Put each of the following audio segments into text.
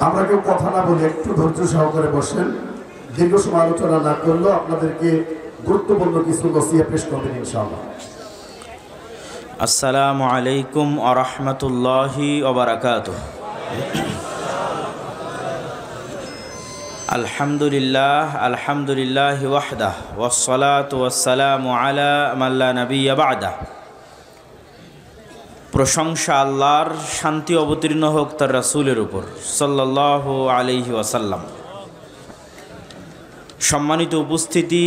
আমরা কেউ কথা না বলে একটু ধৈর্য সহকারে বসেন। দীর্ঘ সময় আলোচনা না করলেও আপনাদেরকে গুরুত্বপূর্ণ কিছু নসিহত পেশ করবেন ইনশাআল্লাহ। আসসালামু আলাইকুম ওয়া রাহমাতুল্লাহি ওয়া বারাকাতুহু। আলহামদুলিল্লাহি ওয়াহদাহু ওয়াসসালাতু ওয়াসসালামু আলা মান লা নাবিয়্যা বা'দাহু। প্রশংসা আল্লাহর, শান্তি অবতীর্ণ হোক তার রাসূলের উপর সাল্লাল্লাহু আলাইহি ওয়াসাল্লাম। সম্মানিত উপস্থিতি,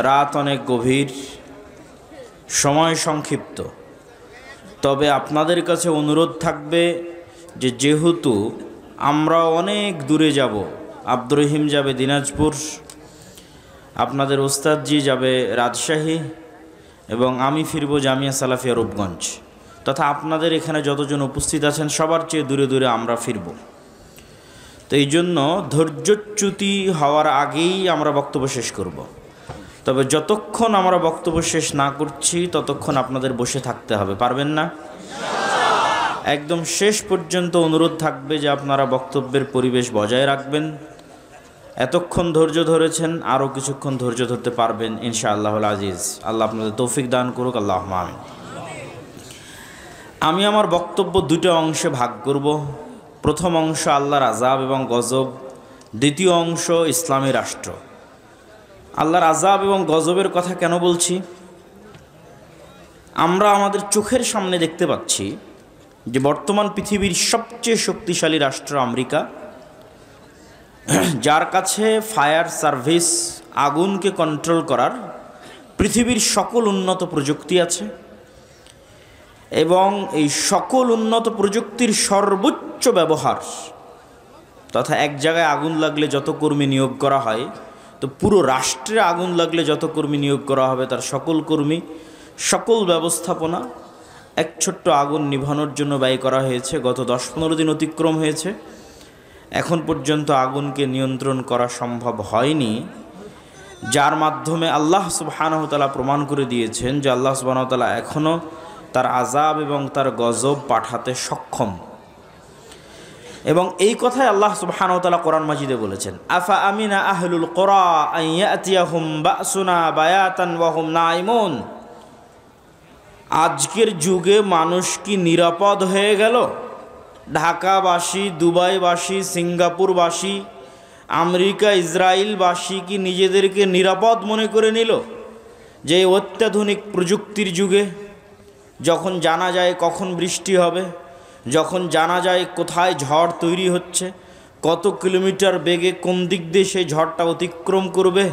রাত অনেক গভীর, সময় সংক্ষিপ্ত, তবে আপনাদের কাছে অনুরোধ থাকবে যে যেহেতু আমরা অনেক দূরে যাব, আব্দুর রহিম যাবে দিনাজপুর, আপনাদের ওস্তাদজি যাবে রাজশাহী এবং আমি ফিরব জামিয়া সালাফিয়া রূপগঞ্জ, তথা আপনাদের এখানে যতজন উপস্থিত আছেন সবার চেয়ে দূরে দূরে আমরা ফিরব। তো এই জন্য ধৈর্যচ্যুতি হওয়ার আগেই আমরা বক্তব্য শেষ করব। তবে যতক্ষণ আমরা বক্তব্য শেষ না করছি ততক্ষণ আপনাদের বসে থাকতে হবে, পারবেন না? একদম শেষ পর্যন্ত অনুরোধ থাকবে যে আপনারা বক্তব্যের পরিবেশ বজায় রাখবেন। এতক্ষণ ধৈর্য ধরেছেন, আরও কিছুক্ষণ ধৈর্য ধরতে পারবেন ইনশাআল্লাহুল আজিজ। আল্লাহ আপনাদের তৌফিক দান করুক, আল্লাহুম্মা আমিন। আমি আমার বক্তব্য দুটো অংশে ভাগ করব। প্রথম অংশ আল্লাহর আযাব এবং গজব, দ্বিতীয় অংশ ইসলামী রাষ্ট্র। আল্লাহর আযাব এবং গজবের কথা কেন বলছি? আমরা আমাদের চোখের সামনে দেখতে পাচ্ছি যে বর্তমান পৃথিবীর সবচেয়ে শক্তিশালী রাষ্ট্র আমেরিকা, যার কাছে ফায়ার সার্ভিস, আগুনকে কন্ট্রোল করার পৃথিবীর সকল উন্নত প্রযুক্তি আছে এবং এই সকল উন্নত প্রযুক্তির সর্বোচ্চ ব্যবহার, তথা এক জায়গায় আগুন লাগলে যত কর্মী নিয়োগ করা হয়, তো পুরো রাষ্ট্রে আগুন লাগলে যত কর্মী নিয়োগ করা হবে তার সকল কর্মী, সকল ব্যবস্থাপনা এক ছোট্ট আগুন নিভানোর জন্য ব্যয় করা হয়েছে। গত 10-15 দিন অতিক্রম হয়েছে, এখন পর্যন্ত আগুনকে নিয়ন্ত্রণ করা সম্ভব হয়নি, যার মাধ্যমে আল্লাহ সুবহানাহু ওয়া তাআলা প্রমাণ করে দিয়েছেন যে আল্লাহ সুবহানাহু ওয়া তাআলা এখনও তার আযাব এবং তার গজব পাঠাতে সক্ষম। এবং এই কথাই আল্লাহ সুবহানাহু ওয়া তাআলা কোরআন মাজিদে বলেছেন, আফা আমিনা আহলুল কুরা আন ইয়াতিয়াহুম বাসুনা বায়াতান ওয়া হুম নাইমুন। আজকের যুগে মানুষ কি নিরাপদ হয়ে গেল? ঢাকাবাসী, দুবাইবাসী, সিঙ্গাপুরবাসী, আমেরিকা, ইসরায়েলবাসী কি নিজেদেরকে নিরাপদ মনে করে নিল যে অত্যাধুনিক প্রযুক্তির যুগে, যখন জানা যায় কখন বৃষ্টি হবে, যখন জানা যায় কোথায় ঝড় তৈরি হচ্ছে, কত কিলোমিটার বেগে কোন দিক দিয়ে সেই ঝড়টা অতিক্রম করবে,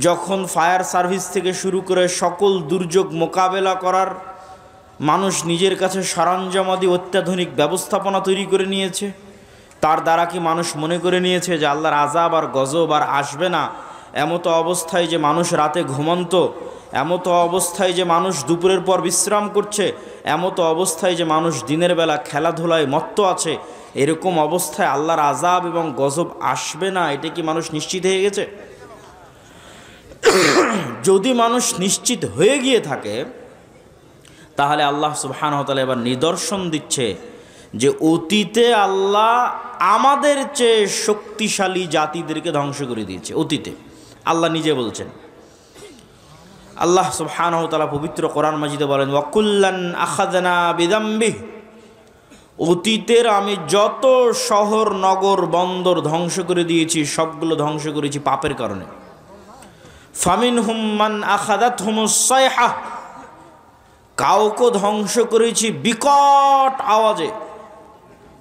যখন ফায়ার সার্ভিস থেকে শুরু করে সকল দুর্যোগ মোকাবেলা করার মানুষ নিজের কাছে সরঞ্জামাদি অত্যাধুনিক ব্যবস্থাপনা তৈরি করে নিয়েছে, তার দ্বারা কি মানুষ মনে করে নিয়েছে যে আল্লাহর আযাব আর গজব আর আসবে না? এমতো অবস্থায় যে মানুষ রাতে ঘুমন্ত, এমতো অবস্থায় যে মানুষ দুপুরের পর বিশ্রাম করছে, এমতো অবস্থায় যে মানুষ দিনের বেলা খেলাধুলায় মত্ত আছে, এরকম অবস্থায় আল্লাহর আযাব এবং গজব আসবে না, এটা কি মানুষ নিশ্চিত হয়ে গেছে? যদি মানুষ নিশ্চিত হয়ে গিয়ে থাকে তাহলে আল্লাহ সুবহানাহু ওয়া তাআলা এবার নিদর্শন দিচ্ছে যে অতীতে আল্লাহ আমাদের চেয়ে শক্তিশালী জাতিদেরকে ধ্বংস করে দিয়েছে। অতীতে আল্লাহ নিজে বলছেন, আল্লাহ সুবহানাহু ওয়া তাআলা পবিত্র কোরআন মাজিদে বলেন, ওয়া কুল্লান আখাযনা বিযামবিহি। অতীতের আমি যত শহর, নগর, বন্দর ধ্বংস করে দিয়েছি সবগুলো ধ্বংস করেছি পাপের কারণে। ফামিনহুম মান আখাযাতহুমুস সাইহা। কাউকে ধ্বংস করেছি বিকট আওয়াজে,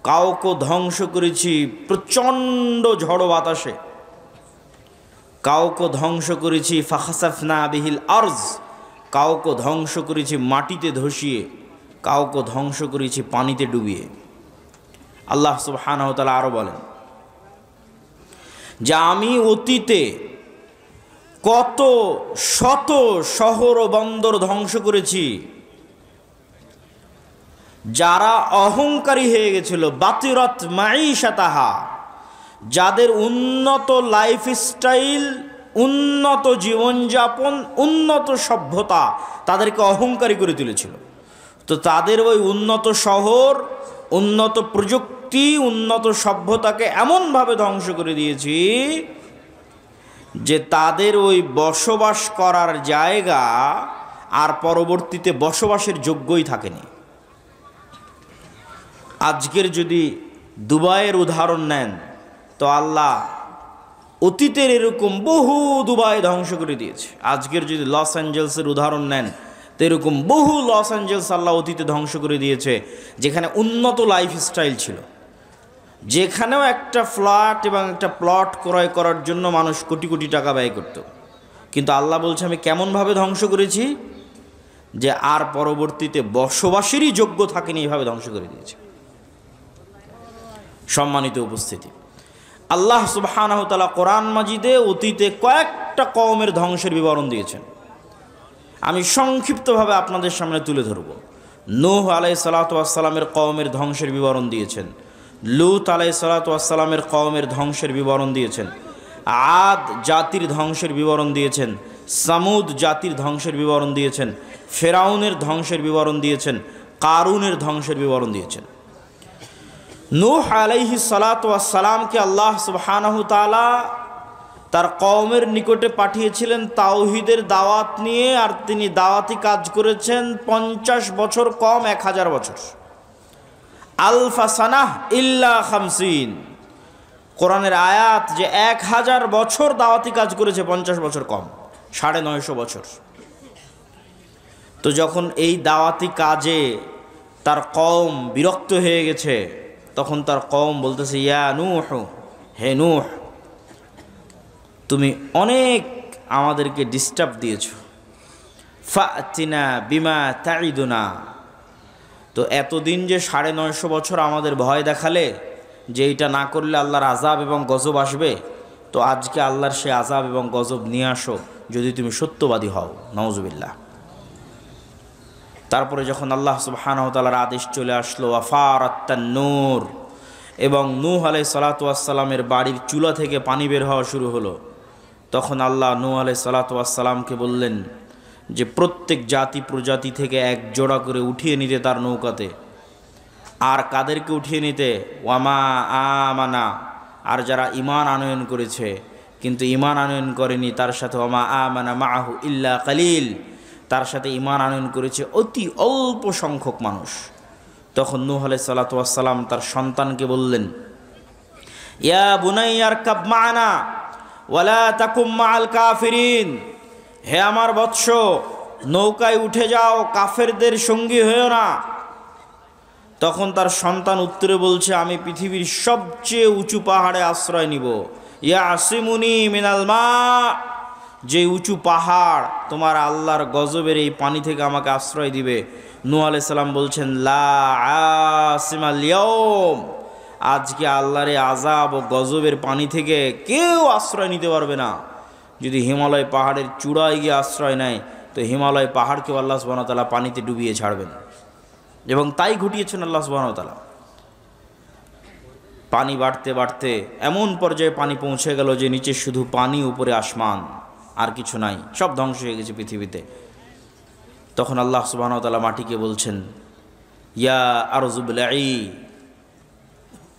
কাউকে ধ্বংস করেছি প্রচণ্ড ঝড় বাতাসে, কাউকে ধ্বংস করেছি ফাখাসাফনা বিহিল আরজ, কাউকে ধ্বংস করেছি মাটিতে ধসিয়ে, কাউকে ধ্বংস করেছি পানিতে ডুবিয়ে। আল্লাহ সুবহানাহু ওয়া তাআলা আরো বলেন যে আমি অতীতে কত শত শহর ও বন্দর ধ্বংস করেছি, যারা অহংকারী হয়ে গেছিল, বাতিরাত মাঈশাতাহা, যাদের উন্নত লাইফস্টাইল, উন্নত জীবনযাপন, উন্নত সভ্যতা তাদেরকে অহংকারী করে তুলেছিল। তো তাদের ওই উন্নত শহর, উন্নত প্রযুক্তি অতি উন্নত সভ্যতাকে এমনভাবে ধ্বংস করে দিয়েছি যে তাদের ওই বসবাস করার জায়গা আর পরবর্তীতে বসবাসের যোগ্যই থাকেনি। আজকের যদি দুবাইয়ের উদাহরণ নেন তো আল্লাহ অতীতের এরকম বহু দুবাই ধ্বংস করে দিয়েছে। আজকের যদি লস অ্যাঞ্জেলসের উদাহরণ নেন তো এরকম বহু লস অ্যাঞ্জেলস আল্লাহ অতীতে ধ্বংস করে দিয়েছে, যেখানে উন্নত লাইফস্টাইল ছিল, যেখানেও একটা ফ্ল্যাট এবং একটা প্লট ক্রয় করার জন্য মানুষ কোটি কোটি টাকা ব্যয় করত। কিন্তু আল্লাহ বলছে আমি কেমনভাবে ধ্বংস করেছি যে আর পরবর্তীতে বসবাসেরই যোগ্য থাকেনি, এইভাবে ধ্বংস করে দিয়েছে। সম্মানিত উপস্থিতি, আল্লাহ সুবহানাহু ওয়া তাআলা কোরআন মাজিদে অতীতে কয়েকটা কওমের ধ্বংসের বিবরণ দিয়েছেন। আমি সংক্ষিপ্তভাবে আপনাদের সামনে তুলে ধরব। নূহ আলাইহিস সালাতু ওয়াস সালামের কওমের ধ্বংসের বিবরণ দিয়েছেন, লূত আলাইহিস সালাতু ওয়াস সালামের কওমের ধ্বংসের বিবরণ দিয়েছেন, আদ জাতির ধ্বংসের বিবরণ দিয়েছেন, সামুদ জাতির ধ্বংসের বিবরণ দিয়েছেন, ফেরাউনের ধ্বংসের বিবরণ দিয়েছেন, কারুনের ধ্বংসের বিবরণ দিয়েছেন। নূহ আলাইহিস সালাতু ওয়াস সালামকে আল্লাহ সুবহানাহু ওয়া তাআলা তার কওমের নিকটে পাঠিয়েছিলেন তাওহীদের দাওয়াত নিয়ে, আর তিনি দাওয়াতি কাজ করেছেন 50 বছর কম 1000 বছর। আলফা সানাহ ইল্লা 50, কোরআনের আয়াত যে 1000 বছর দাওয়াতি কাজ করেছে, 50 বছর কম, 950 বছর। তো যখন এই দাওয়াতি কাজে তার কওম বিরক্ত হয়ে গেছে, তখন তার কওম বলতেছে ইয়া নূহ, হে নূহ, তুমি অনেক আমাদেরকে ডিস্টার্ব দিয়েছ, ফাতিনা বিমা তাইদুনা, তো এতদিন যে 950 বছর আমাদের ভয় দেখালে যে এইটা না করলে আল্লাহর আযাব এবং গজব আসবে, তো আজকে আল্লাহর সে আযাব এবং গজব নিয়ে আসো যদি তুমি সত্যবাদী হও। নাউজুবিল্লাহ। তারপরে যখন আল্লাহ সুবহানাহু ওয়া তাআলার আদেশ চলে আসলো আফারাত তান্নূর, এবং নূহ আলাইহিস সালাতু ওয়াস সালামের বাড়ির চুলা থেকে পানি বের হওয়া শুরু হলো, তখন আল্লাহ নূহ আলাইহিস সালাতু ওয়াস সালামকে বললেন যে প্রত্যেক জাতি প্রজাতি থেকে এক জোড়া করে উঠিয়ে নিতে তার নৌকাতে। আর কাদেরকে উঠিয়ে নিতে? ওয়ামা আমানা, আর যারা ঈমান আনয়ন করেছে কিন্তু ঈমান আনয়ন করেনি তার সাথে, ওয়ামা আমানা মাআহু ইল্লা কালিল, তার সাথে ঈমান আনয়ন করেছে অতি অল্প সংখ্যক মানুষ। তখন নূহ আলাইহিস সালাতু ওয়াস সালাম তার সন্তানকে বললেন ইয়া বুনাইয়া আরকাব মা'না ওয়ালা তাকুম মা'আল কাফিরিন, হে আমার বৎস, নৌকায় উঠে যাও, কাফেরদের সঙ্গী হয়েও না। তখন তার সন্তান উত্তরে বলছে আমি পৃথিবীর সবচেয়ে উঁচু পাহাড়ে আশ্রয় নিব। ইয়া আসিমুনি মিনাল মা, যে উঁচু পাহাড় তোমার আল্লাহর গজবের এই পানি থেকে আমাকে আশ্রয় দিবে। নূহ আলাইহিস সালাম বলছেন লা আসিমাল ইয়াউম, আজকে আল্লাহর এই আযাব ও গজবের পানি থেকে কেউ আশ্রয় নিতে পারবে না। যদি হিমালয় পাহাড়ের চূড়ায় গিয়ে আশ্রয় নেয় তো হিমালয় পাহাড়কেও আল্লাহ সুবহানাহু ওয়া তাআলা পানিতে ডুবিয়ে ছাড়বেন, এবং তাই ঘটিয়েছেন আল্লাহ সুবহানাহু ওয়া তাআলা। পানি বাড়তে বাড়তে এমন পর্যায়ে পানি পৌঁছে গেল যে নিচে শুধু পানি, উপরে আসমান, আর কিছু নাই, সব ধ্বংস হয়ে গেছে পৃথিবীতে। তখন আল্লাহ সুবহানাহু ওয়া তাআলা মাটিকে বলছেন ইয়া আরযু বলঈ,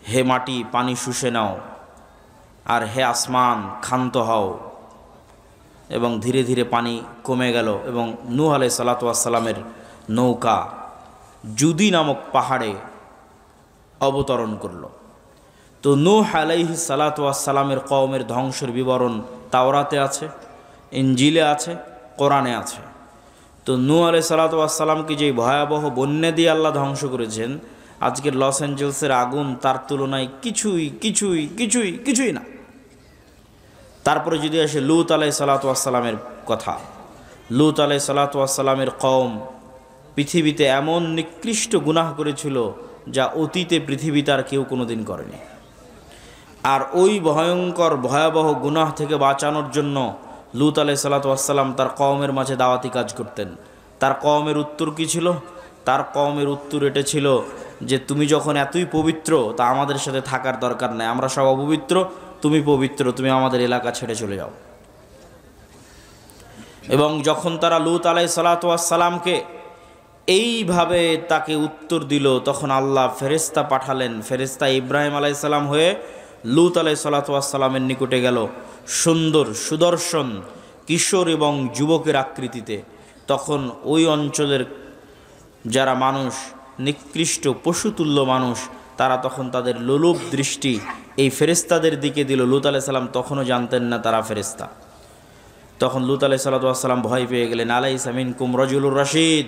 হে মাটি পানি শুষে নাও, আর হে আসমান ক্ষান্ত হও। এবং ধীরে ধীরে পানি কমে গেল এবং নূহ আলাইহিস সালাতু ওয়াস সালামের নৌকা জুদি নামক পাহাড়ে অবতরণ করল। তো নূহ আলাইহিস সালাতু ওয়াস সালামের কওমের ধ্বংসের বিবরণ তাওরাতে আছে, ইনজিলে আছে, কোরআনে আছে। তো নূহ আলাইহিস সালাতু ওয়াস সালামকে যে ভয়াবহ বন্যা দিয়ে আল্লাহ ধ্বংস করেছেন, আজকের লস অ্যাঞ্জেলসের আগুন তার তুলনায় কিছুই কিছুই কিছুই কিছুই না। তারপরে যদি আসে লূত আলাইহিস সালাতু ওয়াস সালামের কথা, লূত আলাইহিস সালাতু ওয়াস সালামের কওম পৃথিবীতে এমন নিকৃষ্ট গুনাহ করেছিল যা অতীতে পৃথিবীতে আর কেউ কোনোদিন করেনি। আর ওই ভয়ঙ্কর ভয়াবহ গুনাহ থেকে বাঁচানোর জন্য লূত আলাইহিস সালাতু ওয়াস সালাম তার কওমের মাঝে দাওয়াতি কাজ করতেন। তার কওমের উত্তর কী ছিল? তার কওমের উত্তর এটা ছিল যে তুমি যখন এতই পবিত্র তা আমাদের সাথে থাকার দরকার নেই, আমরা সব অপবিত্র, তুমি পবিত্র, তুমি আমাদের এলাকা ছেড়ে চলে যাও। এবং যখন তারা লূত আলাইহিস সালাতু ওয়াস সালামকে এইভাবে তাকে উত্তর দিল। তখন আল্লাহ ফেরেশতা পাঠালেন। ফেরেশতা ইব্রাহিম আলাইহিসসালাম হয়ে লূত আলাইহিসসালামের নিকটে গেল, সুন্দর সুদর্শন কিশোর এবং যুবকের আকৃতিতে। তখন ওই অঞ্চলের যারা মানুষ, নিকৃষ্ট পশুতুল্য মানুষ, তারা তখন তাদের লোলুপ দৃষ্টি এই ফেরেশতাদের দিকে দিল। লূত আলাইহিস সালাম তখনও জানতেন না তারা ফেরেশতা। তখন লূত আলাইহিস সালাম ভয় পেয়ে গেলেন। আলাইসা মিনকুম রাজুলুর রাশিদ,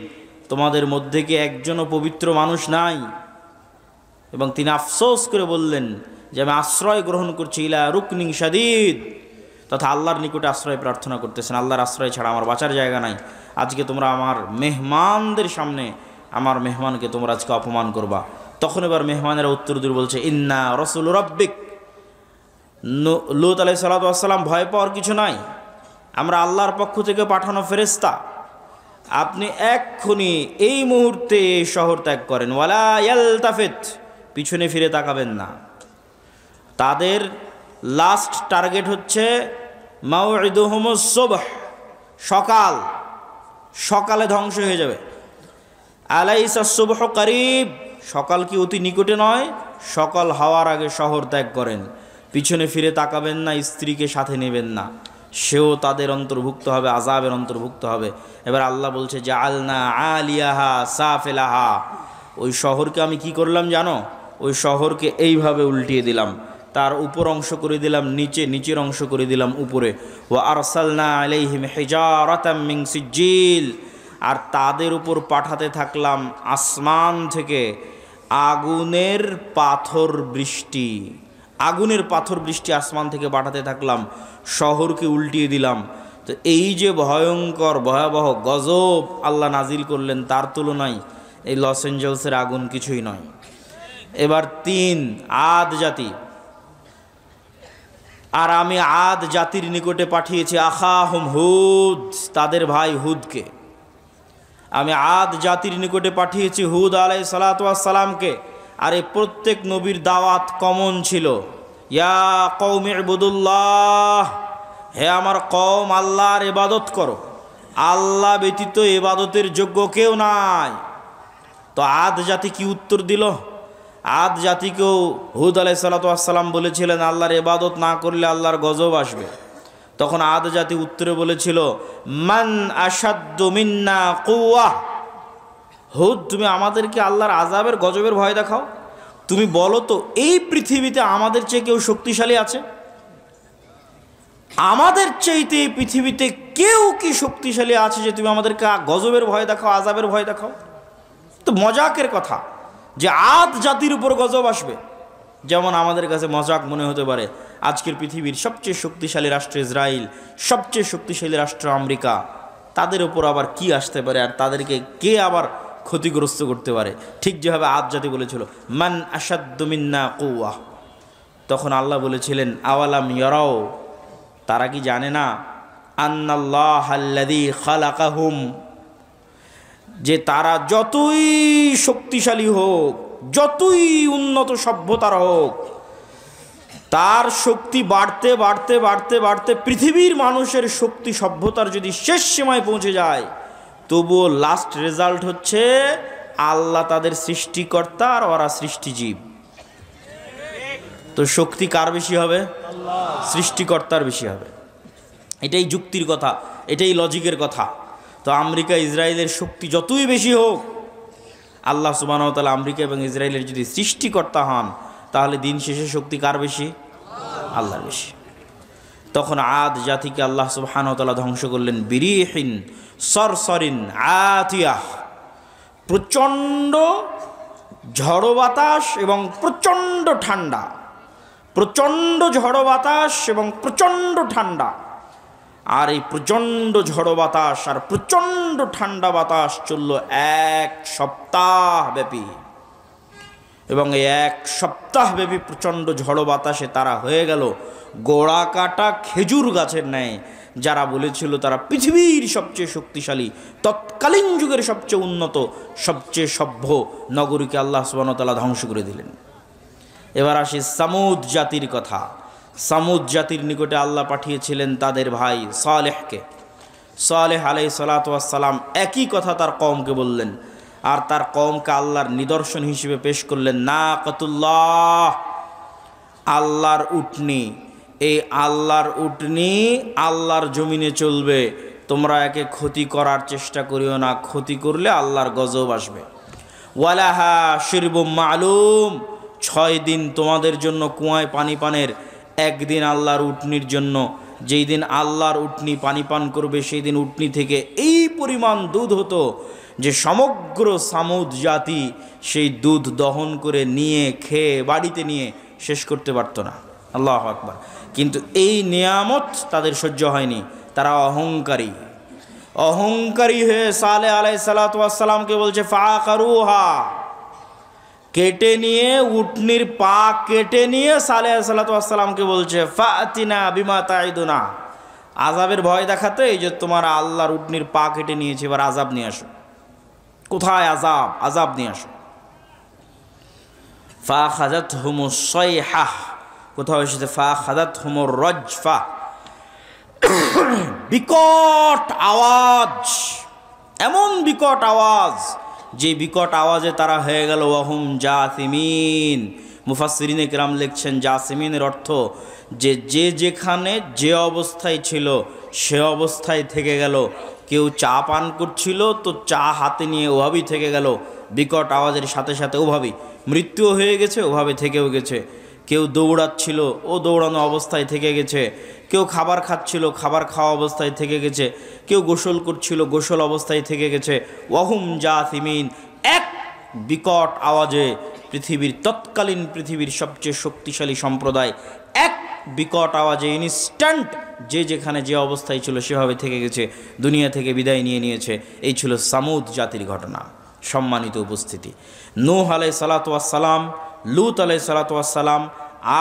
তোমাদের মধ্যে কি একজনও পবিত্র মানুষ নাই? এবং তিনি আফসোস করে বললেন যে আমি আশ্রয় গ্রহণ করছি ইলা রুকনিন শাদীদ, তথা আল্লাহর নিকটে আশ্রয় প্রার্থনা করতেছেন। আল্লাহর আশ্রয় ছাড়া আমার বাঁচার জায়গা নাই। আজকে তোমরা আমার মেহমানদের সামনে আমার মেহমানকে তোমরা আজকে অপমান করবা। তখন এবার মেহমানেরা উত্তর দিয়ে বলছে ইন্না রাসূলু রাব্বিক। লূত আলাইহিস সালাম ভয় পাওয়ার কিছু নাই, আমরা আল্লাহর পক্ষ থেকে পাঠানো ফেরেশতা। আপনি এক্ষুনি এই মুহূর্তে এই শহর ত্যাগ করেন। ওয়ালা ইয়ালতাফিত, পিছনে ফিরে তাকাবেন না। তাদের লাস্ট টার্গেট হচ্ছে মাউইদুহুমুস সুবহ, সকাল, সকালে ধ্বংস হয়ে যাবে। আলাইসা সুবহ করিব, সকাল কি অতি নিকটে নয়? সকাল হওয়ার আগে শহর ত্যাগ করেন, পিছনে ফিরে তাকাবেন না, স্ত্রীকে সাথে নেবেন না, সেও তাদের অন্তর্ভুক্ত হবে, আযাবের অন্তর্ভুক্ত হবে। এবার আল্লাহ বলছে জাআলনা আলিয়াহা সাফিলাহা, ওই শহরকে আমি কি করলাম জানো? ওই শহরকে এইভাবে উল্টিয়ে দিলাম, তার উপর অংশ করে দিলাম নিচে, নিচের অংশ করে দিলাম উপরে। ওয়া আরসালনা আলাইহিম হিজারাতাম মিন সিজিল, আর তাদের উপর পাঠাতে থাকলাম আসমান থেকে আগুনের পাথর বৃষ্টি। আগুনের পাথর বৃষ্টি আসমান থেকে পাঠাতে থাকলাম, শহরকে উল্টিয়ে দিলাম। তো এই যে ভয়ঙ্কর ভয়াবহ গজব আল্লাহ নাজিল করলেন, তার তুলনায় এই লস এঞ্জেলসের আগুন কিছুই নয়। এবার 3 আদ জাতি। আর আমি আদ জাতির নিকটে পাঠিয়েছি আখাহুম হুদ, তাদের ভাই হুদকে। আমি আদ জাতির নিকটে পাঠিয়েছি হুদ আলাইহিস সালাতু ওয়াস সালামকে। আর এই প্রত্যেক নবীর দাওয়াত কমন ছিল, ইয়া কওমি ইবুদুল্লাহ, হে আমার কওম আল্লাহর ইবাদত করো, আল্লাহ ব্যতীত ইবাদতের যোগ্য কেউ নাই। তো আদ জাতি কি উত্তর দিল? আদ জাতিকেও হুদ আলাইহিস সালাতু ওয়াস সালাম বলেছিলেন আল্লাহর ইবাদত না করলে আল্লাহর গজব আসবে। তখন আদ জাতি উত্তরে বলেছিল মান আশাদ্দু মিন্না কুওয়া, হুদ তুমি আমাদেরকে আল্লাহর আযাবের গজবের ভয় দেখাও। তুমি বলো তো এই পৃথিবীতে আমাদের চেয়ে কেউ শক্তিশালী আছে? আমাদের চাইতে এই পৃথিবীতে কেউ কি শক্তিশালী আছে যে তুমি আমাদেরকে গজবের ভয় দেখাও, আযাবের ভয় দেখাও? তো মজাকের কথা যে আদ জাতির উপর গজব আসবে। যেমন আমাদের কাছে মজাক মনে হতে পারে আজকের পৃথিবীর সবচেয়ে শক্তিশালী রাষ্ট্র ইসরায়েল, সবচেয়ে শক্তিশালী রাষ্ট্র আমেরিকা, তাদের উপর আবার কি আসতে পারে, আর তাদেরকে কে আবার ক্ষতিগ্রস্ত করতে পারে? ঠিক যেভাবে আদ জাতি বলেছিল মান আশাদ্দু মিন্না কুওয়া, তখন আল্লাহ বলেছিলেন আওয়ালাম ইয়ারাও, তারা কি জানে না আন্নাল্লাহাল্লাযী খালাকাহুম, যে তারা যতই শক্তিশালী হোক, যতই উন্নত সভ্যতার হোক, তার শক্তি বাড়তে বাড়তে বাড়তে বাড়তে পৃথিবীর মানুষের শক্তি সভ্যতার যদি শেষ সীমায় পৌঁছে যায়, তবুও লাস্ট রেজাল্ট হচ্ছে আল্লাহ তাদের সৃষ্টিকর্তা আর ওরা সৃষ্টিজীব। তো শক্তি কার বেশি হবে? সৃষ্টিকর্তার বেশি হবে। এটাই যুক্তির কথা, এটাই লজিকের কথা। তো আমেরিকা ইসরায়েলের শক্তি যতই বেশি হোক, আল্লাহ সুবহানাহু ওয়া তাআলা আমেরিকা এবং ইসরায়েলের যদি সৃষ্টিকর্তা হন, তাহলে দিন শেষে শক্তি কার বেশি? আল্লাহর বেশি। তখন আদ জাতিকে আল্লাহ সুবহানাহু ওয়া তাআলা ধ্বংস করলেন বিরিহিন সরসরিন আতিয়াহ, প্রচণ্ড ঝড়ো বাতাস এবং প্রচণ্ড ঠান্ডা, প্রচণ্ড ঝড়ো বাতাস এবং প্রচণ্ড ঠান্ডা। আর এই প্রচণ্ড ঝড়ো বাতাস আর প্রচণ্ড ঠান্ডা বাতাস চলল 1 সপ্তাহ ব্যাপী। এবং এই 1 সপ্তাহ ব্যাপী প্রচণ্ড ঝড়ো বাতাসে তারা হয়ে গেল গোড়া কাটা খেজুর গাছের ন্যায়। যারা বলেছিল তারা পৃথিবীর সবচেয়ে শক্তিশালী, তৎকালীন যুগের সবচেয়ে উন্নত, সবচেয়ে সভ্য নগরীকে আল্লাহ সুবহানাহু ওয়া তাআলা ধ্বংস করে দিলেন। এবার আসি সামুদ জাতির কথা। সামুদ জাতির নিকটে আল্লাহ পাঠিয়েছিলেন তাদের ভাই সালেহকে। সালেহ আলাইহিস সালাতু ওয়াস সালাম একই কথা তার কওমকে বললেন, আর তার কওমকে আল্লাহর নিদর্শন হিসেবে পেশ করলেন নাকাতুল্লাহ, আল্লাহর উটনি। এই আল্লাহর উটনি আল্লাহর জমিনে চলবে, তোমরা একে ক্ষতি করার চেষ্টা করিও না, ক্ষতি করলে আল্লাহর গজব আসবে। ওয়ালাহা শিরবুম মালুম, 6 দিন তোমাদের জন্য কুয়ায় পানি পানের, একদিন আল্লাহর উটনির জন্য। যেই দিন আল্লাহর উটনি পানি পান করবে সেই দিন উটনি থেকে এই পরিমাণ দুধ হতো যে সমগ্র সামুদ জাতি সেই দুধ দহন করে নিয়ে খেয়ে বাড়িতে নিয়ে শেষ করতে পারতো না। আল্লাহু আকবার। কিন্তু এই নিয়ামত তাদের সহ্য হয়নি, তারা অহংকারী। অহংকারী হয়ে সালেহ আলাইহিস সালাতু ওয়াস সালামকে বলছে ফাকারুহা, কেটে নিয়ে উটনির পা কেটে নিয়ে সালেহ আলাইহিস সালাতু ওয়াস সালামকে বলছে ফাতিনা বিমা তাইদুনা, আযাবের ভয় দেখাতে এই যে তোমার আল্লাহর উটনির পা কেটে নিয়েছে, এবার আযাব নিয়ে আসো। কোথায় আযাব? আযাব নিয়ে আসো। ফাখাযাতহুমুস সাইহা, কোথাও এসেছে ফাখাযাতহুমুর রাজফা, বিকট আওয়াজ, এমন বিকট আওয়াজ যে বিকট আওয়াজে তারা হয়ে গেল ওয়াহুম জাসিমিন। মুফাসসিরিনে কিরাম লিখছেন জাসিমিনের অর্থ যে যে যেখানে যে অবস্থায় ছিল সে অবস্থায় থেকে গেল। কেউ চা পান করছিল তো চা হাতে নিয়ে ওভাবেই থেকে গেল, বিকট আওয়াজের সাথে সাথে ওভাবেই মৃত্যুও হয়ে গেছে, ওভাবে থেকেও গেছে। কেউ দৌড়াচ্ছিল ও দৌড়ানো অবস্থায় থেকে গেছে, কেউ খাবার খাচ্ছিল খাবার খাওয়া অবস্থায় থেকে গেছে, কেউ গোসল করছিল গোসল অবস্থায় থেকে গেছে। ওয়াহুম জাসিমিন, এক বিকট আওয়াজে পৃথিবীর তৎকালীন পৃথিবীর সবচেয়ে শক্তিশালী সম্প্রদায় এক বিকট আওয়াজে ইনস্ট্যান্ট যে যেখানে যে অবস্থায় ছিল সেভাবে থেকে গেছে, দুনিয়া থেকে বিদায় নিয়ে নিয়েছে। এই ছিল সামুদ জাতির ঘটনা। সম্মানিত উপস্থিতি, নূহ আলাইহিস সালাতু ওয়াস সালাম, লূত আলাইহিস সালাতু ওয়াস সালাম,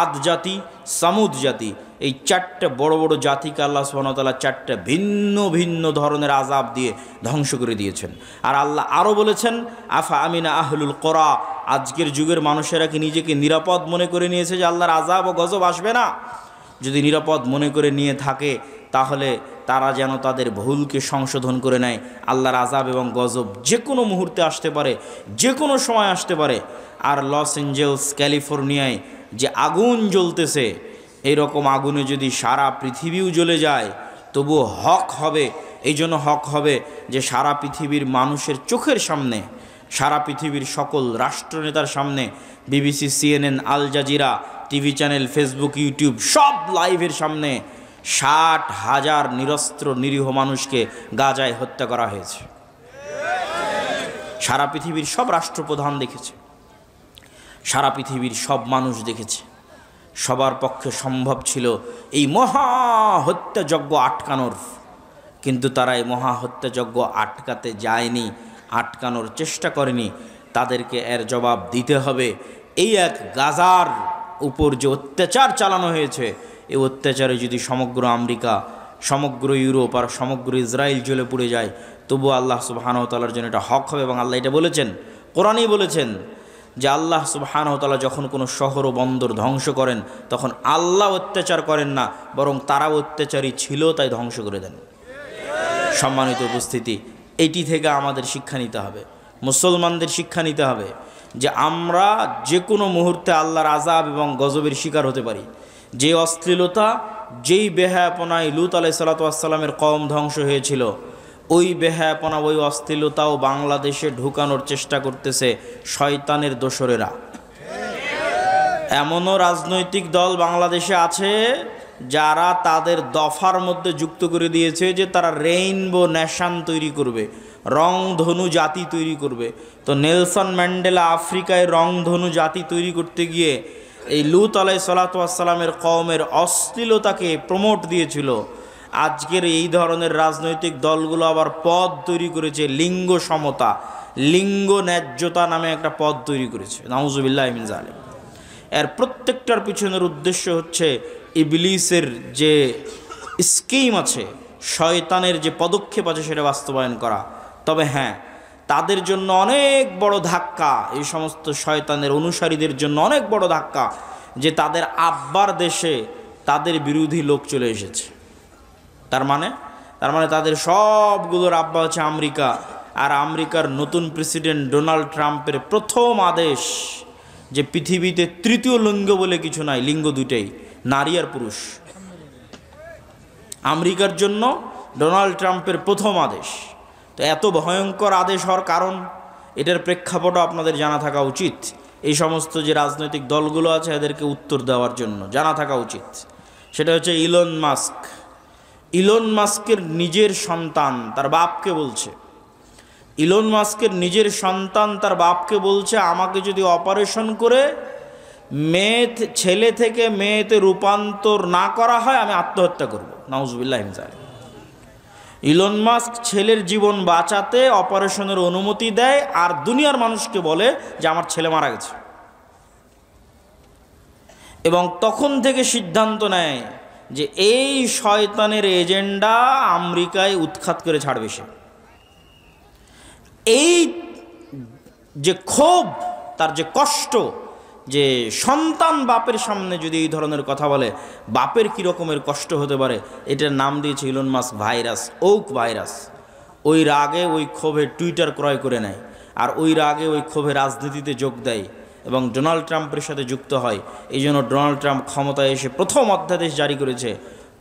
আদ জাতি, সামুদ জাতি, এই 4টে বড় বড় জাতিকে আল্লাহ সুবহানাহু ওয়া তাআলা 4টে ভিন্ন ভিন্ন ধরনের আযাব দিয়ে ধ্বংস করে দিয়েছেন। আর আল্লাহ আরও বলেছেন আফা আমিনা আহলুল কোরা, আজকের যুগের মানুষেরা কি নিজেকে নিরাপদ মনে করে নিয়েছে যে আল্লাহর আযাব ও গজব আসবে না? যদি নিরাপদ মনে করে নিয়ে থাকে তাহলে তারা যেন তাদের ভুলকে সংশোধন করে নেয়। আল্লাহর আযাব এবং গজব যে কোনো মুহূর্তে আসতে পারে, যে কোনো সময় আসতে পারে। আর লস অ্যাঞ্জেলস ক্যালিফোর্নিয়ায় যে আগুন জ্বলতেছে, এইরকম আগুনে যদি সারা পৃথিবীও জ্বলে যায় তবুও হক হবে। এই জন্য হক হবে যে সারা পৃথিবীর মানুষের চোখের সামনে, সারা পৃথিবীর সকল রাষ্ট্রনেতার সামনে, BBC, CNN, Al Jazeera, TV channel, Facebook, YouTube সব লাইভের সামনে 60,000 নিরস্ত্র নিরীহ মানুষকে গাজায় হত্যা করা হয়েছে। সারা পৃথিবীর সব রাষ্ট্রপ্রধান দেখেছে, সারা পৃথিবীর সব মানুষ দেখেছে। সবার পক্ষে সম্ভব ছিল এই মহা হত্যাযজ্ঞ আটকানোর, কিন্তু তারা এই মহা হত্যাযজ্ঞ আটকাতে যায়নি, আটকানোর চেষ্টা করেনি। তাদেরকে এর জবাব দিতে হবে। এই এক গাজার উপর যে অত্যাচার চালানো হয়েছে, এই অত্যাচারে যদি সমগ্র আমেরিকা, সমগ্র ইউরোপ আর সমগ্র ইসরায়েল জ্বলে পুড়ে যায় তবু আল্লাহ সুবহানাহু ওয়া তাআলার জন্য এটা হক হবে। এবং আল্লাহ এটা বলেছেন, কোরআনেই বলেছেন যে আল্লাহ সুবহানাহু ওয়া তাআলা যখন কোনো শহর ও বন্দর ধ্বংস করেন তখন আল্লাহ অত্যাচার করেন না, বরং তারা অত্যাচারী ছিল তাই ধ্বংস করে দেন। সম্মানিত উপস্থিতি, এইটি থেকে আমাদের শিক্ষা নিতে হবে, মুসলমানদের শিক্ষা নিতে হবে যে আমরা যে কোনো মুহূর্তে আল্লাহর আযাব এবং গজবের শিকার হতে পারি। যে অশ্লীলতা, যেই বেহায়াপনায় লূত আলাইহিস সালাতু ওয়াস সালামের কওম ধ্বংস হয়েছিল, ওই বেহায়াপনা, ওই অশ্লীলতাও বাংলাদেশে ঢুকানোর চেষ্টা করতেছে শয়তানের দোসরেরা। এমনও রাজনৈতিক দল বাংলাদেশে আছে যারা তাদের দফার মধ্যে যুক্ত করে দিয়েছে যে তারা রেইনবো নেশন তৈরি করবে, রংধনু জাতি তৈরি করবে। তো নেলসন ম্যান্ডেলা আফ্রিকায় রংধনু জাতি তৈরি করতে গিয়ে এই লূত আলাইহিস সালাতু ওয়াস সালামের কওমের অশ্লীলতাকে প্রমোট দিয়েছিল। আজকের এই ধরনের রাজনৈতিক দলগুলো আবার পদ তৈরি করেছে, লিঙ্গ সমতা, লিঙ্গ ন্যায্যতা নামে একটা পদ তৈরি করেছে। নাউজুবিল্লাহি মিন যালিক। এর প্রত্যেকটার পিছনের উদ্দেশ্য হচ্ছে ইবলিসের যে স্কিম আছে, শয়তানের যে পদক্ষেপ আছে সেটা বাস্তবায়ন করা। তবে হ্যাঁ, তাদের জন্য অনেক বড় ধাক্কা, এই সমস্ত শয়তানের অনুসারীদের জন্য অনেক বড় ধাক্কা যে তাদের আব্বার দেশে তাদের বিরোধী লোক চলে এসেছে। তার মানে তাদের সবগুলোর আব্বা হচ্ছে আমেরিকা, আর আমেরিকার নতুন প্রেসিডেন্ট ডোনাল্ড ট্রাম্পের প্রথম আদেশ যে পৃথিবীতে তৃতীয় লিঙ্গ বলে কিছু নাই, লিঙ্গ দুইটাই, নারী আর পুরুষ। আমেরিকার জন্য ডোনাল্ড ট্রাম্পের প্রথম আদেশ। তো এত ভয়ঙ্কর আদেশ হওয়ার কারণ, এটার প্রেক্ষাপটও আপনাদের জানা থাকা উচিত। এই সমস্ত যে রাজনৈতিক দলগুলো আছে এদেরকে উত্তর দেওয়ার জন্য জানা থাকা উচিত। সেটা হচ্ছে ইলন মাস্ক। ইলন মাস্কের নিজের সন্তান তার বাপকে বলছে, ইলন মাস্কের নিজের সন্তান তার বাপকে বলছে, আমাকে যদি অপারেশন করে ছেলে থেকে মেয়েতে রূপান্তর না করা হয় আমি আত্মহত্যা করব। নাউজুবিল্লাহ। ইলন মাস্ক ছেলের জীবন বাঁচাতে অপারেশনের অনুমতি দেয় আর দুনিয়ার মানুষকে বলে যে আমার ছেলে মারা গেছে, এবং তখন থেকে সিদ্ধান্ত নেয় যে এই শয়তানের এজেন্ডা আমেরিকায় উৎখাত করে ছাড়বে সে। এই যে ক্ষোভ, তার যে কষ্ট, যে সন্তান বাপের সামনে যদি এই ধরনের কথা বলে বাপের কী রকমের কষ্ট হতে পারে, এটার নাম দিয়েছে Elon Musk virus, woke virus. ওই রাগে ওই ক্ষোভে টুইটার ক্রয় করে নেয়, আর ওই রাগে ওই ক্ষোভে রাজনীতিতে যোগ দেয় এবং ডোনাল্ড ট্রাম্পের সাথে যুক্ত হয়। এই জন্য ডোনাল্ড ট্রাম্প ক্ষমতায় এসে প্রথম অধ্যাদেশ জারি করেছে,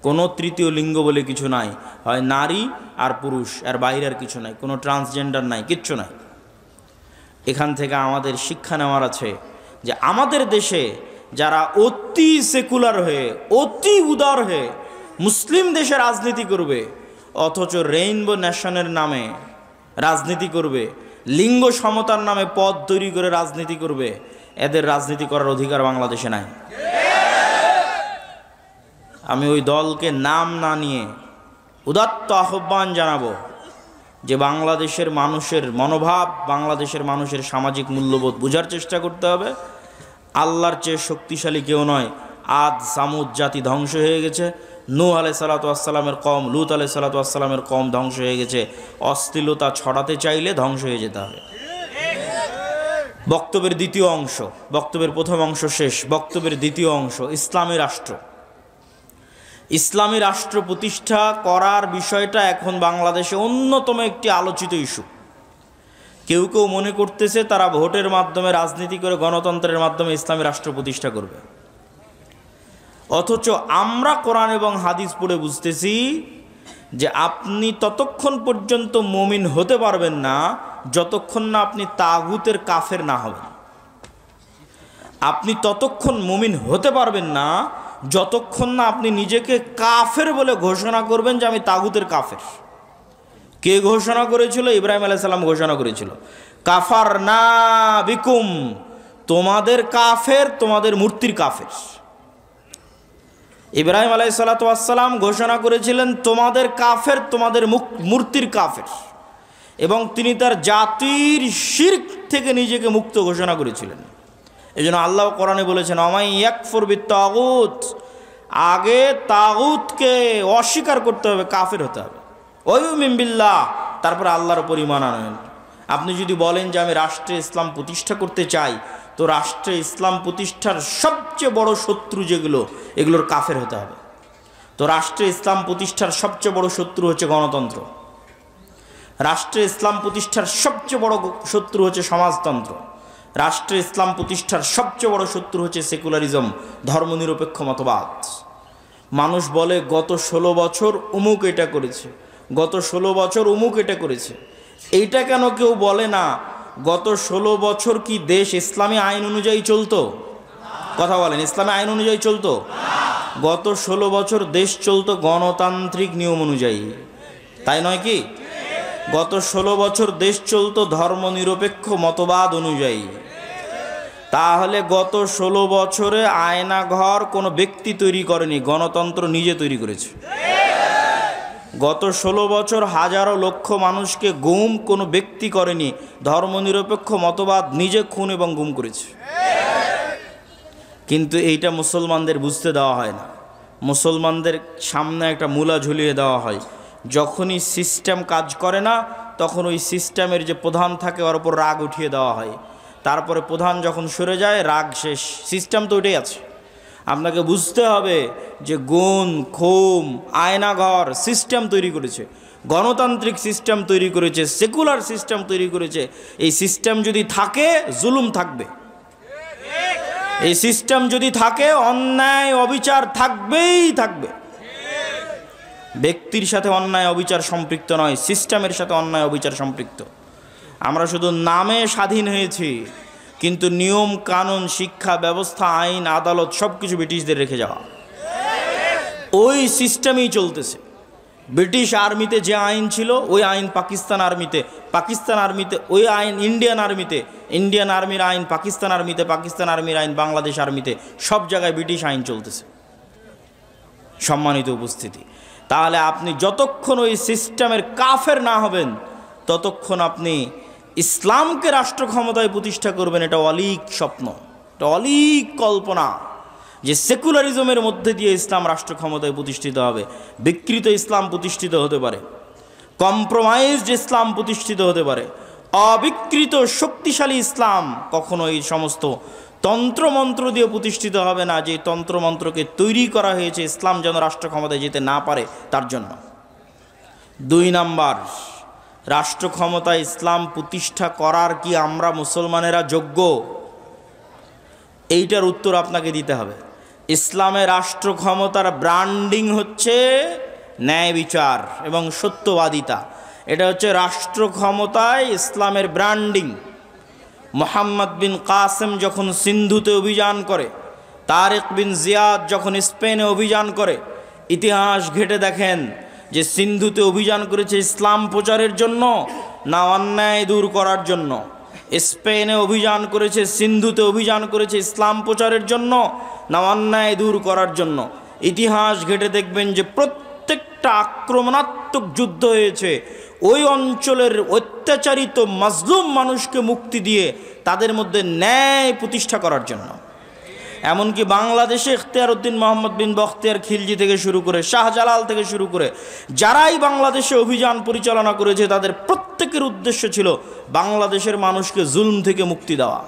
কোনো তৃতীয় লিঙ্গ বলে কিছু নাই, হয় নারী আর পুরুষ, আর বাইরে আর কিছু নাই, কোনো ট্রান্সজেন্ডার নাই, কিচ্ছু নাই। এখান থেকে আমাদের শিক্ষা নেওয়ার আছে যে আমাদের দেশে যারা অতি সেকুলার হয়ে, অতি উদার হয়ে মুসলিম দেশে রাজনীতি করবে, অথচ রেইনবো ন্যাশনের নামে রাজনীতি করবে, লিঙ্গ সমতার নামে পদ তৈরি করে রাজনীতি করবে, এদের রাজনীতি করার অধিকার বাংলাদেশে নাই। আমি ওই দলকে নাম না নিয়ে উদাত্ত আহ্বান জানাবো যে বাংলাদেশের মানুষের মনোভাব, বাংলাদেশের মানুষের সামাজিক মূল্যবোধ বোঝার চেষ্টা করতে হবে। আল্লাহর চেয়ে শক্তিশালী কেউ নয়। আদ সামুদ জাতি ধ্বংস হয়ে গেছে, নূহ আলাইহিস সালাতু ওয়াস সালামের কওম, লূত আলাইহিস সালাতু ওয়াস সালামের কওম ধ্বংস হয়ে গেছে। অশ্লীলতা ছড়াতে চাইলে ধ্বংস হয়ে যেতে হবে। বক্তব্যের দ্বিতীয় অংশ, বক্তব্যের প্রথম অংশ শেষ, বক্তব্যের দ্বিতীয় অংশ, ইসলামী রাষ্ট্র। ইসলামী রাষ্ট্র প্রতিষ্ঠা করার বিষয়টা এখন বাংলাদেশে অন্যতম একটি আলোচিত ইস্যু। কেউ কেউ মনে করতেছে তারা ভোটের মাধ্যমে, রাজনীতি করে, গণতন্ত্রের মাধ্যমে ইসলামী রাষ্ট্র প্রতিষ্ঠা করবে, অথচ আমরা কোরআন এবং হাদিস পড়ে বুঝতেছি যে আপনি ততক্ষণ পর্যন্ত মুমিন হতে পারবেন না যতক্ষণ না আপনি তাগুতের কাফের না হবেন। আপনি ততক্ষণ মুমিন হতে পারবেন না যতক্ষণ না আপনি নিজেকে কাফের বলে ঘোষণা করবেন যে আমি তাগুতের কাফের। কে ঘোষণা করেছিল? ইব্রাহিম আলাইহিস সালাম ঘোষণা করেছিল, কাফার না বিকুম, তোমাদের কাফের, তোমাদের মূর্তির কাফের। ইব্রাহিম আলাইহিস সালাম ঘোষণা করেছিলেন তোমাদের কাফের, তোমাদের মূর্তির কাফের, এবং তিনি তার জাতির শিরক থেকে নিজেকে মুক্ত ঘোষণা করেছিলেন। এই জন্য আল্লাহ কোরআনে বলেছেন, আমাই ইয়াকফুর বিত্তাগুত, আগে তাগুতকে অস্বীকার করতে হবে, কাফের হতে হবে, ওয়ুমিন বিল্লাহ, তারপর আল্লাহর উপর ঈমান আনেন। আপনি যদি বলেন যে আমি রাষ্ট্রে ইসলাম প্রতিষ্ঠা করতে চাই, তো রাষ্ট্রে ইসলাম প্রতিষ্ঠার সবচেয়ে বড় শত্রু যেগুলো, এগুলোর কাফের হতে হবে। তো রাষ্ট্রে ইসলাম প্রতিষ্ঠার সবচেয়ে বড় শত্রু হচ্ছে গণতন্ত্র, রাষ্ট্রে ইসলাম প্রতিষ্ঠার সবচেয়ে বড় শত্রু হচ্ছে সমাজতন্ত্র, রাষ্ট্রে ইসলাম প্রতিষ্ঠার সবচেয়ে বড় শত্রু হচ্ছে সেকুলারিজম, ধর্মনিরপেক্ষ মতবাদ। মানুষ বলে গত 16 বছর অমুক এটা করেছে, গত 16 বছর অমুক এটা করেছে। এইটা কেন কেউ বলে না গত 16 বছর কি দেশ ইসলামী আইন অনুযায়ী চলতো? কথা বলেন, ইসলামী আইন অনুযায়ী চলতো? গত 16 বছর দেশ চলতো গণতান্ত্রিক নিয়ম অনুযায়ী, তাই নয় কি? গত 16 বছর দেশ চলতো ধর্মনিরপেক্ষ মতবাদ অনুযায়ী। তাহলে গত 16 বছরে আয়নাঘর কোনো ব্যক্তি তৈরি করেনি, গণতন্ত্র নিজে তৈরি করেছে। গত 16 বছর হাজারো লক্ষ মানুষকে গুম কোনো ব্যক্তি করেনি, ধর্মনিরপেক্ষ মতবাদ নিজে খুন এবং গুম করেছে। কিন্তু এইটা মুসলমানদের বুঝতে দেওয়া হয় না। মুসলমানদের সামনে একটা মূলা ঝুলিয়ে দেওয়া হয়, যখনই সিস্টেম কাজ করে না তখন ওই সিস্টেমের যে প্রধান থাকে ওর উপর রাগ উঠিয়ে দেওয়া হয়, তারপরে প্রধান যখন সরে যায় রাগ শেষ, সিস্টেম তো ওইটাই আছে। আপনাকে বুঝতে হবে যে গুণ, খুম, আয়নাঘর সিস্টেম তৈরি করেছে, গণতান্ত্রিক সিস্টেম তৈরি করেছে, সেকুলার সিস্টেম তৈরি করেছে। এই সিস্টেম যদি থাকে জুলুম থাকবে, এই সিস্টেম যদি থাকে অন্যায় অবিচার থাকবেই থাকবে। ব্যক্তির সাথে অন্যায় অবিচার সম্পৃক্ত নয়, সিস্টেমের সাথে অন্যায় অবিচার সম্পৃক্ত। আমরা শুধু নামে স্বাধীন হয়েছি, কিন্তু নিয়ম কানুন, শিক্ষা ব্যবস্থা, আইন আদালত সব কিছু ব্রিটিশদের রেখে যাওয়া। ওই সিস্টেমেই চলতেছে। ব্রিটিশ আর্মিতে যে আইন ছিল ওই আইন পাকিস্তান আর্মিতে, পাকিস্তান আর্মিতে ওই আইন ইন্ডিয়ান আর্মিতে, ইন্ডিয়ান আর্মির আইন পাকিস্তান আর্মিতে, পাকিস্তান আর্মির আইন বাংলাদেশ আর্মিতে, সব জায়গায় ব্রিটিশ আইন চলতেছে। সম্মানিত উপস্থিতি, তাহলে আপনি যতক্ষণ ওই সিস্টেমের কাফের না হবেন ততক্ষণ আপনি ইসলামকে রাষ্ট্র ক্ষমতায় প্রতিষ্ঠা করবেন। এটা অলীক স্বপ্ন, এটা অলীক কল্পনা যে সেকুলারিজমের মধ্যে দিয়ে ইসলাম রাষ্ট্র ক্ষমতায় প্রতিষ্ঠিত হবে। বিকৃত ইসলাম প্রতিষ্ঠিত হতে পারে, কম্প্রোমাইজড ইসলাম প্রতিষ্ঠিত হতে পারে, অবিকৃত শক্তিশালী ইসলাম কখনো এই সমস্ত তন্ত্রমন্ত্র দিয়ে প্রতিষ্ঠিত হবে না, যে তন্ত্রমন্ত্রকে তৈরি করা হয়েছে ইসলাম যেন রাষ্ট্র ক্ষমতায় যেতে না পারে তার জন্য। 2 নাম্বার, রাষ্ট্র ক্ষমতায় ইসলাম প্রতিষ্ঠা করার কি আমরা মুসলমানেরা যোগ্য? এইটার উত্তর আপনাকে দিতে হবে। ইসলামের রাষ্ট্র ক্ষমতার ব্র্যান্ডিং হচ্ছে ন্যায় বিচার এবং সত্যবাদিতা। এটা হচ্ছে রাষ্ট্র ক্ষমতায় ইসলামের ব্র্যান্ডিং। মোহাম্মদ বিন কাসেম যখন সিন্ধুতে অভিযান করে, তারেক বিন জিয়াদ যখন স্পেনে অভিযান করে, ইতিহাস ঘেটে দেখেন যে সিন্ধুতে অভিযান করেছে ইসলাম প্রচারের জন্য না অন্যায় দূর করার জন্য? স্পেনে অভিযান করেছে, সিন্ধুতে অভিযান করেছে ইসলাম প্রচারের জন্য না অন্যায় দূর করার জন্য? ইতিহাস ঘেটে দেখবেন যে প্রত্যেকটা আক্রমণাত্মক যুদ্ধ হয়েছে ওই অঞ্চলের অত্যাচারিত মাজলুম মানুষকে মুক্তি দিয়ে তাদের মধ্যে ন্যায় প্রতিষ্ঠা করার জন্য। এমনকি বাংলাদেশে ইখতিয়ার উদ্দিন মোহাম্মদ বিন বখতিয়ার খিলজি থেকে শুরু করে শাহজালাল থেকে শুরু করে যারাই বাংলাদেশে অভিযান পরিচালনা করেছে তাদের প্রত্যেকের উদ্দেশ্য ছিল বাংলাদেশের মানুষকে জুলম থেকে মুক্তি দেওয়া।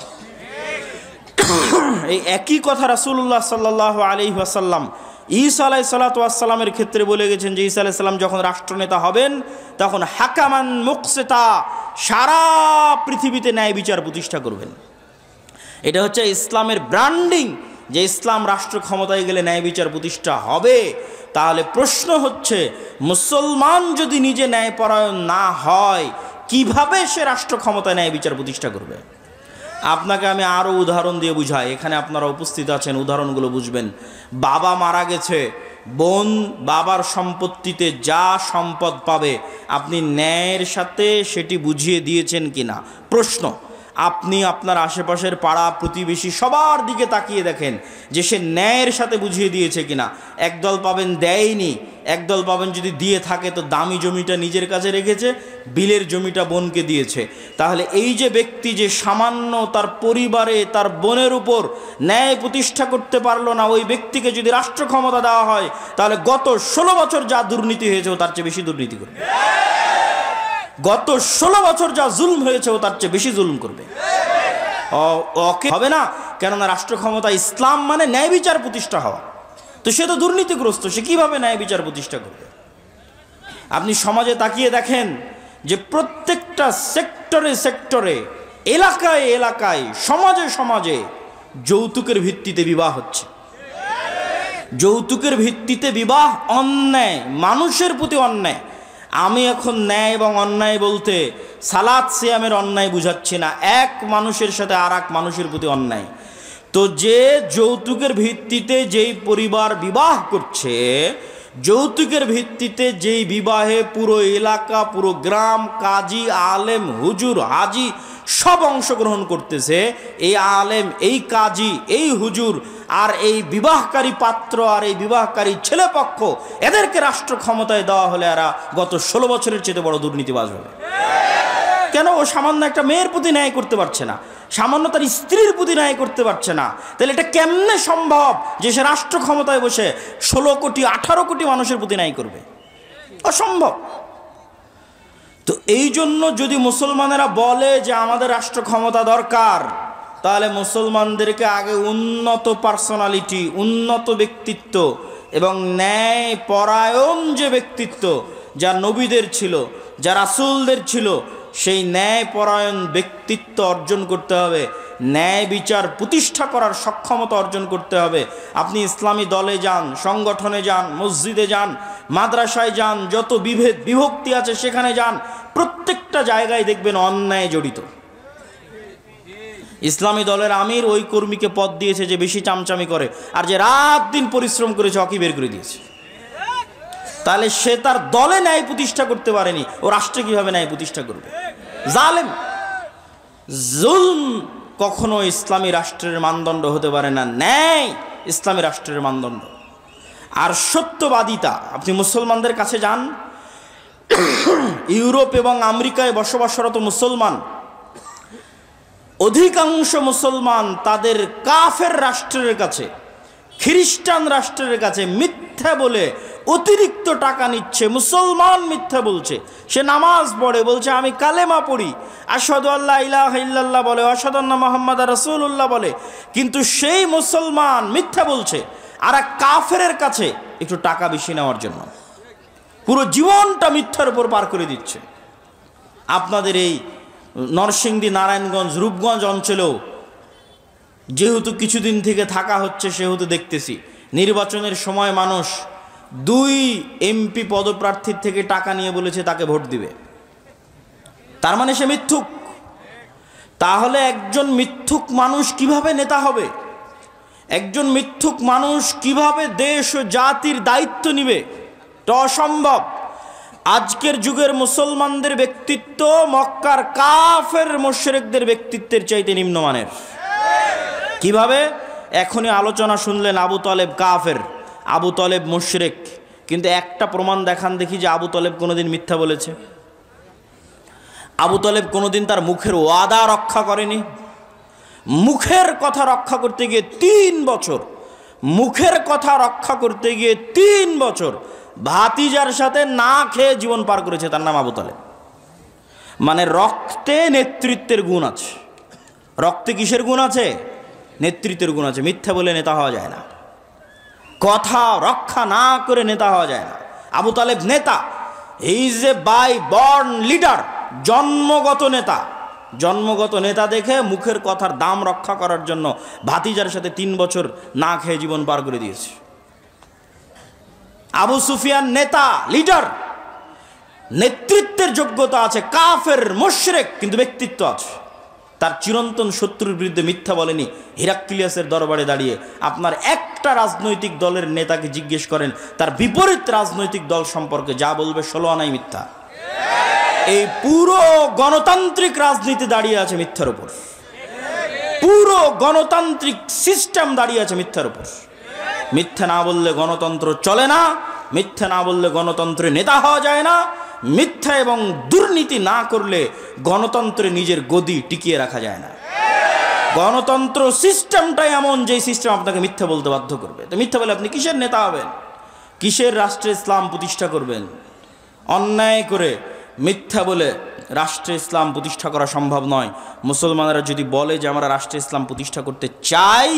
এই একই কথা রাসূলুল্লাহ সাল্লাল্লাহু আলাইহি ওয়াসাল্লাম ঈসা আলাইহিস সালাতু ওয়াস সালামের ক্ষেত্রে বলে গেছেন যে ঈসা আলাইহিস সালাম যখন রাষ্ট্রনেতা হবেন তখন হাকামান মুকসিতা, সারা পৃথিবীতে ন্যায় বিচার প্রতিষ্ঠা করবেন। এটা হচ্ছে ইসলামের ব্র্যান্ডিং, যে ইসলাম রাষ্ট্র ক্ষমতায় গেলে ন্যায় বিচার প্রতিষ্ঠা হবে। তাহলে প্রশ্ন হচ্ছে, মুসলমান যদি নিজে ন্যায়পরায়ণ না হয় কিভাবে সে রাষ্ট্র ক্ষমতায় ন্যায় বিচার প্রতিষ্ঠা করবে? আপনাকে আমি আরও উদাহরণ দিয়ে বুঝাই, এখানে আপনারা উপস্থিত আছেন, উদাহরণগুলো বুঝবেন। বাবা মারা গেছে, বোন বাবার সম্পত্তিতে যা সম্পদ পাবে আপনি ন্যায়ের সাথে সেটি বুঝিয়ে দিয়েছেন কিনা? প্রশ্ন। আপনি আপনার আশেপাশের পাড়া প্রতিবেশী সবার দিকে তাকিয়ে দেখেন যে সে ন্যায়ের সাথে বুঝিয়ে দিয়েছে কিনা। একদল পাবেন দেয়নি, একদল পাবেন যদি দিয়ে থাকে তো দামি জমিটা নিজের কাছে রেখেছে, বিলের জমিটা বোনকে দিয়েছে। তাহলে এই যে ব্যক্তি যে সামান্য তার পরিবারে তার বোনের উপর ন্যায় প্রতিষ্ঠা করতে পারলো না, ওই ব্যক্তিকে যদি রাষ্ট্র ক্ষমতা দেওয়া হয় তাহলে গত 16 বছর যা দুর্নীতি হয়েছে ও তার চেয়ে বেশি দুর্নীতি করবে। গত 16 বছর যা জুলম হয়েছে ও তার চেয়ে বেশি জুলম করবে। ওকে হবে না, কেননা রাষ্ট্র ক্ষমতা ইসলাম মানে ন্যায় বিচার প্রতিষ্ঠা হওয়া। তো সে তো দুর্নীতিগ্রস্ত, সে কিভাবে ন্যায় বিচার প্রতিষ্ঠা করবে? আপনি সমাজে তাকিয়ে দেখেন যে প্রত্যেকটা সেক্টরে সেক্টরে, এলাকায় এলাকায়, সমাজে সমাজে যৌতুকের ভিত্তিতে বিবাহ হচ্ছে। যৌতুকের ভিত্তিতে বিবাহ অন্যায়, মানুষের প্রতি অন্যায়। আমি এখন ন্যায় এবং অন্যায় বলতে সালাত সিয়ামের অন্যায় বুঝাচ্ছি না, এক মানুষের সাথে আর এক মানুষের প্রতি অন্যায়। তো যে যৌতুকের ভিত্তিতে যেই পরিবার বিবাহ করছে, যৌতুকের ভিত্তিতে যেই বিবাহে পুরো এলাকা, পুরো গ্রাম, কাজী, আলেম, হুজুর, হাজি সব অংশগ্রহণ করতেছে, এই আলেম, এই কাজী, এই হুজুর আর এই বিবাহকারী পাত্র আর এই বিবাহকারী ছেলেপক্ষ, এদেরকে রাষ্ট্র ক্ষমতায় দেওয়া হলে এরা গত 16 বছরের চেয়ে বড় দুর্নীতিবাজ হবে। কেন? ও সামান্য একটা মেয়ের প্রতি ন্যায় করতে পারছে না, সামান্য তার স্ত্রীর প্রতি ন্যায় করতে পারছে না, তাহলে এটা কেমনে সম্ভব যে সে রাষ্ট্র ক্ষমতায় বসে 16 কোটি 18 কোটি মানুষের প্রতি ন্যায় করবে? অসম্ভব। তো এই জন্য যদি মুসলমানেরা বলে যে আমাদের রাষ্ট্র ক্ষমতা দরকার, তাহলে মুসলমানদেরকে আগে উন্নত পার্সোনালিটি, উন্নত ব্যক্তিত্ব এবং ন্যায় পরায়ণ যে ব্যক্তিত্ব যা নবীদের ছিল, যা রাসূলদের ছিল, সেই ন্যায়পরায়ণ ব্যক্তিত্ব অর্জন করতে হবে, ন্যায় বিচার প্রতিষ্ঠা করার সক্ষমতা অর্জন করতে হবে। আপনি ইসলামী দলে যান, সংগঠনে যান, মসজিদে যান, মাদ্রাসায় যান, যত বিভেদ বিভক্তি আছে সেখানে যান, প্রত্যেকটা জায়গায় দেখবেন অন্যায় জড়িত। ইসলামী দলের আমির ওই কর্মীকে পদ দিয়েছে যে বেশি চামচামি করে, আর যে রাত দিন পরিশ্রম করেছে ওকে বের করে দিয়েছে। তাহলে সে তার দলে ন্যায় প্রতিষ্ঠা করতে পারেনি, ও রাষ্ট্রে কিভাবে ন্যায় প্রতিষ্ঠা করবে? জালেম। জুলম কখনো ইসলামী রাষ্ট্রের মানদণ্ড হতে পারে না, ন্যায় ইসলামী রাষ্ট্রের মানদণ্ড। আর সত্যবাদিতা, আপনি মুসলমানদের কাছে যান, ইউরোপ এবং আমেরিকায় বসবাসরত মুসলমান, অধিকাংশ মুসলমান তাদের কাফের রাষ্ট্রের কাছে, খ্রিস্টান রাষ্ট্রের কাছে মিথ্যা বলে অতিরিক্ত টাকা নিচ্ছে। মুসলমান মিথ্যা বলছে, সে নামাজ পড়ে, বলছে আমি কালেমা পড়ি, আশহাদু আল্লা ইলাহা ইল্লাল্লাহ বলে, আশহাদু আন্না মুহাম্মাদুর রাসূলুল্লাহ বলে, কিন্তু সেই মুসলমান মিথ্যা বলছে আর এক কাফেরের কাছে একটু টাকা বেশি নেওয়ার জন্য পুরো জীবনটা মিথ্যার উপর পার করে দিচ্ছে। আপনাদের এই নরসিংদী, নারায়ণগঞ্জ, রূপগঞ্জ অঞ্চলেও যেহেতু কিছুদিন থেকে থাকা হচ্ছে, সেহেতু দেখতেছি নির্বাচনের সময় মানুষ 2 এমপি পদপ্রার্থীর থেকে টাকা নিয়ে বলেছে তাকে ভোট দিবে। তার মানে সে মিথ্যুক। তাহলে একজন মিথ্যুক মানুষ কিভাবে নেতা হবে? একজন মিথ্যুক মানুষ কিভাবে দেশ ও জাতির দায়িত্ব নিবে? এটা অসম্ভব। আজকের যুগের মুসলমানদের ব্যক্তিত্ব মক্কার কাফের মুশরিকদের ব্যক্তিত্বের চাইতে নিম্নমানের। কিভাবে? এখনই আলোচনা শুনলেন আবু তালেব কাফের, আবু তালেব মুশরিক, কিন্তু একটা প্রমাণ দেখান দেখি যে আবু তালেব কোনোদিন মিথ্যা বলেছে? আবু তালেব কোনোদিন তার মুখের ওয়াদা রক্ষা করেনি। মুখের কথা রক্ষা করতে গিয়ে 3 বছর, মুখের কথা রক্ষা করতে গিয়ে 3 বছর ভাতিজার সাথে না খেয়ে জীবন পার করেছে। তার নাম আবু তালেব। মানে রক্তে নেতৃত্বের গুণ আছে। রক্তে কিসের গুণ আছে? নেতৃত্বের গুণ আছে। মিথ্যা বলে নেতা হওয়া যায় না, কথা রক্ষা না করে নেতা হওয়া যায় না। আবু তালেব নেতা, he is a by born leader, জন্মগত নেতা। জন্মগত নেতা দেখে মুখের কথার দাম রক্ষা করার জন্য ভাতিজার সাথে 3 বছর না খেয়ে জীবন পার করে দিয়েছে। আবু সুফিয়ান নেতা, লিডার, নেতৃত্বের যোগ্যতা আছে, কাফের মুশরিক, কিন্তু ব্যক্তিত্ব আছে। তার চিরন্তন শত্রুর বিরুদ্ধে মিথ্যা বলেনি। হিরাক্লিয়াসের দরবারে দাঁড়িয়ে আপনার একটা রাজনৈতিক দলের নেতাকে জিজ্ঞেস করেন, তার বিপরীত রাজনৈতিক দল সম্পর্কে যা বলবে 16 আনাই মিথ্যা। এই পুরো গণতান্ত্রিক রাজনীতি দাঁড়িয়ে আছে মিথ্যার উপর। পুরো গণতান্ত্রিক সিস্টেম দাঁড়িয়ে আছে মিথ্যার উপর। মিথ্যা না বললে গণতন্ত্র চলে না, মিথ্যা না বললে গণতন্ত্রে নেতা হওয়া যায় না, মিথ্যা এবং দুর্নীতি না করলে গণতন্ত্রে নিজের গদি টিকিয়ে রাখা যায় না। গণতন্ত্র সিস্টেমটাই এমন যে সিস্টেম আপনাকে মিথ্যা বলতে বাধ্য করবে। তো মিথ্যা বলে আপনি কিসের নেতা হবেন? কিসের রাষ্ট্রে ইসলাম প্রতিষ্ঠা করবেন? অন্যায় করে মিথ্যা বলে রাষ্ট্রে ইসলাম প্রতিষ্ঠা করা সম্ভব নয়। মুসলমানরা যদি বলে যে আমরা রাষ্ট্রে ইসলাম প্রতিষ্ঠা করতে চাই,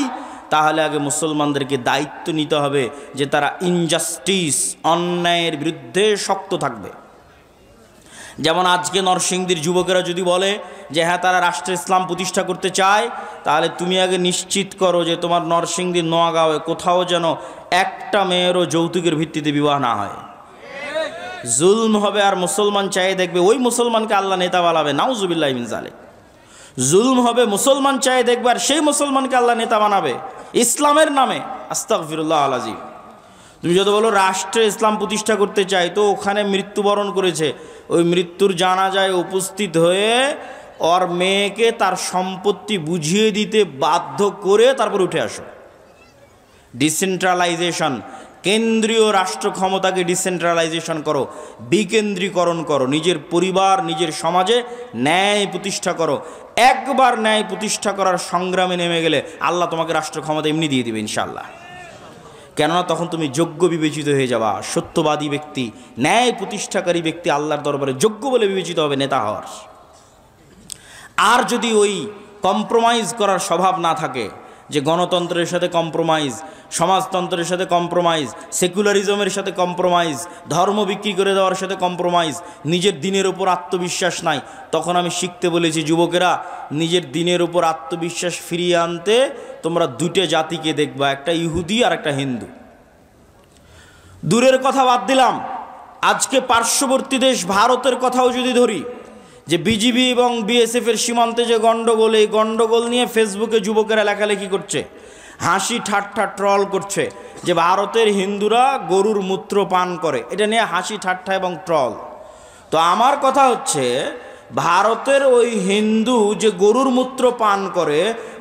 তাহলে আগে মুসলমানদেরকে দায়িত্ব নিতে হবে যে তারা ইনজাস্টিস, অন্যায়ের বিরুদ্ধে শক্ত থাকবে। যেমন আজকে নরসিংদীর যুবকেরা যদি বলে যে হ্যাঁ তারা রাষ্ট্রে ইসলাম প্রতিষ্ঠা করতে চায়, তাহলে তুমি আগে নিশ্চিত করো যে তোমার নরসিংদীর নোয়াগাঁওয়ে কোথাও যেন একটা মেয়েরও যৌতুকের ভিত্তিতে বিবাহ না হয়। জুলম হবে আর মুসলমান চাই দেখবে ওই মুসলমানকে আল্লাহ নেতা বানাবে, নাউজুবিল্লাহি মিন যালিক। জুলম হবে, মুসলমান চাই দেখবে আর সেই মুসলমানকে আল্লাহ নেতা বানাবে ইসলামের নামে। আস্তাগফিরুল্লাহ আল আযীম। তুমি যদি বলো রাষ্ট্রে ইসলাম প্রতিষ্ঠা করতে চাই, তো ওখানে মৃত্যুবরণ করেছে, ওই মৃত্যুর জানাজায় উপস্থিত হয়ে ওর মেয়েকে তার সম্পত্তি বুঝিয়ে দিতে বাধ্য করে তারপর উঠে আসো। ডিসেন্ট্রালাইজেশন, কেন্দ্রীয় রাষ্ট্র ক্ষমতাকে ডিসেন্ট্রালাইজেশন করো, বিকেন্দ্রীকরণ করো। নিজের পরিবার, নিজের সমাজে ন্যায় প্রতিষ্ঠা করো। একবার ন্যায় প্রতিষ্ঠা করার সংগ্রামে নেমে গেলে আল্লাহ তোমাকে রাষ্ট্র ক্ষমতা এমনি দিয়ে দিবে ইনশাআল্লাহ। কেননা তখন তুমি যোগ্য বিবেচিত হয়ে যাবা। সত্যবাদী ব্যক্তি, ন্যায় প্রতিষ্ঠাকারী ব্যক্তি আল্লাহর দরবারে যোগ্য বলে বিবেচিত হবে নেতা হওয়ার। আর যদি ওই কম্প্রোমাইজ করার স্বভাব না থাকে, যে গণতন্ত্রের সাথে কম্প্রোমাইজ, সমাজতন্ত্রের সাথে কম্প্রোমাইজ, সেকুলারিজমের সাথে কম্প্রোমাইজ, ধর্ম বিক্রি করে দেওয়ার সাথে কম্প্রোমাইজ, নিজের দিনের উপর আত্মবিশ্বাস নাই, তখন আমি শিখতে বলেছি, যুবকেরা নিজের দিনের উপর আত্মবিশ্বাস ফিরিয়ে আনতে তোমরা দুটো জাতিকে দেখবা, একটা ইহুদি আর একটা হিন্দু। দূরের কথা বাদ দিলাম, আজকে পার্শ্ববর্তী দেশ ভারতের কথাও যদি ধরি, যে বিজিবি এবং বিএসএফের সীমান্তে যে গণ্ডগোল, এই গণ্ডগোল নিয়ে ফেসবুকে যুবকেরা লেখালেখি করছে, হাসি ঠাট্টা ট্রল করছে যে ভারতের হিন্দুরা গরুর মূত্র পান করে, এটা নিয়ে হাসি ঠাট্টা এবং ট্রল। তো আমার কথা হচ্ছে, ভারতের ওই হিন্দু যে গরুর মূত্র পান করে,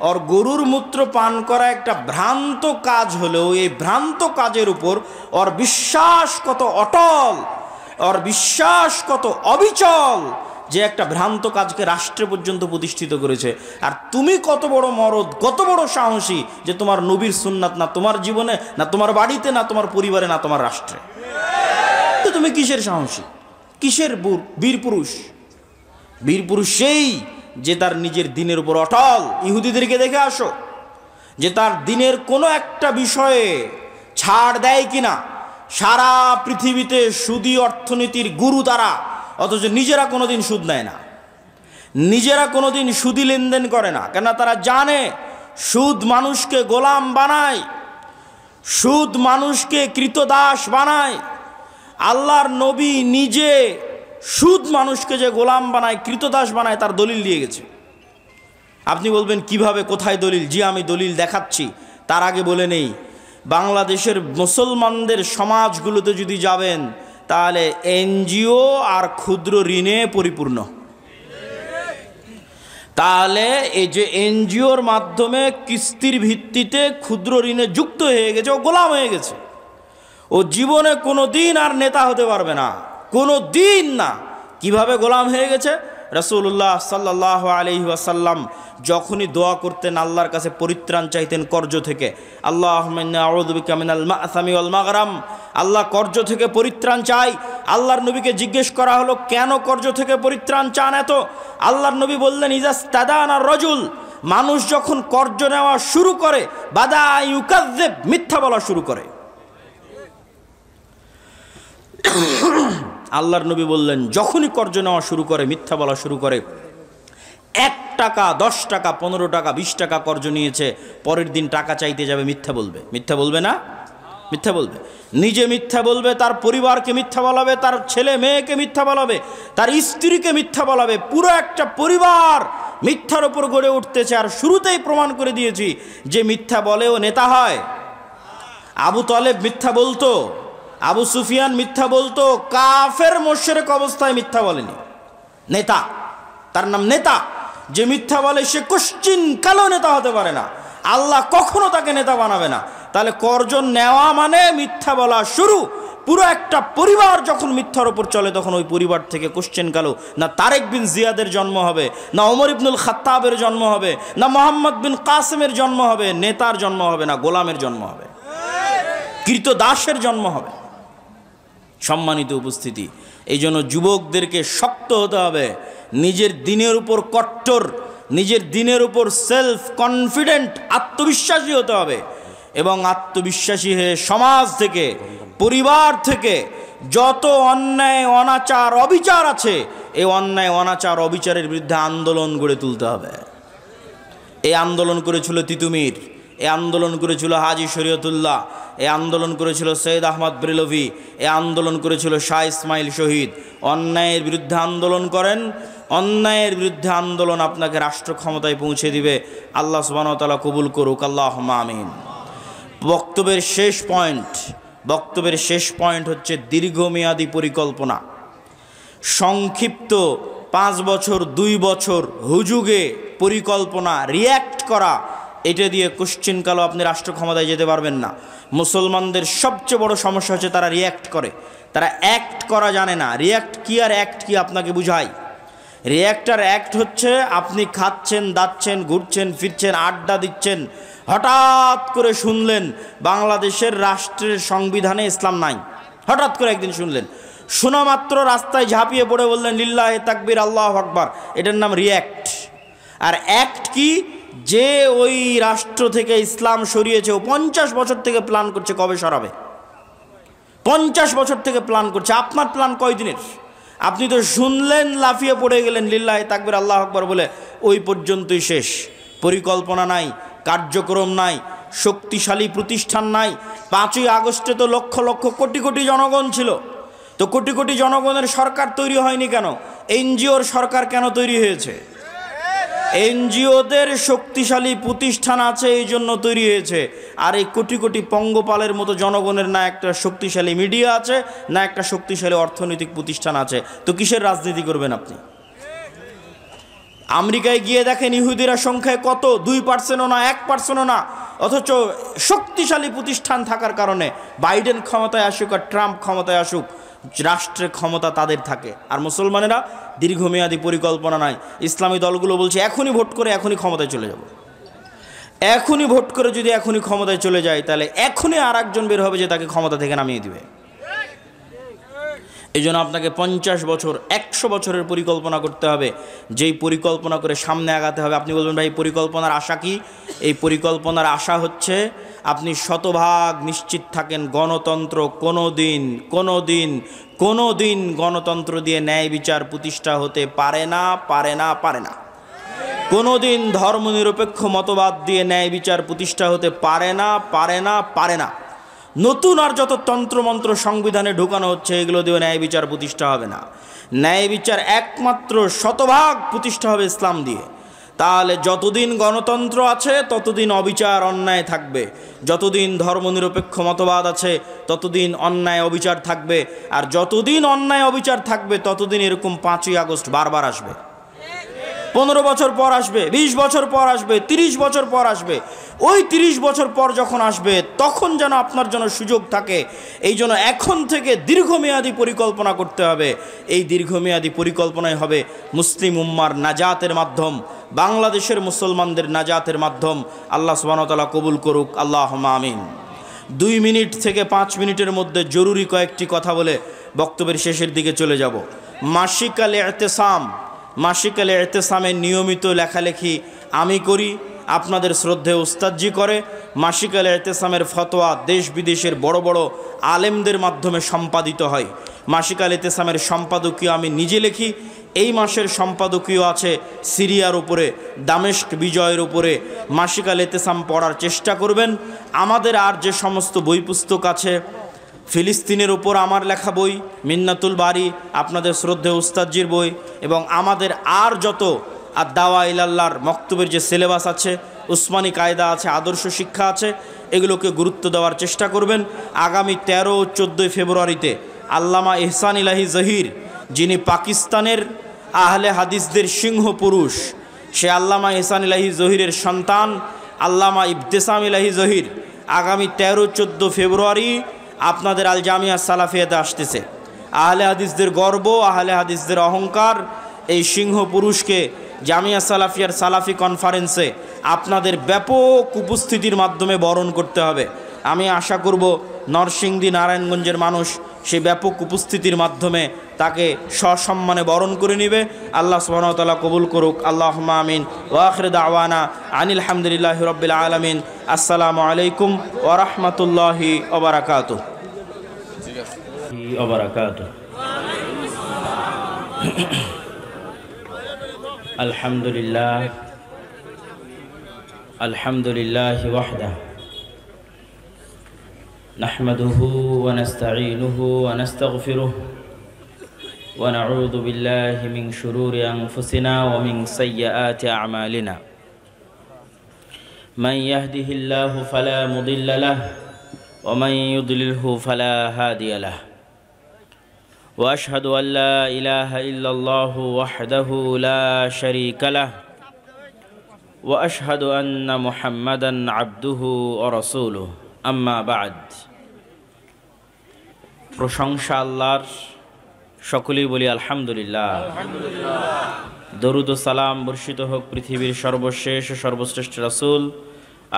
আর গরুর মূত্র পান করা একটা ভ্রান্ত কাজ হলেও এই ভ্রান্ত কাজের উপর ওর বিশ্বাস কত অটল, ওর বিশ্বাস কত অবিচল, যে একটা ভ্রান্ত কাজকে রাষ্ট্রে পর্যন্ত প্রতিষ্ঠিত করেছে। আর তুমি কত বড় মরদ, কত বড় সাহসী যে তোমার নবীর সুন্নাত না তোমার জীবনে, না তোমার বাড়িতে, না তোমার পরিবারে, না তোমার রাষ্ট্রে, তো তুমি কিসের সাহসী, কিসের বীর পুরুষ? বীর পুরুষ সেই যে তার নিজের দিনের উপর অটল। ইহুদিদেরকে দেখে আসো যে তার দিনের কোনো একটা বিষয়ে ছাড় দেয় কিনা। সারা পৃথিবীতে সুদী অর্থনীতির গুরু তারা, অথচ নিজেরা কোনোদিন সুদ নেয় না, নিজেরা কোনোদিন সুদী লেনদেন করে না। কেন? তারা জানে সুদ মানুষকে গোলাম বানায়, সুদ মানুষকে কৃতদাস বানায়। আল্লাহর নবী নিজে সুদ মানুষকে যে গোলাম বানায়, কৃতদাস বানায়, তার দলিল দিয়ে গেছে। আপনি বলবেন কিভাবে, কোথায় দলিল? জি, আমি দলিল দেখাচ্ছি। তার আগে বলে নেই, বাংলাদেশের মুসলমানদের সমাজগুলোতে যদি যাবেন, তাহলে এনজিও আর ক্ষুদ্র ঋণে পরিপূর্ণ। তাহলে এই যে এনজিওর মাধ্যমে কিস্তির ভিত্তিতে ক্ষুদ্র ঋণে যুক্ত হয়ে গেছে, ও গোলাম হয়ে গেছে। ও জীবনে কোনো দিন আর নেতা হতে পারবে না, কোনো দিন না। কিভাবে গোলাম হয়ে গেছে? রাসূলুল্লাহ সাল্লাল্লাহু আলাইহি ওয়াসাল্লাম যখনই দোয়া করতেন, আল্লাহর কাছে পরিত্রাণ চাইতেন কর্জ থেকে, আল্লাহুম্মা ইন্নী আউযু বিকা মিনাল মা'সামি ওয়াল মাগরাম, আল্লাহ কর্জ থেকে পরিত্রাণ চাই। আল্লাহর নবীকে জিজ্ঞেস করা হলো, কেন কর্জ থেকে পরিত্রাণ চান এত? আল্লাহর নবী বললেন, ইজাস্তাদানা রাজুল, মানুষ যখন কর্জ নেওয়া শুরু করে, বাদা ইউকাযযিব, মিথ্যা বলা শুরু করে। আল্লাহর নবী বললেন, যখনই কর্জ নেওয়া শুরু করে, মিথ্যা বলা শুরু করে, 1 টাকা 10 টাকা 15 টাকা 20 টাকা কর্জ নিয়েছে, পরের দিন টাকা চাইতে যাবে, মিথ্যা বলবে। মিথ্যা বলবে না? মিথ্যা বলবে। নিজে মিথ্যা বলবে, তার পরিবারকে মিথ্যা বলাবে, তার ছেলে মেয়েকে মিথ্যা বলাবে, তার স্ত্রীকে মিথ্যা বলাবে। পুরো একটা পরিবার মিথ্যার উপর গড়ে উঠতেছে। আর শুরুতেই প্রমাণ করে দিয়েছি যে মিথ্যা বলেও নেতা হয়। আবু তালেব মিথ্যা বলতো, আবু সুফিয়ান মিথ্যা বলতো, কাফের মুশরিক অবস্থায় মিথ্যা বলেনি। নেতা, তার নাম নেতা। যে মিথ্যা বলে সে কোশ্চিন কালো নেতা হতে পারে না, আল্লাহ কখনো তাকে নেতা বানাবে না। তাহলে কর্জ নেওয়া মানে মিথ্যা বলা শুরু। পুরো একটা পরিবার যখন মিথ্যার উপর চলে, তখন ওই পরিবার থেকে কোশ্চেন কালো না তারেক বিন জিয়াদের জন্ম হবে, না ওমর ইবনুল খাত্তাবের জন্ম হবে, না মোহাম্মদ বিন কাসেমের জন্ম হবে, নেতার জন্ম হবে না, গোলামের জন্ম হবে, কৃতদাসের জন্ম হবে। সম্মানিত উপস্থিতি, এই জন্য যুবকদেরকে শক্ত হতে হবে, নিজের দিনের উপর কট্টর, নিজের দিনের উপর সেলফ কনফিডেন্ট, আত্মবিশ্বাসী হতে হবে। এবং আত্মবিশ্বাসী হয়ে সমাজ থেকে, পরিবার থেকে যত অন্যায় অনাচার অবিচার আছে, এই অন্যায় অনাচার অবিচারের বিরুদ্ধে আন্দোলন গড়ে তুলতে হবে। এই আন্দোলন করেছিল তিতুমির, এই আন্দোলন করেছিল হাজী শরীয়তুল্লাহ, এই আন্দোলন করেছিল সৈয়দ আহমদ ব্রেলভি, এই আন্দোলন করেছিল শাহ ইসমাইল শহীদ। অন্যায়ের বিরুদ্ধে আন্দোলন করেন, অন্যায়ের বিরুদ্ধে আন্দোলন আপনাকে রাষ্ট্র ক্ষমতায় পৌঁছে দিবে। আল্লাহ সুবহানাহু ওয়া তাআলা কবুল করুক, আল্লাহুম্মা আমিন। বক্তব্যের শেষ পয়েন্ট হচ্ছে দীর্ঘমেয়াদী পরিকল্পনা। সংক্ষিপ্ত 5 বছর 2 বছর হুজুগে পরিকল্পনা, রিয়্যাক্ট করা, এটা দিয়ে কোশ্চিন কালো আপনি রাষ্ট্র ক্ষমতায় যেতে পারবেন না। মুসলমানদের সবচেয়ে বড় সমস্যা হচ্ছে তারা রিয়্যাক্ট করে, তারা অ্যাক্ট করা জানে না। রিয়্যাক্ট কি আর অ্যাক্ট কি আপনাকে বুঝাই। রিয়্যাক্ট আর অ্যাক্ট হচ্ছে আপনি খাচ্ছেন, দাচ্ছেন, ঘুরছেন, ফিরছেন, আড্ডা দিচ্ছেন, হঠাৎ করে শুনলেন বাংলাদেশের রাষ্ট্রের সংবিধানে ইসলাম নাই। হঠাৎ করে একদিন শুনলেন, শোনা মাত্র রাস্তায় ঝাঁপিয়ে পড়ে বললেন লিল্লাহে তাকবীর, আল্লাহু আকবার। এটার নাম রিয়্যাক্ট। আর অ্যাক্ট কি? যে ওই রাষ্ট্র থেকে ইসলাম সরিয়েছে ও 50 বছর থেকে প্ল্যান করছে কবে সরাবে। 50 বছর থেকে প্ল্যান করছে। আপনার প্ল্যান কয়দিনের? আপনি তো শুনলেন, লাফিয়ে পড়ে গেলেন লিল্লাহি তাকবীর আল্লাহু আকবার বলে, ওই পর্যন্তই শেষ। পরিকল্পনা নাই, কার্যক্রম নাই, শক্তিশালী প্রতিষ্ঠান নাই। 5ই আগস্টে তো লক্ষ লক্ষ কোটি কোটি জনগণ ছিল, তো কোটি কোটি জনগণের সরকার তৈরি হয়নি কেন? এনজিওর সরকার কেন তৈরি হয়েছে? এনজিওদের শক্তিশালী প্রতিষ্ঠান আছে, এই জন্য তৈরি হয়েছে। আর এই কোটি কোটি পঙ্গপালের মতো জনগণের না একটা শক্তিশালী মিডিয়া আছে, না একটা শক্তিশালী অর্থনৈতিক প্রতিষ্ঠান আছে, তো কিসের রাজনীতি করবেন আপনি? আমেরিকায় গিয়ে দেখেন ইহুদিরা সংখ্যায় কত, 2%ও না, 1%ও না, অথচ শক্তিশালী প্রতিষ্ঠান থাকার কারণে বাইডেন ক্ষমতায় আসুক আর ট্রাম্প ক্ষমতায় আসুক, রাষ্ট্রের ক্ষমতা তাদের থাকে। আর মুসলমানেরা দীর্ঘমেয়াদী পরিকল্পনা নাই। ইসলামী দলগুলো বলছে এখনই ভোট করে এখনই ক্ষমতায় চলে যাব। এখনই ভোট করে যদি এখনই ক্ষমতায় চলে যায়, তাহলে এখনই আর একজন বের হবে যে তাকে ক্ষমতা থেকে নামিয়ে দিবে। এই জন্য আপনাকে 50 বছর 100 বছরের পরিকল্পনা করতে হবে, যেই পরিকল্পনা করে সামনে আগাতে হবে। আপনি বলবেন ভাই পরিকল্পনার আশা কি? এই পরিকল্পনার আশা হচ্ছে আপনি শতভাগ নিশ্চিত থাকেন গণতন্ত্র কোনো দিন গণতন্ত্র দিয়ে ন্যায় বিচার প্রতিষ্ঠা হতে পারে না। কোনো দিন ধর্মনিরপেক্ষ মতবাদ দিয়ে ন্যায় বিচার প্রতিষ্ঠা হতে পারে না। নতুন আর যত তন্ত্রমন্ত্র সংবিধানে ঢুকানো হচ্ছে, এগুলো দিয়ে ন্যায় বিচার প্রতিষ্ঠা হবে না। ন্যায় বিচার একমাত্র শতভাগ প্রতিষ্ঠা হবে ইসলাম দিয়ে। তাহলে যতদিন গণতন্ত্র আছে ততদিন অবিচার অন্যায় থাকবে, যতদিন ধর্মনিরপেক্ষ মতবাদ আছে ততদিন অন্যায় অবিচার থাকবে, আর যতদিন অন্যায় অবিচার থাকবে ততদিন এরকম 5ই আগস্ট বারবার আসবে। 15 বছর পর আসবে, 20 বছর পর আসবে, 30 বছর পর আসবে। ওই 30 বছর পর যখন আসবে তখন যেন আপনার জন্য সুযোগ থাকে। এই জন্য এখন থেকে দীর্ঘমেয়াদী পরিকল্পনা করতে হবে। এই দীর্ঘমেয়াদী পরিকল্পনাই হবে মুসলিম উম্মার নাজাতের মাধ্যম, বাংলাদেশের মুসলমানদের নাজাতের মাধ্যম। আল্লাহ সুবহানাহু ওয়া তাআলা কবুল করুক, আল্লাহুম্মা আমিন। 2 মিনিট থেকে 5 মিনিটের মধ্যে জরুরি কয়েকটি কথা বলে বক্তব্যের শেষের দিকে চলে যাব। মাসিক আল ইতিসামের নিয়মিত লেখালেখি আমি করি, আপনাদের শ্রদ্ধেয় উস্তাদজি করে। মাসিক আল ইতিসামের ফতোয়া দেশ বিদেশের বড় বড় আলেমদের মাধ্যমে সম্পাদিত হয়। মাসিক আল ইতিসামের সম্পাদকীয় আমি নিজে লিখি। এই মাসের সম্পাদকীয় আছে সিরিয়ার উপরে, দামেস্ক বিজয়ের উপরে। মাসিক আল ইতিসাম পড়ার চেষ্টা করবেন। আমাদের আর যে সমস্ত বই পুস্তক আছে, ফিলিস্তিনের উপর আমার লেখা বই, মিন্নাতুল বারি আপনাদের শ্রদ্ধেয় উস্তাদজির বই, এবং আমাদের আর যত আর দাওয়া ইলাল্লাহর মক্তবের যে সিলেবাস আছে, উসমানী কায়দা আছে, আদর্শ শিক্ষা আছে, এগুলোকে গুরুত্ব দেওয়ার চেষ্টা করবেন। আগামী 13 ও 14 ফেব্রুয়ারিতে আল্লামা ইহসান ইলাহি জহির, যিনি পাকিস্তানের আহলে হাদিসদের সিংহ পুরুষ, সে আল্লামা ইহসান ইলাহি জহিরের সন্তান আল্লামা ইবতেসাম ইলাহি জহির আগামী 13-14 ফেব্রুয়ারি আপনাদের আল জামিয়া সালাফিয়াতে আসতেছে। আহলে হাদিসদের গর্ব, আহলে হাদিসদের অহংকার, এই সিংহ পুরুষকে জামিয়া সালাফিয়ার সালাফি কনফারেন্সে আপনাদের ব্যাপক উপস্থিতির মাধ্যমে বরণ করতে হবে। আমি আশা করব নরসিংদী নারায়ণগঞ্জের মানুষ সেই ব্যাপক উপস্থিতির মাধ্যমে তাকে সসম্মানে বরণ করে নেবে। আল্লাহ সুবহানাহু ওয়া তাআলা কবুল করুক, আল্লাহুম্মা আমিন। ওয়া আখিরু দাওয়ানা আনিল হামদুলিল্লাহি রাব্বিল আলামিন। আসসালামু আলাইকুম ওয়া রাহমাতুল্লাহি ওয়া বারাকাতুহু। আলহামদুলিল্লাহ ওয়াহদাহ নাহমাদুহু ওয়া নাস্তাঈনুহু ওয়া নাস্তাগফিরুহু ওয়া নাউযু বিল্লাহি মিন শুরুরি আনফুসিনা ওয়া মিন সাইয়্যাতি আ'মালিনা মান ইয়াহদিহিল্লাহু ফালা মুদিল্লা লাহু ওয়া মান ইউদ্লিলহু ফালা হাদিয়া লাহু ওয়া আশহাদু আল লা ইলাহা ইল্লাল্লাহু ওয়াহদাহু লা শারীকা লাহু ওয়া আশহাদু আন্না মুহাম্মাদান আবদুহু ওয়া রাসূলুহু। আম্মা বা'দ। প্রশংসা আল্লাহর, সকলেই বলি আলহামদুলিল্লাহ। দরুদ ও সালাম বর্ষিত হোক পৃথিবীর সর্বশেষ ও সর্বশ্রেষ্ঠ রাসূল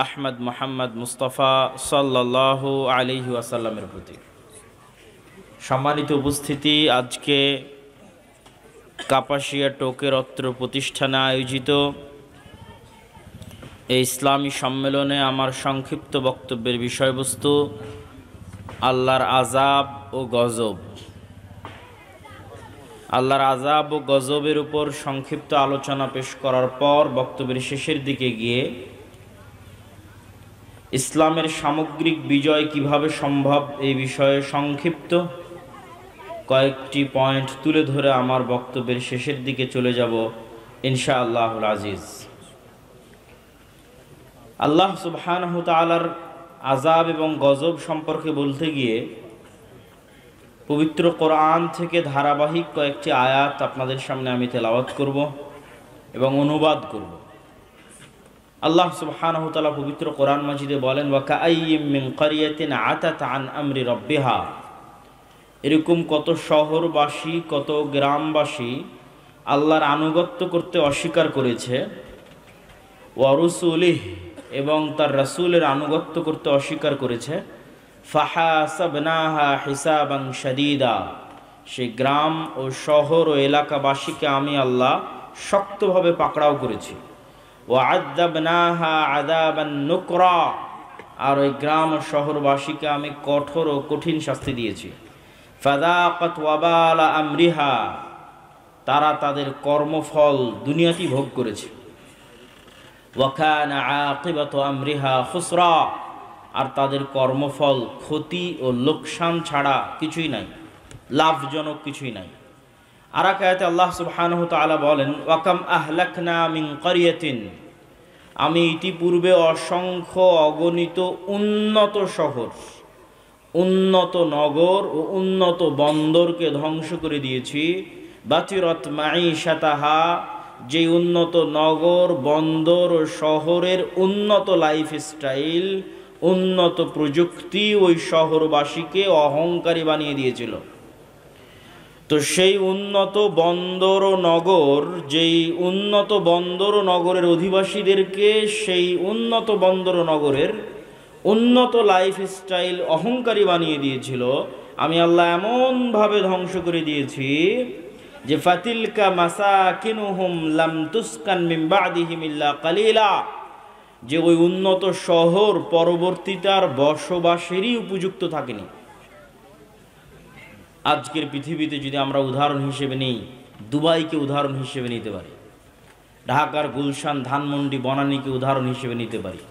আহমদ মুহাম্মদ মুস্তাফা সাল্লাল্লাহু আলাইহি ওয়াসাল্লামের প্রতি। সম্মানিত উপস্থিতি, আজকে কাপাসিয়া টোকের অত্র প্রতিষ্ঠানে আয়োজিত এই ইসলামী সম্মেলনে আমার সংক্ষিপ্ত বক্তব্যের বিষয়বস্তু আল্লাহর আযাব ও গজব। আল্লাহর আযাব ও গজবের উপর সংক্ষিপ্ত আলোচনা পেশ করার পর বক্তব্যের শেষের দিকে গিয়ে ইসলামের সামগ্রিক বিজয় কিভাবে সম্ভব এই বিষয়ে সংক্ষিপ্ত কয়েকটি পয়েন্ট তুলে ধরে আমার বক্তব্যের শেষের দিকে চলে যাব ইনশাআল্লাহুল আজিজ। আল্লাহ সুবহানাহু ওয়া তাআলার আযাব এবং গজব সম্পর্কে বলতে গিয়ে পবিত্র কোরআন থেকে ধারাবাহিক কয়েকটি আয়াত আপনাদের সামনে আমি তেলাওয়াত করব এবং অনুবাদ করব। আল্লাহ সুবহানাহু ওয়া তাআলা পবিত্র কোরআন মাজিদে বলেন, ওয়া কাআইয়্যিম মিন ক্বরিয়াতিন আতাত আন আমরি রাব্বিহা, এরকম কত শহরবাসী কত গ্রামবাসী আল্লাহর আনুগত্য করতে অস্বীকার করেছে, ওয়া রুসুলিহি, এবং তার রাসূলের আনুগত্য করতে অস্বীকার করেছে, ফাহাসাবনাহা হিসাবান শাদীদা, সেই গ্রাম ও শহর ও এলাকাবাসীকে আমি আল্লাহ শক্তভাবে পাকড়াও করেছি, ওয়া আযাবনাহা আযাবান নুকরা, আর ওই গ্রাম ও শহরবাসীকে আমি কঠোর ও কঠিন শাস্তি দিয়েছি, ফাযাকাত ওয়াবালা আমরিহা, তারা তাদের কর্মফল দুনিয়াতেই ভোগ করেছে, ওয়া কানা আকিবাতু আমরিহা খুসরা, আর তাদের কর্মফল ক্ষতি ও লোকসান ছাড়া কিছুই নাই, লাভজনক কিছুই নাই। আর এক আয়াতে আল্লাহ সুবহানাহু ওয়া তাআলা বলেন, ওয়া কাম আহলাকনা মিন ক্বরিয়াতিন, আমি ইতিপূর্বে অসংখ্য অগণিত উন্নত শহর, উন্নত নগর ও উন্নত বন্দরকে ধ্বংস করে দিয়েছি, বাতিরাত মাঈশাতাহা, যে উন্নত নগর বন্দর ও শহরের উন্নত লাইফস্টাইল উন্নত প্রযুক্তি ওই শহরবাসীকে অহংকারী বানিয়ে দিয়েছিল। তো সেই উন্নত বন্দর ও নগর, যেই উন্নত বন্দর ও নগরের অধিবাসীদেরকে সেই উন্নত বন্দর ও নগরের উন্নত লাইফস্টাইল অহংকারী বানিয়ে দিয়েছিল, আমি আল্লাহ এমনভাবে ধ্বংস করে দিয়েছি যে ফাতিলকা মাসাকিনুহুম লাম তুসকান মিন বাদিহিম ইল্লা কালিলা, যে ওই উন্নত শহর পরবর্তীতে আর বসবাসেরই উপযুক্ত থাকেনি। আজকের পৃথিবীতে যদি আমরা উদাহরণ হিসেবে নিই, দুবাইকে উদাহরণ হিসেবে নিতে পারি, ঢাকার গুলশান, ধানমন্ডি, বনানীকে উদাহরণ হিসেবে নিতে পারি,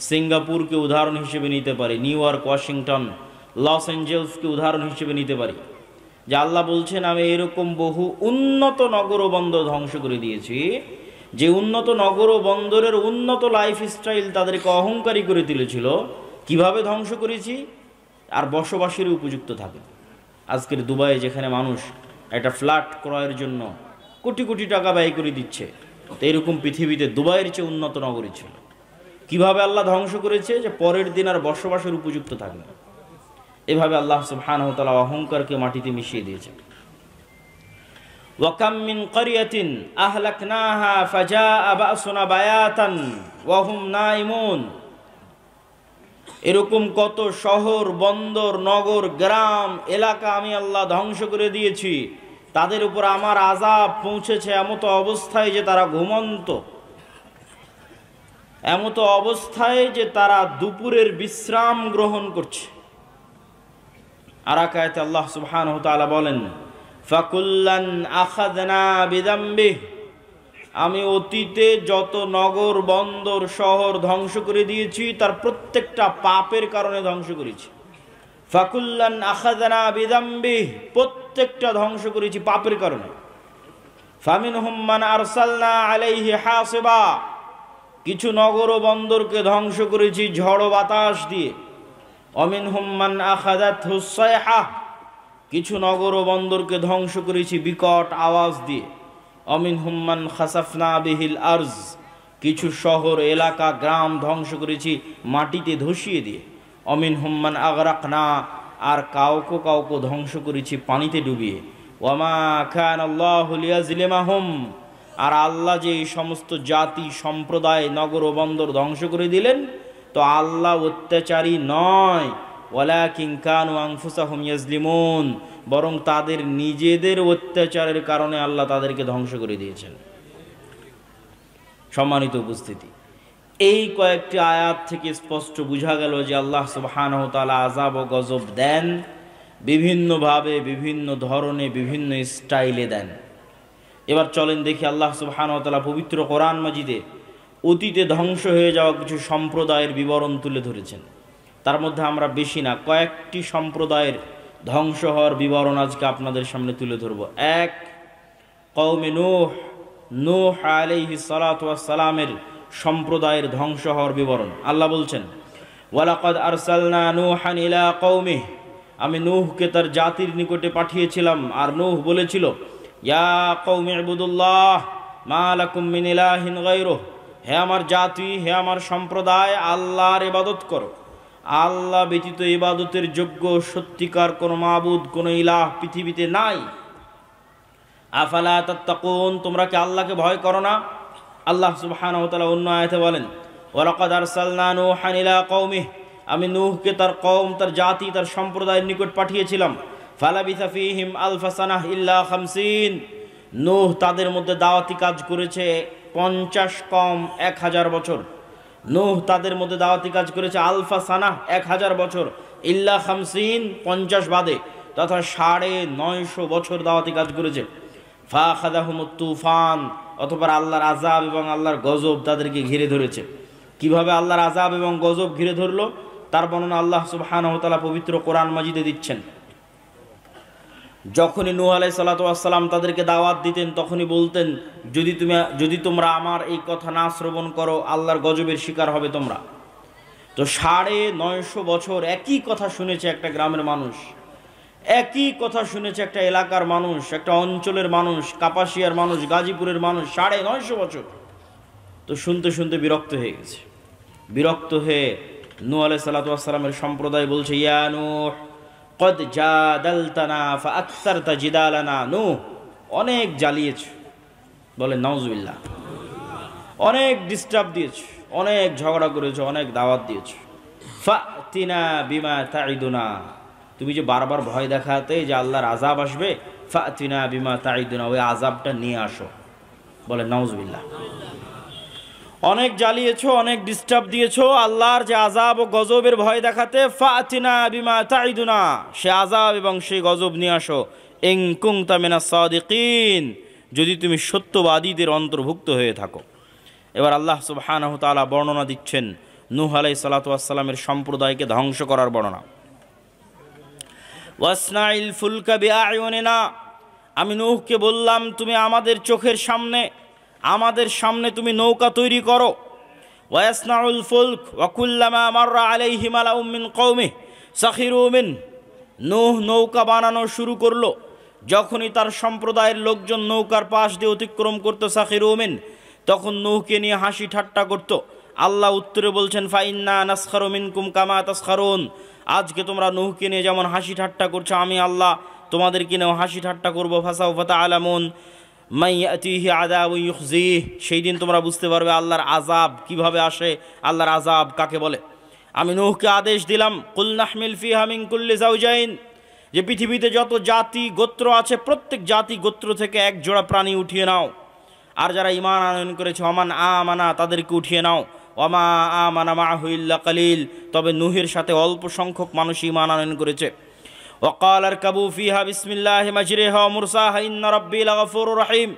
সিঙ্গাপুরকে উদাহরণ হিসেবে নিতে পারি, নিউ ইয়র্ক, ওয়াশিংটন, লস অ্যাঞ্জেলসকে উদাহরণ হিসেবে নিতে পারি, যে আল্লাহ বলছেন আমি এরকম বহু উন্নত নগর ও বন্দর ধ্বংস করে দিয়েছি, যে উন্নত নগর ও বন্দরের উন্নত লাইফস্টাইল তাদেরকে অহংকারী করে তুলেছিল। কিভাবে ধ্বংস করেছি? আর বসবাসের উপযুক্ত থাকে। আজকের দুবাইয়ে যেখানে মানুষ একটা ফ্ল্যাট ক্রয়ের জন্য কোটি কোটি টাকা ব্যয় করে দিচ্ছে, তো এরকম পৃথিবীতে দুবাইয়ের চেয়ে উন্নত নগরী ছিল। কিভাবে আল্লাহ ধ্বংস করেছে? যে পরের দিন আর বসবাসের উপযুক্ত থাকে না। এভাবে আল্লাহ সুবহানাহু ওয়া তাআলা অহংকারকে মাটিতে মিশিয়ে দিয়েছেন। ওয়া কাম মিন ক্বরিয়াতিন আহলাকনাহা ফাজাআ বা'সুনা বায়াতান ওয়া হুম নাইমুন, এরকম কত শহর, বন্দর, নগর, গ্রাম, এলাকা আমি আল্লাহ ধ্বংস করে দিয়েছি, তাদের উপর আমার আযাব পৌঁছেছে এমতো অবস্থায় যে তারা ঘুমন্ত, এমতো অবস্থায় যে তারা দুপুরের বিশ্রাম গ্রহণ করছে। আর এক আয়াতে আল্লাহ সুবহানাহু ওয়া তাআলা বলেন, ফাকুল্লান আখাযনা বিযামবিহি, আমি অতীতে যত নগর, বন্দর, শহর ধ্বংস করে দিয়েছি তার প্রত্যেকটা পাপের কারণে ধ্বংস করেছি। ফাকুল্লান আখাযনা বিযামবিহি, প্রত্যেকটা ধ্বংস করেছি পাপের কারণে। ফামিনহুম মান আরসালনা আলাইহি হাসিবা, কিছু নগর ও বন্দরকে ধ্বংস করেছি ঝড় বাতাস দিয়ে। অমিনহুম মান আখাযাতহু সাইহা, কিছু নগর ও বন্দরকে ধ্বংস করেছি বিকট আওয়াজ দিয়ে। অমিনহুম মান খাসাফনা বিহিল আরজ, কিছু শহর, এলাকা, গ্রাম ধ্বংস করেছি মাটিতে ধসিয়ে দিয়ে। অমিনহুম মান আগরাকনা, আর কাউকে কাউকে ধ্বংস করেছি পানিতে ডুবিয়ে। ওয়ামা কানাল্লাহু লিয়াজলিমাহুম, আর আল্লাহ যে এই সমস্ত জাতি, সম্প্রদায়, নগর ও বন্দর ধ্বংস করে দিলেন, তো আল্লাহ অত্যাচারী নয়, ওয়ালাকিন কানু আনফুসাহুম ইয়াজলিমুন, বরং তাদের নিজেদের অত্যাচারের কারণে আল্লাহ তাদেরকে ধ্বংস করে দিয়েছেন। সম্মানিত উপস্থিতি, এই কয়েকটি আয়াত থেকে স্পষ্ট বোঝা গেল যে আল্লাহ সুবহানাহু ওয়া তাআলা আযাব ও গজব দেন, বিভিন্নভাবে, বিভিন্ন ধরনে, বিভিন্ন স্টাইলে দেন। এবার চলেন দেখি আল্লাহ সুবহানাহু ওয়া তাআলা পবিত্র কোরআন মাজিদে অতীতে ধ্বংস হয়ে যাওয়া কিছু সম্প্রদায়ের বিবরণ তুলে ধরেছেন। তার মধ্যে আমরা বেশি না, কয়েকটি সম্প্রদায়ের ধ্বংস হওয়ার বিবরণ আজকে আপনাদের সামনে তুলে ধরব। এক, কওমে নূহ আলাইহিস সালাতু ওয়াস সালামের সম্প্রদায়ের ধ্বংস হওয়ার বিবরণ। আল্লাহ বলছেন, ওয়ালাকাদ আরসালনা নূহান ইলা কওমিহি, আমি নূহকে তার জাতির নিকটে পাঠিয়েছিলাম, আর নূহ বলেছিল, ইয়া কওমি ইবুদুল্লাহ মা লাকুম মিন ইলাহিন গায়রুহ, হে আমার জাতি, হে আমার সম্প্রদায়, আল্লাহর ইবাদত করো। আল্লাহ ব্যতীত ইবাদতের যোগ্য সত্যিকার কোনো মাবুদ, কোনো ইলাহ পৃথিবীতে নাই। আফালা তাত্তাকুন, তোমরা কি আল্লাহকে ভয় করো না? আল্লাহ সুবহানাহু ওয়া তাআলা অন্য আয়াতে বলেন, ওয়ালাকাদ আরসালনা নূহান ইলা কওমিহি, আমি নূহকে তার কওম, তার জাতি, তার সম্প্রদায়ের নিকট পাঠিয়েছিলাম। ফালাবিসা ফীহিম আলফা সানাহ ইল্লা 50, নূহ তাদের মধ্যে দাওয়াতি কাজ করেছে 50 কম 1000 বছর। নূহ তাদের মধ্যে দাওয়াতি কাজ করেছে আলফা সানাহ 1000 বছর, ইল্লা 50 50 বাদে, তথা 950 বছর দাওয়াতি কাজ করেছে। ফাখাযাহুমুত তুফান, অতঃপর আল্লাহর আযাব এবং আল্লাহর গজব তাদেরকে ঘিরে ধরেছে। কিভাবে আল্লাহর আযাব এবং গজব ঘিরে ধরলো তার বর্ণনা আল্লাহ সুবহানাহু ওয়া তাআলা পবিত্র কোরআন মাজিদে দিচ্ছেন। যখনই নূহ আলাইহিস সালাতু ওয়াস সালাম তাদেরকে দাওয়াত দিতেন, তখনই বলতেন, যদি তোমরা আমার এই কথা না শ্রবণ করো, আল্লাহর গজবের শিকার হবে তোমরা। তো 950 বছর একই কথা শুনেছে একটা গ্রামের মানুষ, একই কথা শুনেছে একটা এলাকার মানুষ, একটা অঞ্চলের মানুষ, কাপাসিয়ার মানুষ, গাজীপুরের মানুষ, 950 বছর। তো শুনতে শুনতে বিরক্ত হয়ে গেছে। বিরক্ত হয়ে নূহ আলাইহিস সালাতু ওয়াস সালামের সম্প্রদায় বলছে, ইয়া নূহ কদ জাদালতানা ফাআকসারতা জিদালানা, নূহ অনেক জ্বালিয়েছ, বলে নাউজুবিল্লাহ, অনেক ডিস্টার্ব দিয়েছ, অনেক ঝগড়া করেছ, অনেক দাওয়াত দিয়েছ। ফাতিনা বিমা তাইদুনা, তুমি যে বারবার ভয় দেখাতে যে আল্লাহর আযাব আসবে, ফাতিনা বিমা তাইদুনা, ওই আযাবটা নিয়ে আসো, বলে নাউজুবিল্লাহ। অনেক জ্বালিয়েছো, অনেক ডিস্টার্ব দিয়েছো, আল্লাহর যে আযাব ও গজবের ভয় দেখাতে, ফাতিনা বিমা তাইদুনা, সে আযাব এবং সেই গজব নিয়ে আসো। ইন কুনতা মিনাস সাদিকিন, যদি তুমি সত্যবাদীদের অন্তর্ভুক্ত হয়ে থাকো। এবার আল্লাহ সুবহানাহু ওয়া তাআলা বর্ণনা দিচ্ছেন নূহ আলাইহিস সালাতু ওয়াস সালামের সম্প্রদায়কে ধ্বংস করার বর্ণনা। ওয়াসনাইল ফুলকা বিআয়ুনিনা, আমি নূহকে বললাম, তুমি আমাদের চোখের সামনে, আমাদের সামনে তুমি নৌকা তৈরি করো। ওয়াসনাউল ফুলক ওয়া কুল্লামা মাররা আলাইহি মালাউম মিন কওমিহি সাখিরু মিন, নূহ নৌকা বানানো শুরু করলো। যখনই তার সম্প্রদায়ের লোকজন নৌকার পাশ দিয়ে অতিক্রম করতো, সাখিরু মিন, তখন নূহকে নিয়ে হাসি ঠাট্টা করত। আল্লাহ উত্তরে বলছেন, ফাইন্না নাসখারু মিনকুম কামা তাসখারুন, আজকে তোমরা নূহকে নিয়ে যেমন হাসি ঠাট্টা করছো, আমি আল্লাহ তোমাদেরকে নিয়েও হাসি ঠাট্টা করবো। ফাসাউফা তা'লামুন মান ইয়াতিহি আযাবুন ইউখজিহ, সেই দিন তোমরা বুঝতে পারবে আল্লাহর আযাব কিভাবে আসে, আল্লাহর আযাব কাকে বলে। আমি নূহকে আদেশ দিলাম, কুল নাহমিল ফিহা মিন কুল্লি যাওজাইন, যে পৃথিবীতে যত জাতি গোত্র আছে প্রত্যেক জাতি গোত্র থেকে এক জোড়া প্রাণী উঠিয়ে নাও। আর যারা ঈমান আনয়ন করেছে, ওমান আমানা, তাদেরকে উঠিয়ে নাও। ওমা আমানা মাআহু ইল্লা কালিল, তবে নূহের সাথে অল্প সংখ্যক মানুষ ঈমান আনয়ন করেছে। ওয়াকাল আরকাবু ফিহা বিসমিল্লাহি মাজরিহা ওয়া মুরসাহা ইন্না রাব্বি লাগাফুরুর রহিম,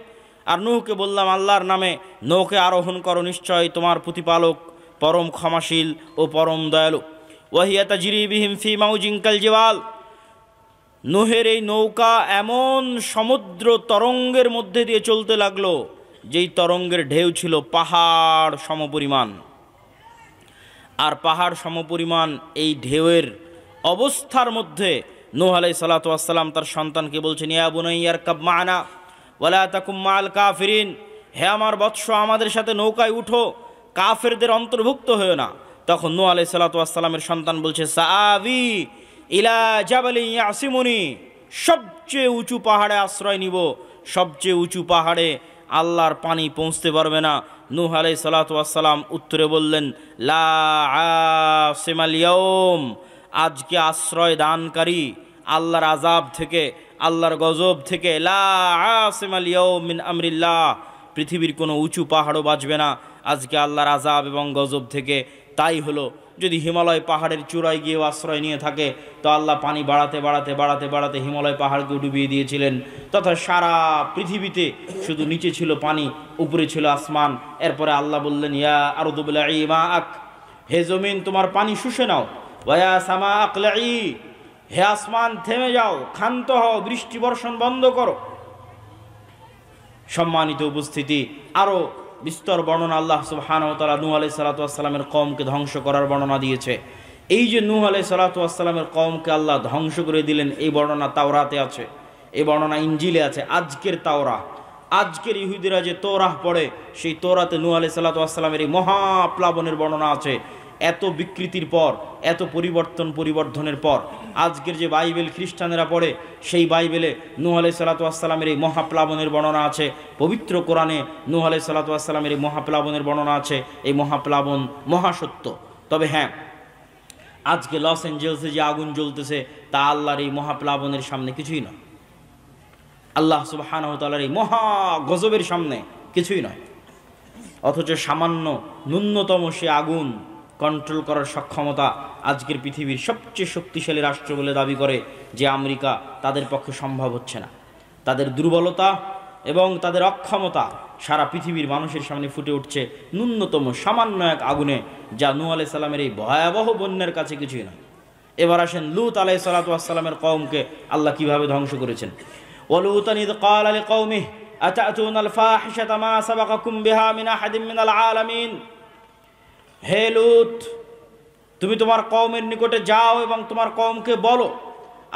আর নূহকে বললাম, আল্লাহর নামে নৌকে আরোহণ করো, নিশ্চয় তোমার প্রতিপালক পরম ক্ষমাশীল ও পরম দয়ালু। ওয়াহিয়া তাজরি বিহিম ফি মাউজিন কাল জিবাল, নূহের এই নৌকা এমন সমুদ্র তরঙ্গের মধ্যে দিয়ে চলতে লাগলো, যেই তরঙ্গের ঢেউ ছিল পাহাড় সমপরিমাণ। আর পাহাড় সমপরিমাণ এই ঢেউয়ের অবস্থার মধ্যে নূহ আলাইহিস সালাতু ওয়াস সালাম তার সন্তানকে বলছেন, ইয়া বুনাইয়া আরকাব মা'না ওয়ালা তাকুম মা'আল কাফিরিন, হে আমার বৎস, আমাদের সাথে নৌকায় উঠো, কাফেরদের অন্তর্ভুক্ত হয়েও না। তখন নূহ আলাইহিস সালাতু ওয়াস সালামের সন্তান বলছে, সাআবি ইলা জাবালিন ইয়াসিমুনি, সবচেয়ে উঁচু পাহাড়ে আশ্রয় নিব, সবচেয়ে উঁচু পাহাড়ে আল্লাহর পানি পৌঁছতে পারবে না। নূহ আলাইহিস সালাতু ওয়াস সালাম উত্তরে বললেন, লা আসিমাল ইয়াউম, আজকে আশ্রয় দানকারী আল্লাহর আযাব থেকে, আল্লাহর গজব থেকে, লা আসিমাল ইয়াউম মিন আমরিল্লাহ, পৃথিবীর কোনো উঁচু পাহাড়ও বাঁচবে না আজকে আল্লাহর আযাব এবং গজব থেকে। তাই হলো যদি হিমালয় পাহাড়ের চূড়ায় গিয়ে আশ্রয় নিয়ে থাকে তো আল্লাহ পানি বাড়াতে বাড়াতে বাড়াতে বাড়াতে হিমালয় পাহাড়কে ডুবিয়ে দিয়েছিলেন, তথা সারা পৃথিবীতে শুধু নিচে ছিল পানি, উপরে ছিল আসমান। এরপরে আল্লাহ বললেন, ইয়া আরদু বলঈ মাআক, হে জমিন তোমার পানি শুষে নাও, ওয়া সামা আকলাই, হে আসমান থেমে যাও, ক্ষান্ত হও, বৃষ্টি বর্ষণ বন্ধ করো। সম্মানিত উপস্থিতি, আরও বিস্তর বর্ণনা আল্লাহ সুবহানাহু ওয়া তাআলা নূহ আলাইহিস সালাতু ওয়াস সালামের কওমকে ধ্বংস করার বর্ণনা দিয়েছে। এই যে নূহ আলাইহিস সালাতু ওয়াস সালামের কওমকে আল্লাহ ধ্বংস করে দিলেন, এই বর্ণনা তাওরাতে আছে, এই বর্ণনা ইনজিলে আছে। আজকের তাওরা, আজকের ইহুদিরা যে তৌরাহ পড়ে, সেই তৌরাতে নূহ আলাইহিস সালাতু ওয়াস সালামের এই মহাপ্লাবনের বর্ণনা আছে। এত বিকৃতির পর, এত পরিবর্ধনের পর আজকের যে বাইবেল খ্রিস্টানেরা পড়ে, সেই বাইবেলে নূহ আলাইহিস সালাতু ওয়াস সালামের এই মহাপ্লাবনের বর্ণনা আছে। পবিত্র কোরআনে নূহ আলাইহিস সালাতু ওয়াস সালামের এই মহাপ্লাবনের বর্ণনা আছে। এই মহাপ্লাবন মহাসত্য। তবে হ্যাঁ, আজকে লস অ্যাঞ্জেলসে যে আগুন জ্বলতেছে তা আল্লাহর এই মহাপ্লাবনের সামনে কিছুই নয়। আল্লাহ সুবহানাহু ওয়া তাআলার এই মহা গজবের সামনে কিছুই নয়। অথচ সামান্য ন্যূনতম সে আগুন কন্ট্রোল করার সক্ষমতা আজকের পৃথিবীর সবচেয়ে শক্তিশালী রাষ্ট্র বলে দাবি করে যে আমেরিকা, তাদের পক্ষে সম্ভব হচ্ছে না। তাদের দুর্বলতা এবং তাদের অক্ষমতা সারা পৃথিবীর মানুষের সামনে ফুটে উঠছে ন্যূনতম সামান্য এক আগুনে, যা নূহ আলাইহিস সালামের এই ভয়াবহ বন্যার কাছে কিছুই নয়। এবার আসেন লূত আলাইহিস সালাতু ওয়াস সালামের কওমকে আল্লাহ কিভাবে ধ্বংস করেছেন। ওয়ালুতান ইয ক্বালা লিকাওমিহি আতাতুনাল ফাহিশাতা মা সাবাকাকুম বিহা মিন আহাদিন মিনাল আলামিন, হে লূত, তুমি তোমার কওমের নিকটে যাও এবং তোমার কওমকে বলো।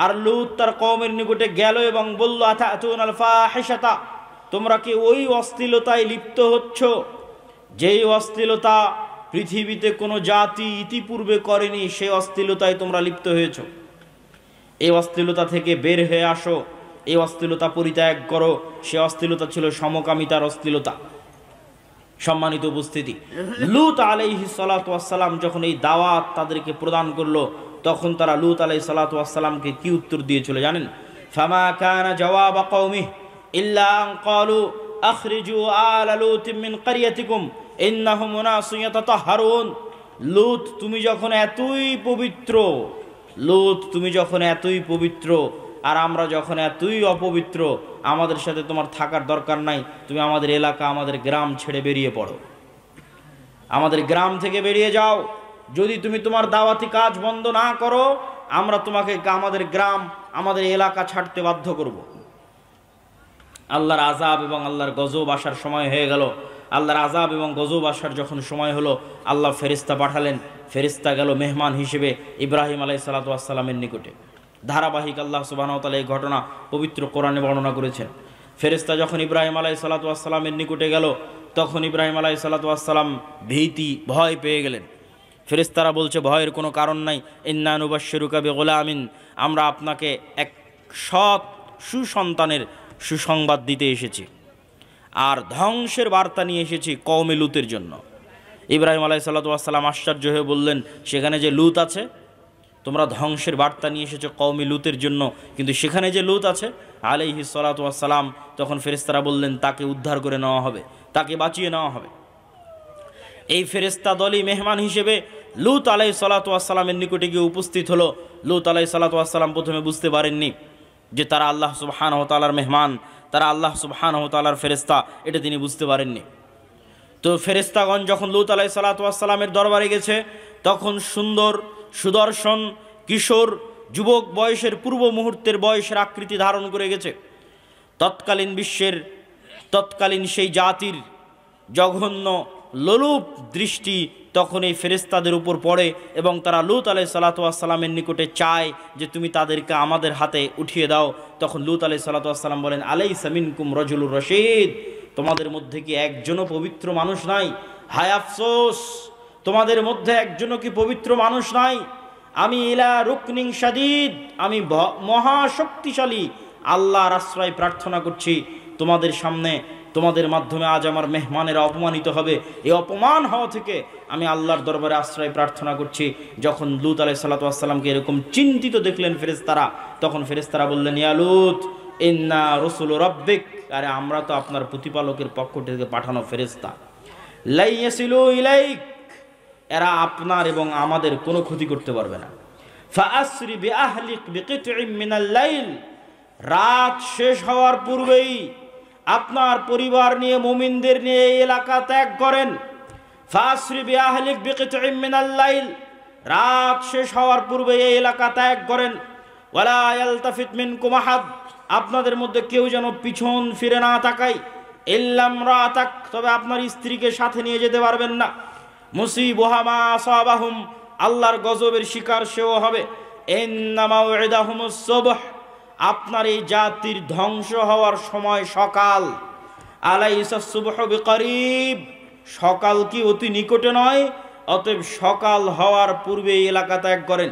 আর লূত তার কওমের নিকটে গেল এবং বলল, আতাতুনাল ফাহিশাতা, তোমরা কি ওই অশ্লীলতায় লিপ্ত হচ্ছ যেই অশ্লীলতা পৃথিবীতে কোনো জাতি ইতিপূর্বে করেনি, সেই অশ্লীলতায় তোমরা লিপ্ত হয়েছ। এই অশ্লীলতা থেকে বের হয়ে আসো, এই অশ্লীলতা পরিত্যাগ করো। সে অশ্লীলতা ছিল সমকামিতার অশ্লীলতা। সম্মানিত উপস্থিতি, লূত আলাইহিস সালাতু ওয়াস সালাম যখন এই দাওয়াত তাদেরকে প্রদান করলো, তখন তারা লূত আলাইহিস সালাতু ওয়াস সালামকে কি উত্তর দিয়েছিল জানেন? ফামা কানা জওয়াব কওমি ইল্লা আন ক্বালু আখরিজু আলা লূত মিন ক্বরিয়াতিকুম ইন্নাহুম উনাসুন ইয়াতাতাহহারুন। লূত তুমি যখন এতই পবিত্র, লূত তুমি যখন এতই পবিত্র আর আমরা যখন এতই অপবিত্র, আমাদের সাথে তোমার থাকার দরকার নাই। তুমি আমাদের এলাকা, আমাদের গ্রাম ছেড়ে বেরিয়ে পড়ো, আমাদের গ্রাম থেকে বেরিয়ে যাও। যদি তুমি তোমার দাওয়াতি কাজ বন্ধ না করো, আমরা তোমাকে আমাদের গ্রাম, আমাদের এলাকা ছাড়তে বাধ্য করব। আল্লাহর আযাব এবং আল্লাহর গজব আসার সময় হয়ে গেল। আল্লাহর আযাব এবং গজব আসার যখন সময় হলো, আল্লাহ ফেরেশতা পাঠালেন। ফেরেশতা গেল মেহমান হিসেবে ইব্রাহিম আলাইহিস সালাতু ওয়াস সালামের নিকটে। ধারাবাহিক আল্লাহ সুবহানাহু ওয়া তাআলা এই ঘটনা পবিত্র কোরআনে বর্ণনা করেছেন। ফেরেশতা যখন ইব্রাহিম আলাইহিস সালাতু ওয়াস সালামের নিকটে গেল, তখন ইব্রাহিম আলাইহিস সালাতু ওয়াস সালাম ভয় পেয়ে গেলেন। ফেরেশতারা বলছে, ভয়ের কোনো কারণ নাই। ইন্না নুবাশশিরুকা বিগুলামিন, আমরা আপনাকে এক সৎ সুসন্তানের সুসংবাদ দিতে এসেছি আর ধ্বংসের বার্তা নিয়ে এসেছি কওমে লূতের জন্য। ইব্রাহিম আলাইহিস সালাতু ওয়াস সালাম আশ্চর্য হয়ে বললেন, সেখানে যে লূত আছে, তোমরা ধ্বংসের বার্তা নিয়ে এসেছো কওমে লূতের জন্য, কিন্তু সেখানে যে লূত আছে আলাইহিস সালাতু ওয়াস সালাম, তখন ফেরেশতারা বললেন তাকে উদ্ধার করে নেওয়া হবে, তাকে বাঁচিয়ে নেওয়া হবে। এই ফেরেশতা দলই মেহমান হিসেবে লূত আলাইহিস সালাতু ওয়াস সালামের নিকটে গিয়ে উপস্থিত হলো। লূত আলাইহিস সালাতু ওয়াস সালাম প্রথমে বুঝতে পারেননি যে তারা আল্লাহ সুবহানাহু ওয়া তাআলার মেহমান, তারা আল্লাহ সুবহানাহু ওয়া তাআলার ফেরেশতা, এটা তিনি বুঝতে পারেননি। তো ফেরেশতাগণ যখন লূত আলাইহিস সালাতু ওয়াস সালামের দরবারে গেছে, তখন সুন্দর, সুদর্শন, কিশোর, যুবক বয়সের, পূর্ব মুহূর্তের বয়সের আকৃতি ধারণ করে গেছে। তৎকালীন বিশ্বের, তৎকালীন সেই জাতির জঘন্য লোলুপ দৃষ্টি তখন এই ফেরেশতাদের উপর পড়ে এবং তারা লূত আলাইহিস সালাতু ওয়াস সালামের নিকটে চায় যে তুমি তাদেরকে আমাদের হাতে উঠিয়ে দাও। তখন লূত আলাইহিস সালাতু ওয়াস সালাম বলেন, আলাইসা মিনকুম রাজুলুর রশীদ, তোমাদের মধ্যে কি একজনও পবিত্র মানুষ নাই? হায় আফসোস, তোমাদের মধ্যে একজনও কি পবিত্র মানুষ নাই? আমি ইলা রুকনিন শাদীদ, আমি মহাশক্তিশালী আল্লাহর আশ্রয় প্রার্থনা করছি। তোমাদের সামনে, তোমাদের মাধ্যমে আজ আমার মেহমানেরা অপমানিত হবে। এই অপমান হওয়া থেকে আমি আল্লাহর দরবারে আশ্রয় প্রার্থনা করছি। যখন লূত আলাইহিস সালাতু ওয়াস সালামকে এরকম চিন্তিত দেখলেন ফেরেশতারা, তখন ফেরেশতারা বললেন, ইয়া লূত ইন্না রাসূলু রাব্বিক, আরে আমরা তো আপনার প্রতিপালকের পক্ষ থেকে পাঠানো ফেরেশতা। লাই ইয়াসিলু ইলাইক, এরা আপনার এবং আমাদের কোনো ক্ষতি করতে পারবে না। ফাআসরি বিআহলিক বিকিতইম মিনাল লাইল, রাত শেষ হওয়ার পূর্বেই আপনার পরিবার নিয়ে মুমিনদের নিয়ে এই এলাকা ত্যাগ করেন। ফাআসরি বিআহলিক বিকিতইম মিনাল লাইল, রাত শেষ হওয়ার পূর্বে এই এলাকা ত্যাগ করেন। ওয়ালা ইয়ালতাফিত মিনকুম আহাদ, আপনাদের মধ্যে কেউ যেন পিছন ফিরে না তাকায়। ইল্লা ইমরাতাক, তবে আপনার স্ত্রীকে সাথে নিয়ে যেতে পারবেন না। মুসিবুহা মা আসাবাহুম, আল্লাহর গজবের শিকার সেও হবে। ইন্নামা উইদাহুমুস সুবহ, আপনার এই জাতির ধ্বংস হওয়ার সময় সকাল। আলাইসাস সুবহু বিকরিব, সকাল কি অতি নিকটে নয়? অতএব সকাল হওয়ার পূর্বে এই এলাকা ত্যাগ করেন।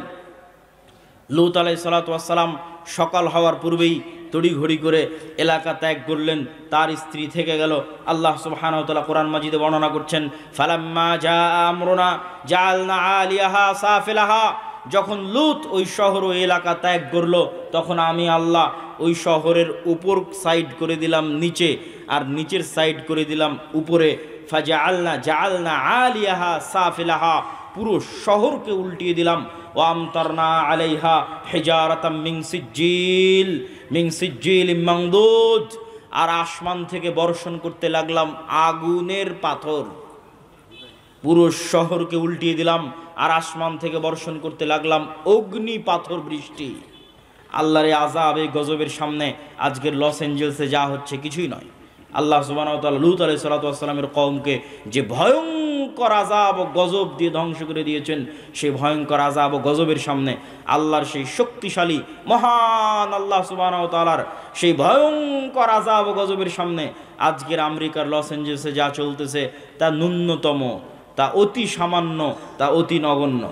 লূত আলাইহিস সালাতু ওয়াস সালাম সকাল হওয়ার পূর্বেই তড়িঘড়ি করে এলাকা ত্যাগ করলেন, তার স্ত্রী থেকে গেল। আল্লাহ সুবহানাহু ওয়া তাআলা কোরআন মাজিদে বর্ণনা করছেন, ফালাম্মা জা আমরুনা জাআলনা আলিয়াহা সাফিলাহা, যখন লূত ওই শহর ও এলাকা ত্যাগ করলো, তখন আমি আল্লাহ ওই শহরের উপর সাইড করে দিলাম নিচে, আর নিচের সাইড করে দিলাম উপরে। জাআলনা আলিয়াহা সাফিলাহা, পুরো শহরকে উল্টিয়ে দিলাম। ওয়ামতারনা আলাইহা হিজারাতাম মিন সিজ্জিল মামদুদ, আর আসমান থেকে বর্ষণ করতে লাগলাম আগুনের পাথর। পুরো শহরকে উল্টিয়ে দিলাম আর আসমান থেকে বর্ষণ করতে লাগলাম অগ্নি পাথর বৃষ্টি। আল্লাহর আযাব, এই গজবের সামনে আজকের লস অ্যাঞ্জেলসে যা হচ্ছে কিছুই নয়। আল্লাহ সুবহানাহু ওয়া তাআলা লূত আলাইহিস সালাতু ওয়াস সালামের কওমকে যে ভয়ঙ্কর আযাব ও গজব দিয়ে ধ্বংস করে দিয়েছেন, সেই ভয়ঙ্কর আযাব ও গজবের সামনে আল্লাহর সেই শক্তিশালী মহান আল্লাহ সুবহানাহু ওয়া তাআলার সেই ভয়ঙ্কর আযাব ও গজবের সামনে আজকের আমেরিকার লস অ্যাঞ্জেলসে যা চলতেছে তা ন্যূনতম, তা অতি সামান্য, তা অতি নগণ্য।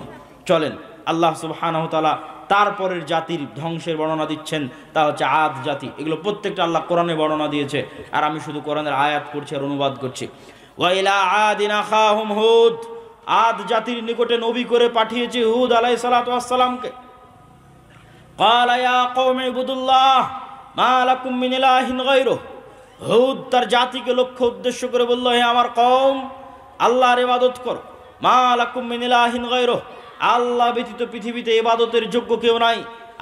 চলেন আল্লাহ সুবহানাহু ওয়া তাআলা তারপরের জাতির ধ্বংসের বর্ণনা দিচ্ছেন, তা হচ্ছে আদ জাতি। এগুলো প্রত্যেকটা আল্লাহ কোরআনে বর্ণনা দিয়েছে, আর আমি শুধু কোরআনের আয়াত করছি আর অনুবাদ করছি। ওয়া ইলা আদিন আখাহুম হুদ, আদ জাতির নিকটে নবী করে পাঠিয়েছে হুদ আলাইহিস সালাতু ওয়াস সালামকে। ক্বালা ইয়া কওমি ইবুদুল্লাহ মা লাকুম মিন ইলাহিন গায়রুহু, হুদ তার জাতিকে লক্ষ্য উদ্দেশ্য করে বলল, হে আমার কওম, আল্লাহর ইবাদত করো। মা লাকুম মিন ইলাহিন গায়রুহু, আল্লাহ ব্যতীত পৃথিবীতে ইবাদতের যোগ্য কেউ নাই।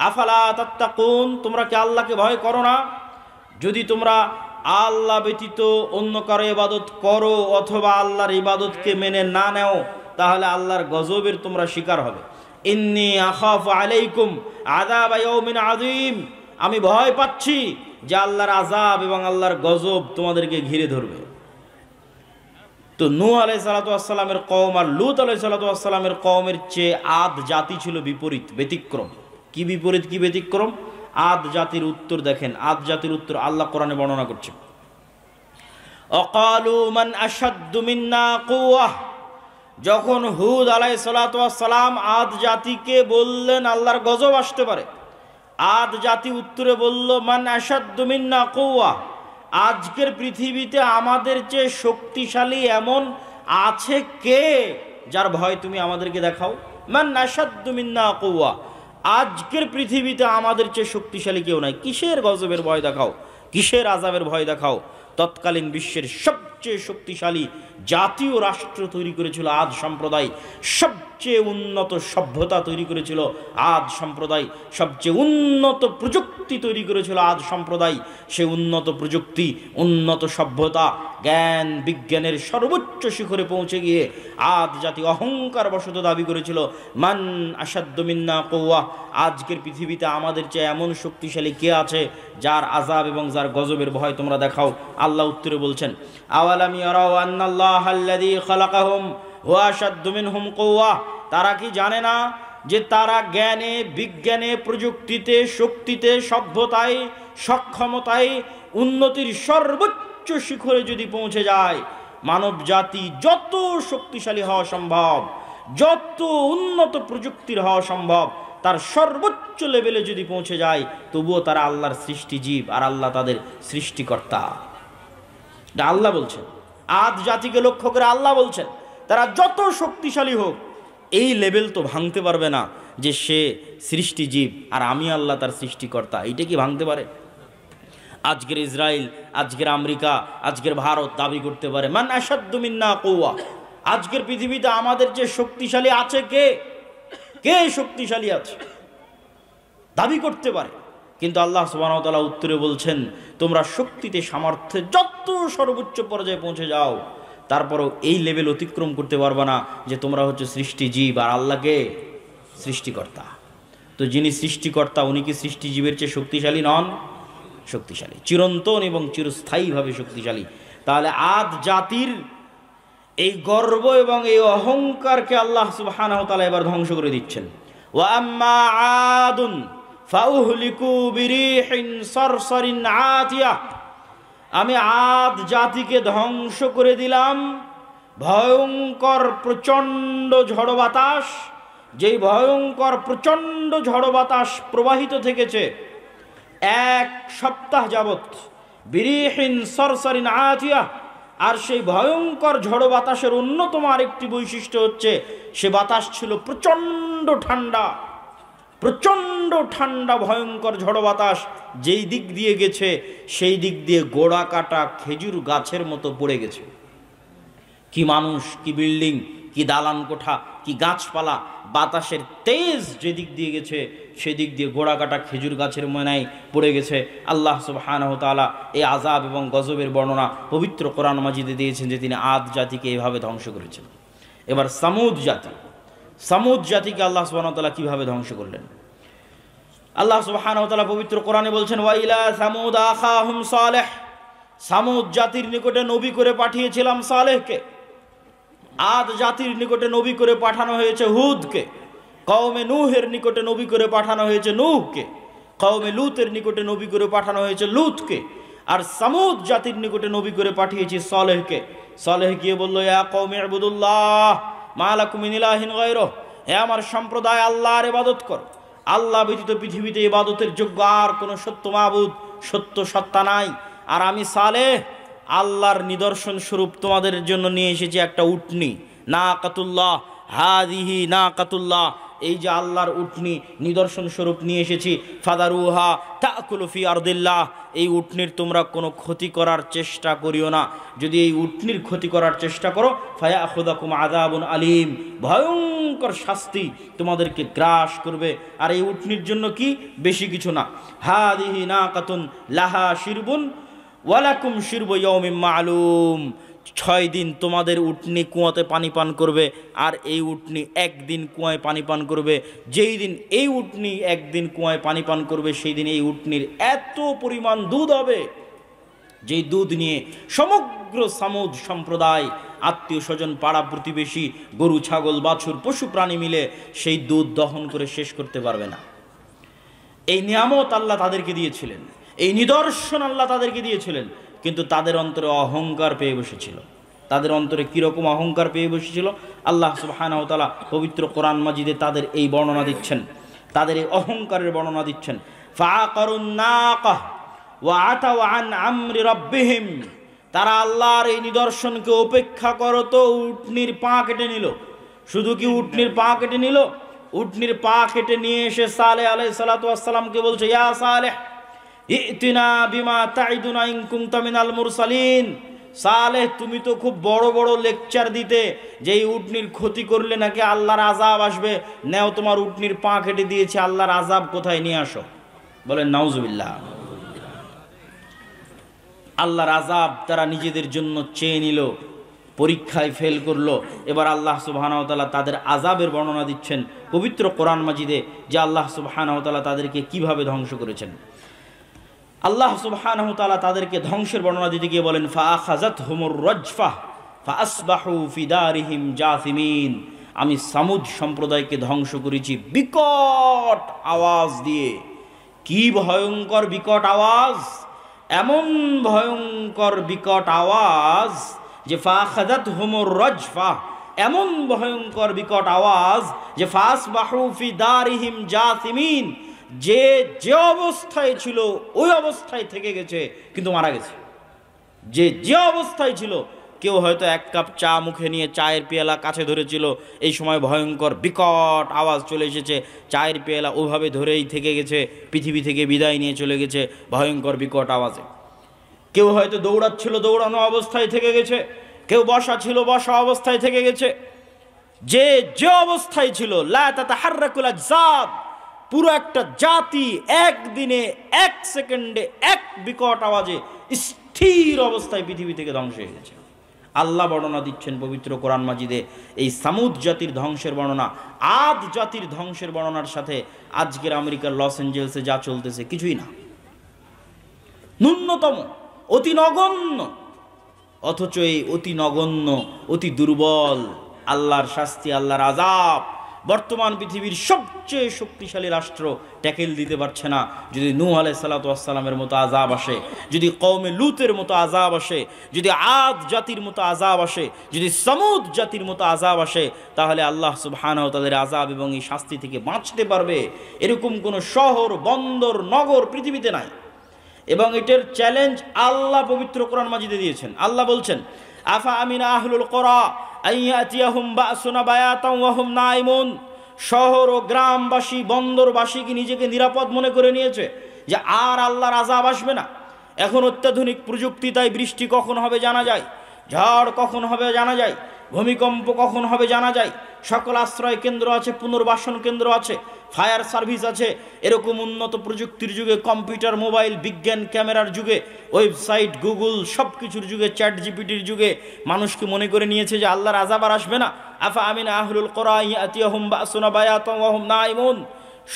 আফালা তাত্তাকুন, তোমরা কি আল্লাহকে ভয় করো না? যদি তোমরা আল্লাহ ব্যতীত অন্য কারো ইবাদত করো অথবা আল্লাহর ইবাদতকে মেনে না নেও, তাহলে আল্লাহর গজবের তোমরা শিকার হবে। ইন্নী আখাফু আলাইকুম আযাব ইয়াউমিন আযীম, আমি ভয় পাচ্ছি যে আল্লাহর আযাব এবং আল্লাহর গজব তোমাদেরকে ঘিরে ধরবে। তো নূহ আলাইহিস সালাতু ওয়াস সালামের কওম আর লূত আলাইহিস সালাতু ওয়াস সালামের কওমের চেয়ে আদ জাতি ছিল বিপরীত, ব্যতিক্রম। কি বিপরীত, কি ব্যতিক্রম? আদ জাতির উত্তর দেখেন, আদ জাতির উত্তর আল্লাহ কোরআনে বর্ণনা করছে। অকালু মান আশাদ্দু মিন্না কুওয়াহ, যখন হুদ আলাইহিস সালাতু ওয়াস সালাম আদ জাতিকে বললেন আল্লাহর গজব আসতে পারে, আদ জাতি উত্তরে বলল, মান আশাদ্দু মিন্না কুওয়াহ, আজকের পৃথিবীতে আমাদের চেয়ে শক্তিশালী এমন আছে কে যার ভয় তুমি আমাদেরকে দেখাও? মান আশাদ্দু মিন্না কুওয়া, আজকের পৃথিবীতে আমাদের চেয়ে শক্তিশালী কেউ নাই। কিসের গজবের ভয় দেখাও, কিসের আযাবের ভয় দেখাও? তৎকালীন বিশ্বের সবচেয়ে শক্তিশালী জাতীয় রাষ্ট্র তৈরি করেছিল আদ সম্প্রদায়, সবচেয়ে উন্নত সভ্যতা তৈরি করেছিল আদ সম্প্রদায়, সবচেয়ে উন্নত প্রযুক্তি তৈরি করেছিল আদ সম্প্রদায়। সে উন্নত প্রযুক্তি, উন্নত সভ্যতা, জ্ঞান বিজ্ঞানের সর্বোচ্চ শিখরে পৌঁছে গিয়ে আদ জাতি অহংকার বশত দাবি করেছিল, মান আশাদ্দু মিন্না কুওয়া, আজকের পৃথিবীতে আমাদের চেয়ে এমন শক্তিশালী কে আছে যার আযাব এবং যার গজবের ভয় তোমরা দেখাও। আল্লাহ উত্তরে বলছেন, আওয়ালাম ইয়ারাউ আন্নাল্লাহাল্লাযী খালাকাহুম হুয়া আশাদ্দু মিনহুম কুওয়া, তারা কি জানে না যে তারা জ্ঞানে বিজ্ঞানে প্রযুক্তিতে শক্তিতে সভ্যতায় সক্ষমতায় উন্নতির সর্বোচ্চ শিখরে যদি পৌঁছে যায়, মানব জাতি যত শক্তিশালী হওয়া সম্ভব, যত উন্নত প্রযুক্তির হওয়া সম্ভব, তার সর্বোচ্চ লেভেলে যদি পৌঁছে যায়, তবুও তারা আল্লাহর সৃষ্টি জীব আর আল্লাহ তাদের সৃষ্টিকর্তা। আল্লাহ বলছেন, আদ জাতিকে লক্ষ্য করে আল্লাহ বলছেন, তারা যত শক্তিশালী হোক এই লেভেল তো ভাঙতে পারবে না যে সে সৃষ্টি জীব আর আমি আল্লাহ তার সৃষ্টিকর্তা। এইটা কি ভাঙতে পারে? আজকের ইসরায়েল, আজকের আমেরিকা, আজকের ভারত দাবি করতে পারে মান আশাদ্দু মিন্না কুওয়া, আজকের পৃথিবীতে আমাদের যে শক্তিশালী আছে, কে শক্তিশালী আছে দাবি করতে পারে। কিন্তু আল্লাহ সুবহানাহু ওয়া তাআলা উত্তরে বলছেন, তোমরা শক্তিতে সামর্থ্যে যত সর্বোচ্চ পর্যায়ে পৌঁছে যাও, তারপরও এই লেভেল অতিক্রম করতে পারবে না যে তোমরা হচ্ছে সৃষ্টিজীব আর আল্লাহকে সৃষ্টিকর্তা। তো যিনি সৃষ্টিকর্তা উনি কি সৃষ্টিজীবের চেয়ে শক্তিশালী নন? শক্তিশালী, চিরন্তন এবং চিরস্থায়ীভাবে শক্তিশালী। তাহলে আদ জাতির এই গর্ব এবং এই অহংকারকে আল্লাহ সুবহানাহু ওয়া তাআলা এবার ধ্বংস করে দিচ্ছেন। ওয়া আম্মা আদুন ফাউহলিকু বিরিহিন সরসরিন আতিয়া, আমি আদ জাতিকে ধ্বংস করে দিলাম ভয়ঙ্কর প্রচণ্ড ঝড় বাতাস, যেই ভয়ঙ্কর প্রচণ্ড ঝড় বাতাস প্রবাহিত থেকেছে 1 সপ্তাহ যাবৎ। বিরিহিন সরসরিন আতিয়া, আর সেই ভয়ঙ্কর ঝড় বাতাসের অন্যতম আরেকটি বৈশিষ্ট্য হচ্ছে সে বাতাস ছিল প্রচণ্ড ঠান্ডা, প্রচণ্ড ঠান্ডা ভয়ঙ্কর ঝড় বাতাস যেই দিক দিয়ে গেছে সেই দিক দিয়ে গোড়া কাটা খেজুর গাছের মতো পড়ে গেছে। কি মানুষ, কি বিল্ডিং, কি দালান কোঠা, কি গাছপালা, বাতাসের তেজ যেদিক দিয়ে গেছে সেদিক দিয়ে গোড়া কাটা খেজুর গাছের ময়নায় পড়ে গেছে। আল্লাহ সুবহানাহু ওয়া তাআলা এই আযাব এবং গজবের বর্ণনা পবিত্র কোরআন মাজিদে দিয়েছেন যে তিনি আদ জাতিকে এভাবে ধ্বংস করেছেন। এবার সামুদ জাতিকে আল্লাহ সুবহানাহু ওয়া তাআলা কিভাবে ধ্বংস করলেন? আল্লাহ সুবহানাহু ওয়া তাআলা পবিত্র কোরআনে বলছেন, ওয়া ইলা সামুদ আখাহুম সালেহ, সামুদ জাতির নিকটে নবী করে পাঠিয়েছিলাম সালেহকে। আদ জাতির নিকটে নবী করে পাঠানো হয়েছে হুদকে। কওমে নূহের নিকটে নবী করে পাঠানো হয়েছে নূহকে। কওমে লূতের নিকটে নবী করে পাঠানো হয়েছে লূতকে। আর সামুদ জাতির নিকটে নবী করে পাঠিয়েছি সালেহকে। সালেহ গিয়ে বলল, ইয়া কওমি ইবুদুল্লাহ মা লাকুম মিন ইলাহিন গায়রুহ, হে আমার সম্প্রদায় আল্লাহর ইবাদত কর, আল্লাহ ব্যতীত পৃথিবীতে ইবাদতের যোগ্য আর কোনো সত্য মাবুদ, সত্য সত্তা নাই। আর আমি সালেহ আল্লাহর নিদর্শন স্বরূপ তোমাদের জন্য নিয়ে এসেছি একটা উটনি, নাকাতুল্লাহ, হাদিহি নাকাতুল্লাহ, এই যে আল্লাহর উটনি নিদর্শন স্বরূপ নিয়ে এসেছি। ফাদারুহা তাকুলু ফি আরদিল্লাহ, এই উটনির তোমরা কোনো ক্ষতি করার চেষ্টা করিও না। যদি এই উটনির ক্ষতি করার চেষ্টা করো ফায়াখুযাকুম আযাবুন আলীম, ভয়ঙ্কর শাস্তি তোমাদেরকে গ্রাস করবে। আর এই উটনির জন্য কি বেশি কিছু না, হাদিহি নাকাতুন লাহা শিরবুন ওয়ালাকুম শিরবু ইয়াউমিন মা'লুম, 6 দিন তোমাদের উটনি কুয়াতে পানি পান করবে, আর এই উটনি একদিন কুয়ায় পানি পান করবে। যেই দিন এই উটনি একদিন কুয়ায় পানি পান করবে সেই দিন এই উটনির এত পরিমাণ দুধ হবে, যেই দুধ নিয়ে সমগ্র সামুদ সম্প্রদায়, আত্মীয় স্বজন, পাড়া প্রতিবেশী, গরু ছাগল বাছুর পশু প্রাণী মিলে সেই দুধ দহন করে শেষ করতে পারবে না। এই নিয়ামত আল্লাহ তাদেরকে দিয়েছিলেন, এই নিদর্শন আল্লাহ তাদেরকে দিয়েছিলেন, কিন্তু তাদের অন্তরে অহংকার পেয়ে বসেছিল। তাদের অন্তরে কীরকম অহংকার পেয়ে বসেছিল আল্লাহ সুবহানাহু ওয়া তাআলা পবিত্র কোরআন মাজিদে তাদের এই বর্ণনা দিচ্ছেন, তাদের এই অহংকারের বর্ণনা দিচ্ছেন। ফাআকারুন নাকাহ ওয়া আতাউ আন আমরি রাব্বিহিম, তারা আল্লাহর এই নিদর্শনকে উপেক্ষা করতো, উটনির পা কেটে নিল। শুধু কি উটনির পা কেটে নিল? উটনির পা কেটে নিয়ে এসে সালেহ আলাইহিস সালাতু ওয়াস সালামকে বলছে, ইয়া সালেহ ইতিনা বিমা তাইদুনা ইন কুনতা মিনাল মুরসালিন। সালেহ, তুমি তো খুব বড় বড় লেকচার দিতে যে এই উটনির ক্ষতি করলে নাকি আল্লাহর আযাব আসবে, নাও তোমার উটনির পা কেটে দিয়েছে, আল্লাহর আযাব কোথায় নিয়ে আসো। বলেন নাউজুবিল্লাহ। আল্লাহর আযাব তারা নিজেদের জন্য চেয়ে নিল, পরীক্ষায় ফেল করলো। এবার আল্লাহ সুবহানাহু ওয়া তাআলা তাদের আযাবের বর্ণনা দিচ্ছেন পবিত্র কোরআন মাজিদে, যে আল্লাহ সুবহানাহু ওয়া তাআলা তাদেরকে কিভাবে ধ্বংস করেছেন। আল্লাহ সুবহানাহু ওয়া তাআলা তাদেরকে ধ্বংসের বর্ণনা দিতে গিয়ে বলেন, ফাআখাযাতহুমুর রাজফা ফাআসবাহু ফি দারিহিম জাসিমিন, আমি সামুদ সম্প্রদায়কে ধ্বংস করেছি বিকট আওয়াজ দিয়ে। কি ভয়ঙ্কর বিকট আওয়াজ! এমন ভয়ঙ্কর বিকট আওয়াজ যে ফাআখাযাতহুমুর রাজফা, এমন ভয়ঙ্কর বিকট আওয়াজ যে ফাআসবাহু ফি দারিহিম জাসিমিন, যে যে অবস্থায় ছিল ওই অবস্থায় থেকে গেছে কিন্তু মারা গেছে। যে অবস্থায় ছিল, কেউ হয়তো 1 কাপ চা মুখে নিয়ে চায়ের পেয়ালা কাছে ধরেছিল, এই সময় ভয়ঙ্কর বিকট আওয়াজ চলে এসেছে, চায়ের পেয়ালা ওভাবে ধরেই থেকে গেছে, পৃথিবী থেকে বিদায় নিয়ে চলে গেছে ভয়ঙ্কর বিকট আওয়াজে। কেউ হয়তো দৌড়াচ্ছিল, দৌড়ানো অবস্থায় থেকে গেছে, কেউ বসা ছিল, বসা অবস্থায় থেকে গেছে। যে যে অবস্থায় ছিল, লা তাতাহাররাকুল আজসাদ, পুরো একটা জাতি একদিনে, এক সেকেন্ডে, এক বিকট আওয়াজে স্থির অবস্থায় পৃথিবী থেকে ধ্বংস হয়ে গেছে। আল্লাহ বর্ণনা দিচ্ছেন পবিত্র কোরআন মাজিদে এই সামুদ জাতির ধ্বংসের বর্ণনা, আদ জাতির ধ্বংসের বর্ণনার সাথে আজকের আমেরিকার লস অ্যাঞ্জেলসে যা চলতেছে কিছুই না, ন্যূনতম, অতি নগণ্য। অথচ এই অতি নগণ্য, অতি দুর্বল, আল্লাহর শাস্তি, আল্লাহর আযাব বর্তমান পৃথিবীর সবচেয়ে শক্তিশালী রাষ্ট্র ট্যাকেল দিতে পারছে না। যদি নূহ আলাইহিস সালাতু ওয়াস সালামের মতো আযাব আসে, যদি কওমে লূতের মতো আযাব আসে, যদি আদ জাতির মতো আযাব আসে, যদি সামুদ জাতির মতো আযাব আসে, তাহলে আল্লাহ সুবহানাহু ওয়া তাআলার আযাব এবং এই শাস্তি থেকে বাঁচতে পারবে এরকম কোনো শহর, বন্দর, নগর পৃথিবীতে নাই। এবং এটার চ্যালেঞ্জ আল্লাহ পবিত্র কোরআন মাজিদে দিয়েছেন। আল্লাহ বলছেন, আফা আমিনা আহলুল কুরা আইয়াতিয়াহুম বাসুনা বায়াতাম ওয়া হুম নাইমুন। শহর ও গ্রামবাসী, বন্দরবাসী কি নিজেকে নিরাপদ মনে করে নিয়েছে যে আর আল্লাহর আযাব আসবে না? এখন অত্যাধুনিক প্রযুক্তি, তাই বৃষ্টি কখন হবে জানা যায়, ঝড় কখন হবে জানা যায়, ভূমিকম্প কখন হবে জানা যায়। সকল আশ্রয় কেন্দ্র আছে, পুনর্বাসন কেন্দ্র আছে, ফায়ার সার্ভিস আছে। এরকম উন্নত প্রযুক্তির যুগে, কম্পিউটার, মোবাইল, বিজ্ঞান, ক্যামেরার যুগে, ওয়েবসাইট, গুগল, সব কিছুর যুগে, চ্যাট জিপিটির যুগে মানুষকে মনে করে নিয়েছে যে আল্লাহর আযাব আর আসবে না। আফা আমিনা আহলুল কুরা ইয়াতিয়াহুম বাসুনা বায়াতাম ওয়া হুম নাইমুন।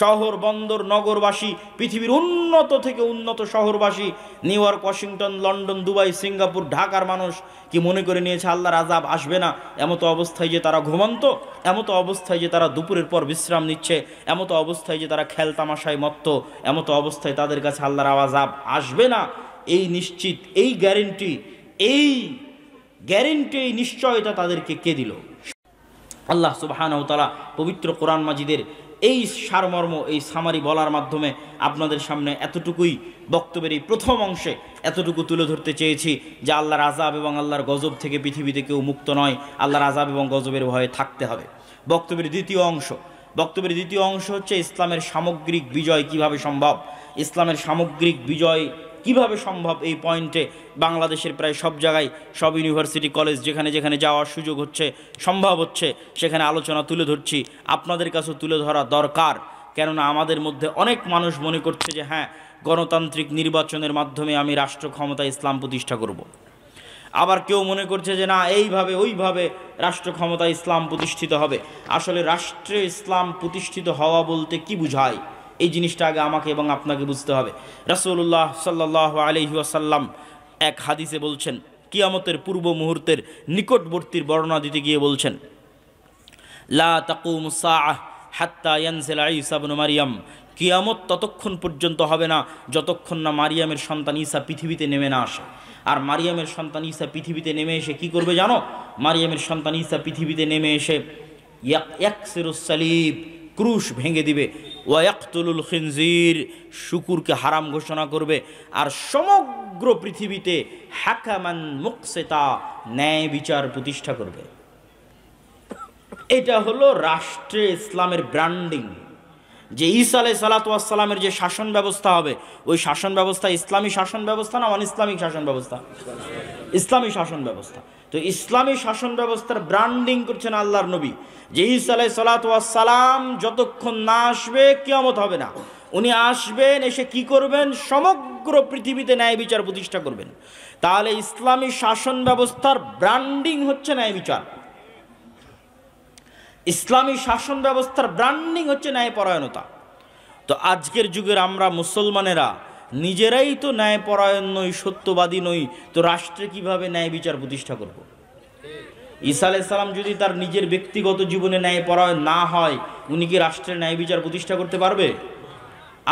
শহর, বন্দর, নগরবাসী, পৃথিবীর উন্নত থেকে উন্নত শহরবাসী, New York, Washington, London, Dubai, Singapore, ঢাকার মানুষ কি মনে করে নিয়েছে আল্লাহর আযাব আসবে না? এমতো অবস্থায় যে তারা ঘুমন্ত, এমতো অবস্থায় যে তারা দুপুরের পর বিশ্রাম নিচ্ছে, এমতো অবস্থায় যে তারা খেল তামাশায় মত্ত, এমতো অবস্থায় তাদের কাছে আল্লাহর আযাব আসবে না, এই নিশ্চিত, এই গ্যারেন্টি, এই নিশ্চয়তা তাদেরকে কে দিল? আল্লাহ সুবহানাহু ওয়া তাআলা পবিত্র কোরআন মাজিদের এই সারমর্ম, এই সামারি বলার মাধ্যমে আপনাদের সামনে এতটুকুই, বক্তব্যের এই প্রথম অংশে এতটুকু তুলে ধরতে চেয়েছি যে আল্লাহর আযাব এবং আল্লাহর গজব থেকে পৃথিবীতে কেউ মুক্ত নয়, আল্লাহর আযাব এবং গজবের ভয়ে থাকতে হবে। বক্তব্যের দ্বিতীয় অংশ হচ্ছে ইসলামের সামগ্রিক বিজয় কিভাবে সম্ভব। ইসলামের সামগ্রিক বিজয় কিভাবে সম্ভব, এই পয়েন্টে বাংলাদেশের প্রায় সব জায়গায়, সব ইউনিভার্সিটি, কলেজ, যেখানে যেখানে যাওয়ার সুযোগ হচ্ছে, সম্ভব হচ্ছে, সেখানে আলোচনা তুলে ধরছি। আপনাদের কাছেও তুলে ধরা দরকার, কেননা আমাদের মধ্যে অনেক মানুষ মনে করছে যে হ্যাঁ, গণতান্ত্রিক নির্বাচনের মাধ্যমে আমি রাষ্ট্র ক্ষমতায় ইসলাম প্রতিষ্ঠা করব। আবার কেউ মনে করছে যে না, এইভাবে ওইভাবে রাষ্ট্র ক্ষমতায় ইসলাম প্রতিষ্ঠিত হবে। আসলে রাষ্ট্রে ইসলাম প্রতিষ্ঠিত হওয়া বলতে কি বুঝায়, এই জিনিসটা আগে আমাকে এবং আপনাকে বুঝতে হবে। রাসূলুল্লাহ সাল্লাল্লাহু আলাইহি ওয়াসাল্লাম এক হাদিসে বলছেন, কিয়ামতের পূর্ব মুহূর্তের নিকটবর্তীর বর্ণনা দিতে গিয়ে বলছেন, লা তাকুমুস সাআহ হাত্তা ইয়ানজিলা ঈসা ইবনে মারইয়াম। কিয়ামত ততক্ষণ পর্যন্ত হবে না যতক্ষণ না মারিয়ামের সন্তান ঈসা পৃথিবীতে নেমে না আসে। আর মারিয়ামের সন্তান ঈসা পৃথিবীতে নেমে এসে কি করবে জানো? মারিয়ামের সন্তান ঈসা পৃথিবীতে নেমে এসে ইয়াকসিরুস সালিব, ক্রুশ ভেঙে দিবে, ওয়া ইয়াকতুলুল খিনজির, শুকুরকে হারাম ঘোষণা করবে, আর সমগ্র পৃথিবীতে হাকামান মুকসিতা, ন্যায় বিচার প্রতিষ্ঠা করবে। এটা হলো রাষ্ট্রে ইসলামের ব্র্যান্ডিং। যে ঈসা আলাইহিস সালাতু ওয়াস সালামের যে শাসন ব্যবস্থা হবে, ওই শাসন ব্যবস্থা ইসলামী শাসন ব্যবস্থা না অন ইসলামিক শাসন ব্যবস্থা? ইসলামী শাসন ব্যবস্থা। তো ইসলামী শাসন ব্যবস্থার ব্র্যান্ডিং করছেন আল্লাহর নবী, যে ঈসা আলাইহিস সালাতু ওয়াস সালাম যতক্ষণ না আসবে কিয়ামত হবে না। উনি আসবেন, এসে কি করবেন? সমগ্র পৃথিবীতে ন্যায় বিচার প্রতিষ্ঠা করবেন। তাহলে ইসলামী শাসন ব্যবস্থার ব্র্যান্ডিং হচ্ছে ন্যায় বিচার। ইসলামী শাসন ব্যবস্থার ব্র্যান্ডিং হচ্ছে ন্যায়পরায়ণতা। তো আজকের যুগের আমরা মুসলমানেরা নিজেরাই তো ন্যায়পরায়ণ নই, সত্যবাদী নই, তো রাষ্ট্রে কিভাবে ন্যায় বিচার প্রতিষ্ঠা করব? ঈসা আলাইহিস সালাম যদি তার নিজের ব্যক্তিগত জীবনে ন্যায়পরায়ণ না হয়, উনি কি রাষ্ট্রের ন্যায় বিচার প্রতিষ্ঠা করতে পারবে?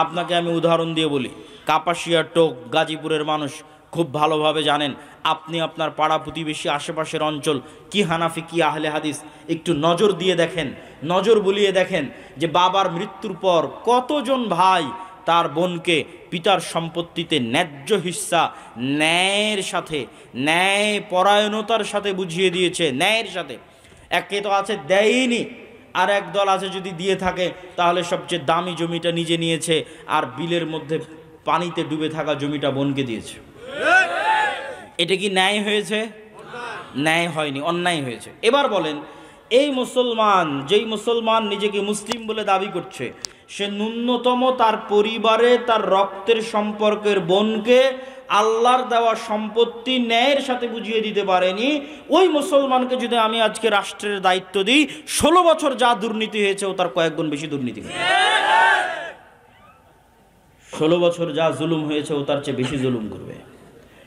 আপনাকে আমি উদাহরণ দিয়ে বলি, কাপাসিয়া, টোক, গাজীপুরের মানুষ খুব ভালোভাবে জানেন। আপনি আপনার পাড়া প্রতিবেশী, আশেপাশের অঞ্চল কি হানাফি কি আহলে হাদিস, একটু নজর দিয়ে দেখেন, নজর বুলিয়ে দেখেন যে বাবার মৃত্যুর পর কতজন ভাই তার বোনকে পিতার সম্পত্তিতে ন্যায্য হিস্সা ন্যায়ের সাথে, ন্যায় পরায়ণতার সাথে বুঝিয়ে দিয়েছে, ন্যায়ের সাথে। একে তো আছে দেয়নি, আর এক দল আছে যদি দিয়ে থাকে তাহলে সবচেয়ে দামি জমিটা নিজে নিয়েছে, আর বিলের মধ্যে পানিতে ডুবে থাকা জমিটা বোনকে দিয়েছে। এটা কি ন্যায় হয়েছে? ন্যায় হয়নি, অন্যায় হয়েছে। এবার বলেন, এই মুসলমান, যেই মুসলমান নিজেকে মুসলিম বলে দাবি করছে, সে ন্যূনতম তার পরিবারে তার রক্তের সম্পর্কের বোনকে আল্লাহর দেওয়া সম্পত্তি ন্যায়ের সাথে বুঝিয়ে দিতে পারেনি। ওই মুসলমানকে যদি আমি আজকে রাষ্ট্রের দায়িত্ব দিই, 16 বছর যা দুর্নীতি হয়েছে ও তার কয়েক গুণ বেশি দুর্নীতি করবে। 16 বছর যা জুলুম হয়েছে ও তার চেয়ে বেশি জুলুম করবে।